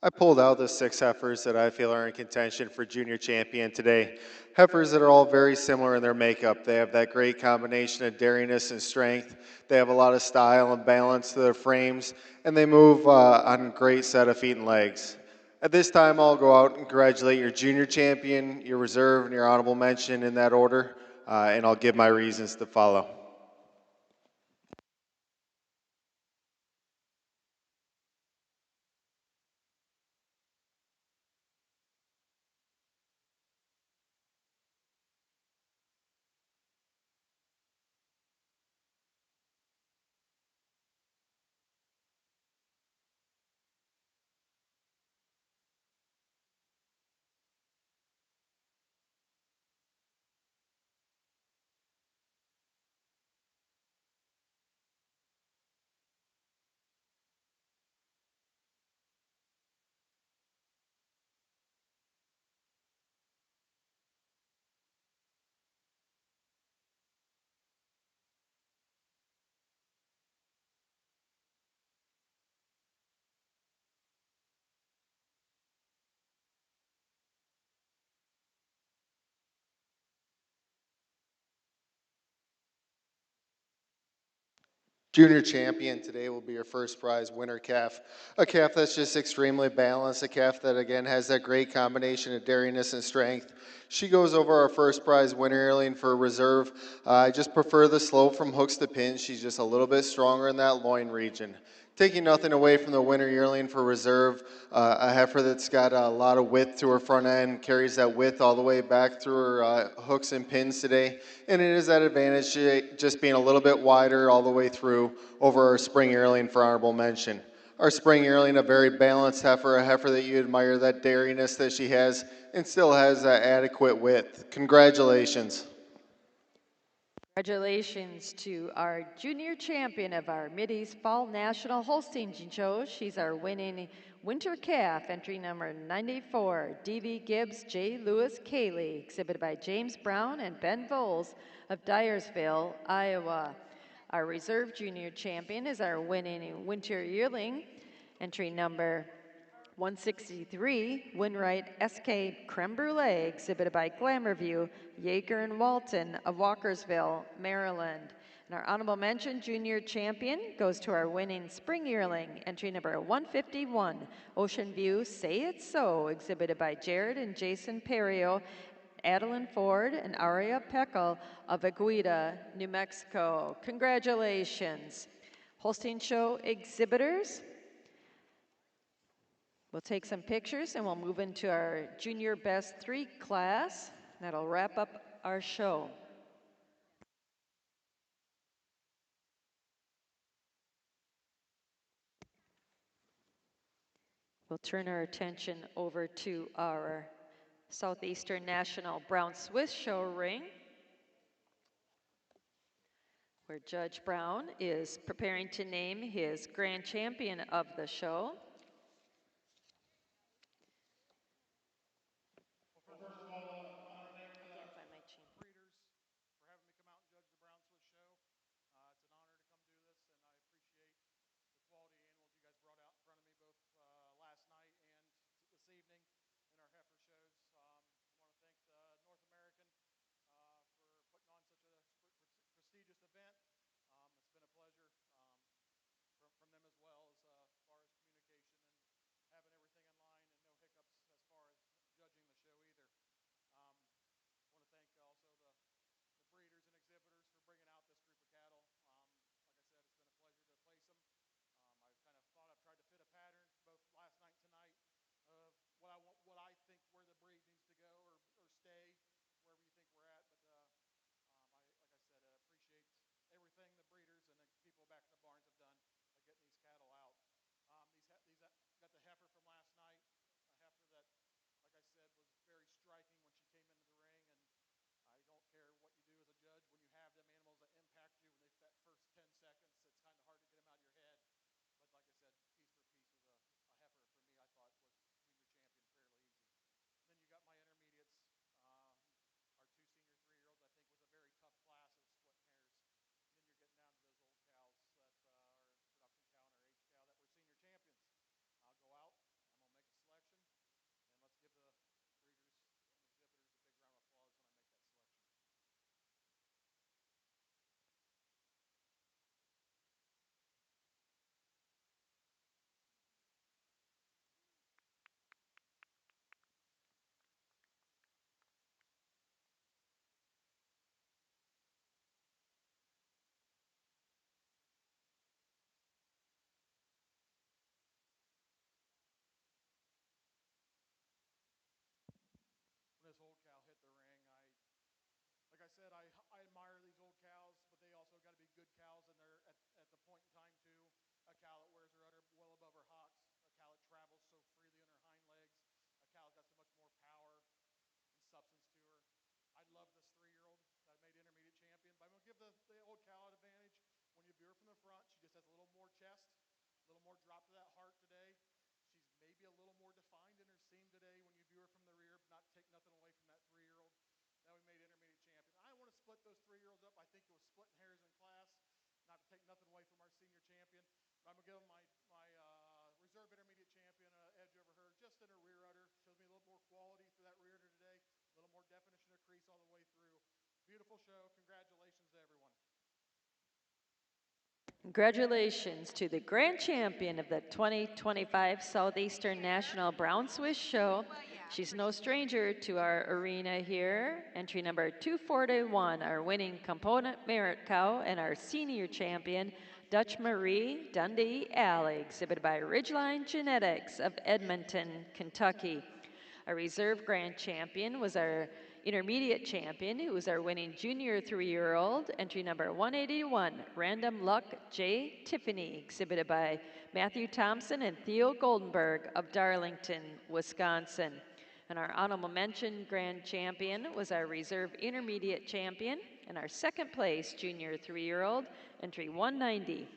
I pulled out the 6 heifers that I feel are in contention for junior champion today. Heifers that are all very similar in their makeup. They have that great combination of dariness and strength. They have a lot of style and balance to their frames, and they move on a great set of feet and legs. At this time, I'll go out and congratulate your junior champion, your reserve, and your honorable mention in that order, and I'll give my reasons to follow. Junior champion today will be your first prize winner calf. A calf that's just extremely balanced, a calf that again has that great combination of dariness and strength. She goes over our first prize winner yearling for reserve. I just prefer the slope from hooks to pins. She's just a little bit stronger in that loin region. Taking nothing away from the winner yearling for reserve, a heifer that's got a lot of width to her front end, carries that width all the way back through her hooks and pins today. And it is that advantage just being a little bit wider all the way through over our spring yearling for honorable mention. Our spring yearling, a very balanced heifer, a heifer that you admire, that dariness that she has, and still has that adequate width. Congratulations. Congratulations to our junior champion of our Mideast Fall National Holstein Show. She's our winning winter calf, entry number 94, D.V. Gibbs J. Lewis Cayley, exhibited by James Brown and Ben Voles of Dyersville, Iowa. Our reserve junior champion is our winning winter yearling, entry number 163, Winwright SK Creme Brulee, exhibited by Glamourview, Yeager and Walton of Walkersville, Maryland. And our honorable mention junior champion goes to our winning spring yearling, entry number 151, Ocean View Say It So, exhibited by Jared and Jason Perio, Adeline Ford and Aria Peckel of Aguida, New Mexico. Congratulations. Holstein Show exhibitors. We'll take some pictures and we'll move into our junior best 3 class. That'll wrap up our show. We'll turn our attention over to our Southeastern National Brown Swiss Show ring, where Judge Brown is preparing to name his grand champion of the show. Well, first of all, I want to thank I can't find my chain. breeders for having me come out and judge the Brown Swiss show. It's an honor to come do this, and I appreciate the quality animals you guys brought out in front of me both last night and this evening in our heifer shows. I want to thank the North American for putting on such a prestigious event. It's been a pleasure from them as well as far as communication and having everything in line and no hiccups as far as judging the show either. I want to thank also the breeders and exhibitors for bringing out this group of cattle. Like I said, it's been a pleasure to place them. I kind of thought I've tried to fit a pattern both last night and tonight of what I think where the breed needs to go or stay wherever you think we're at. But like I said, I appreciate everything the breeders and the people back in the barns have done getting these cattle out. These got the heifer from last night, a heifer that, like I said, was very striking when she came into the ring. And I don't care what you do as a judge when you have them animals that impact you when they that first 10 seconds. It's kind of hard to get them out of your head. But like I said, piece for piece was a heifer for me. I thought was junior champion fairly easy. And then you got my intermediates. Our 2 senior 3-year-olds, I think, was a very tough class of splitting hairs. And then you're getting down to those old cows that are production cow and our H cow that were senior champions. I'll go out. I'm going to make a selection. And let's give the breeders and exhibitors a big round of applause when I make that selection. When this old cow hit the ring, like I said, I admire these old cows, but they also got to be good cows, and they're at the point in time too. A cow that wears her udder well above her hocks, a cow that travels so freely on her hind legs, a cow that's got so much more power and substance to her. I love this 3-year-old that made intermediate champion, but I'm going to give the old cow an advantage. When you view her from the front, she just has a little more chest, a little more drop to that heart today. She's maybe a little more defined in her seam today when you view her from the rear, but not take nothing away from that 3-year-old. Now we made intermediate champion. I want to split those 3-year-olds up. I think it was splitting hairs in class, not to take nothing away from our senior champion. But I'm going to give him my reserve intermediate champion edge over her, just in her rear udder. Shows me a little more quality through that rear udder today, a little more definition of crease all the way through. Beautiful show. Congratulations to everyone. Congratulations to the grand champion of the 2025 Southeastern National Brown Swiss Show. She's no stranger to our arena here. Entry number 241, our winning component merit cow, and our senior champion, Dutch Marie Dundee Alley, exhibited by Ridgeline Genetics of Edmonton, Kentucky. Our reserve grand champion was our intermediate champion, who was our winning junior 3-year-old, entry number 181, Random Luck J. Tiffany, exhibited by Matthew Thompson and Theo Goldenberg of Darlington, Wisconsin. And our honorable mention grand champion was our reserve intermediate champion, and our second place junior 3-year-old, entry 190,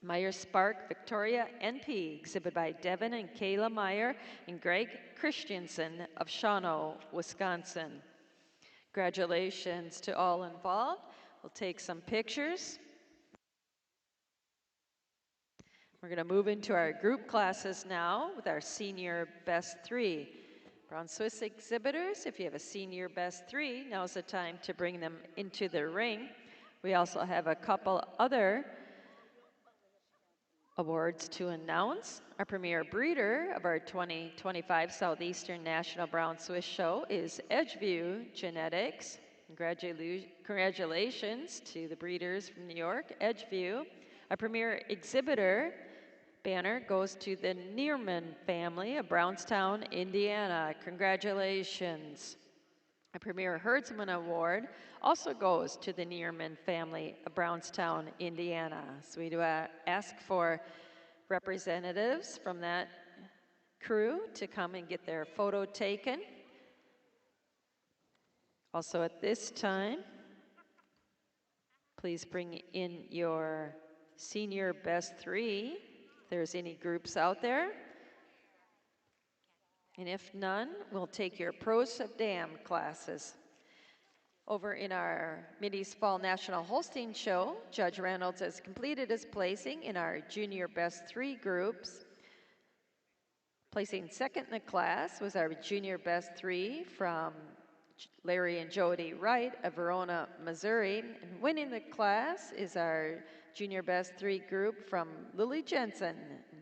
Meyer Spark Victoria NP, exhibited by Devin and Kayla Meyer and Greg Christensen of Shawano, Wisconsin. Congratulations to all involved. We'll take some pictures. We're going to move into our group classes now with our senior best 3. Brown Swiss exhibitors, if you have a senior best 3, now's the time to bring them into the ring. We also have a couple other awards to announce. Our premier breeder of our 2025 Southeastern National Brown Swiss Show is Edgeview Genetics. Congratulations to the breeders from New York, Edgeview. Our premier exhibitor banner goes to the Neerman family of Brownstown, Indiana. Congratulations. A Premier Herdsman Award also goes to the Neerman family of Brownstown, Indiana. So we do ask for representatives from that crew to come and get their photo taken. Also at this time, please bring in your senior best three, if there's any groups out there. And if none, we'll take your Pros of Dam classes. Over in our Mideast Fall National Holstein Show, Judge Reynolds has completed his placing in our junior best three groups. Placing second in the class was our junior best three from Larry and Jody Wright of Verona, Missouri. And winning the class is our junior best three group from Lily Jensen,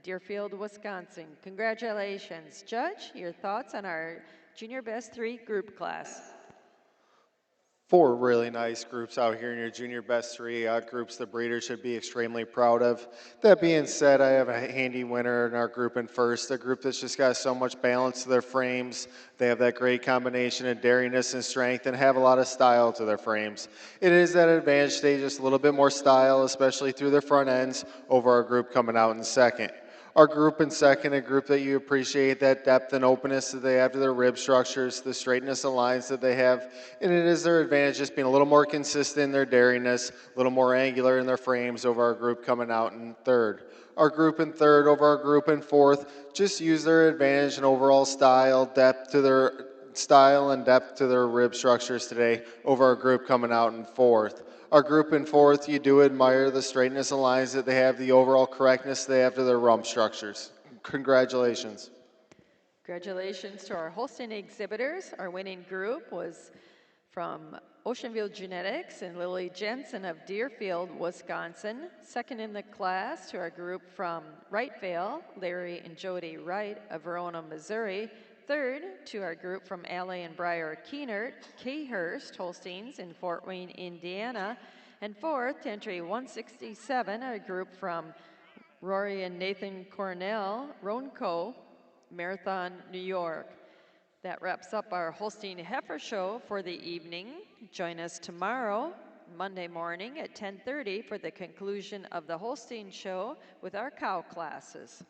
Deerfield, Wisconsin. Congratulations. Judge, your thoughts on our junior best three group class? 4 really nice groups out here in your junior best three, groups the breeders should be extremely proud of. That being said, I have a handy winner in our group in first, a group that's just got so much balance to their frames. They have that great combination of daringness and strength and have a lot of style to their frames. It is that advantage stage, just a little bit more style, especially through their front ends, over our group coming out in second. Our group in second, a group that you appreciate that depth and openness that they have to their rib structures, the straightness of lines that they have, and it is their advantage just being a little more consistent in their daringness, a little more angular in their frames over our group coming out in third. Our group in third over our group in fourth just use their advantage and overall style, depth to their style and depth to their rib structures today over our group coming out in fourth. Our group in fourth, you do admire the straightness of lines that they have, the overall correctness they have to their rump structures. Congratulations. Congratulations to our Holstein exhibitors. Our winning group was from Ocean View Genetics and Lily Jensen of Deerfield, Wisconsin. Second in the class to our group from Wrightvale, Larry and Jody Wright of Verona, Missouri. Third to our group from Alley and Briar Keenert, Khurst Holsteins in Fort Wayne, Indiana. And fourth to entry 167, our group from Rory and Nathan Cornell, Ronco, Marathon, New York. That wraps up our Holstein Heifer Show for the evening. Join us tomorrow, Monday morning at 10:30 for the conclusion of the Holstein Show with our cow classes.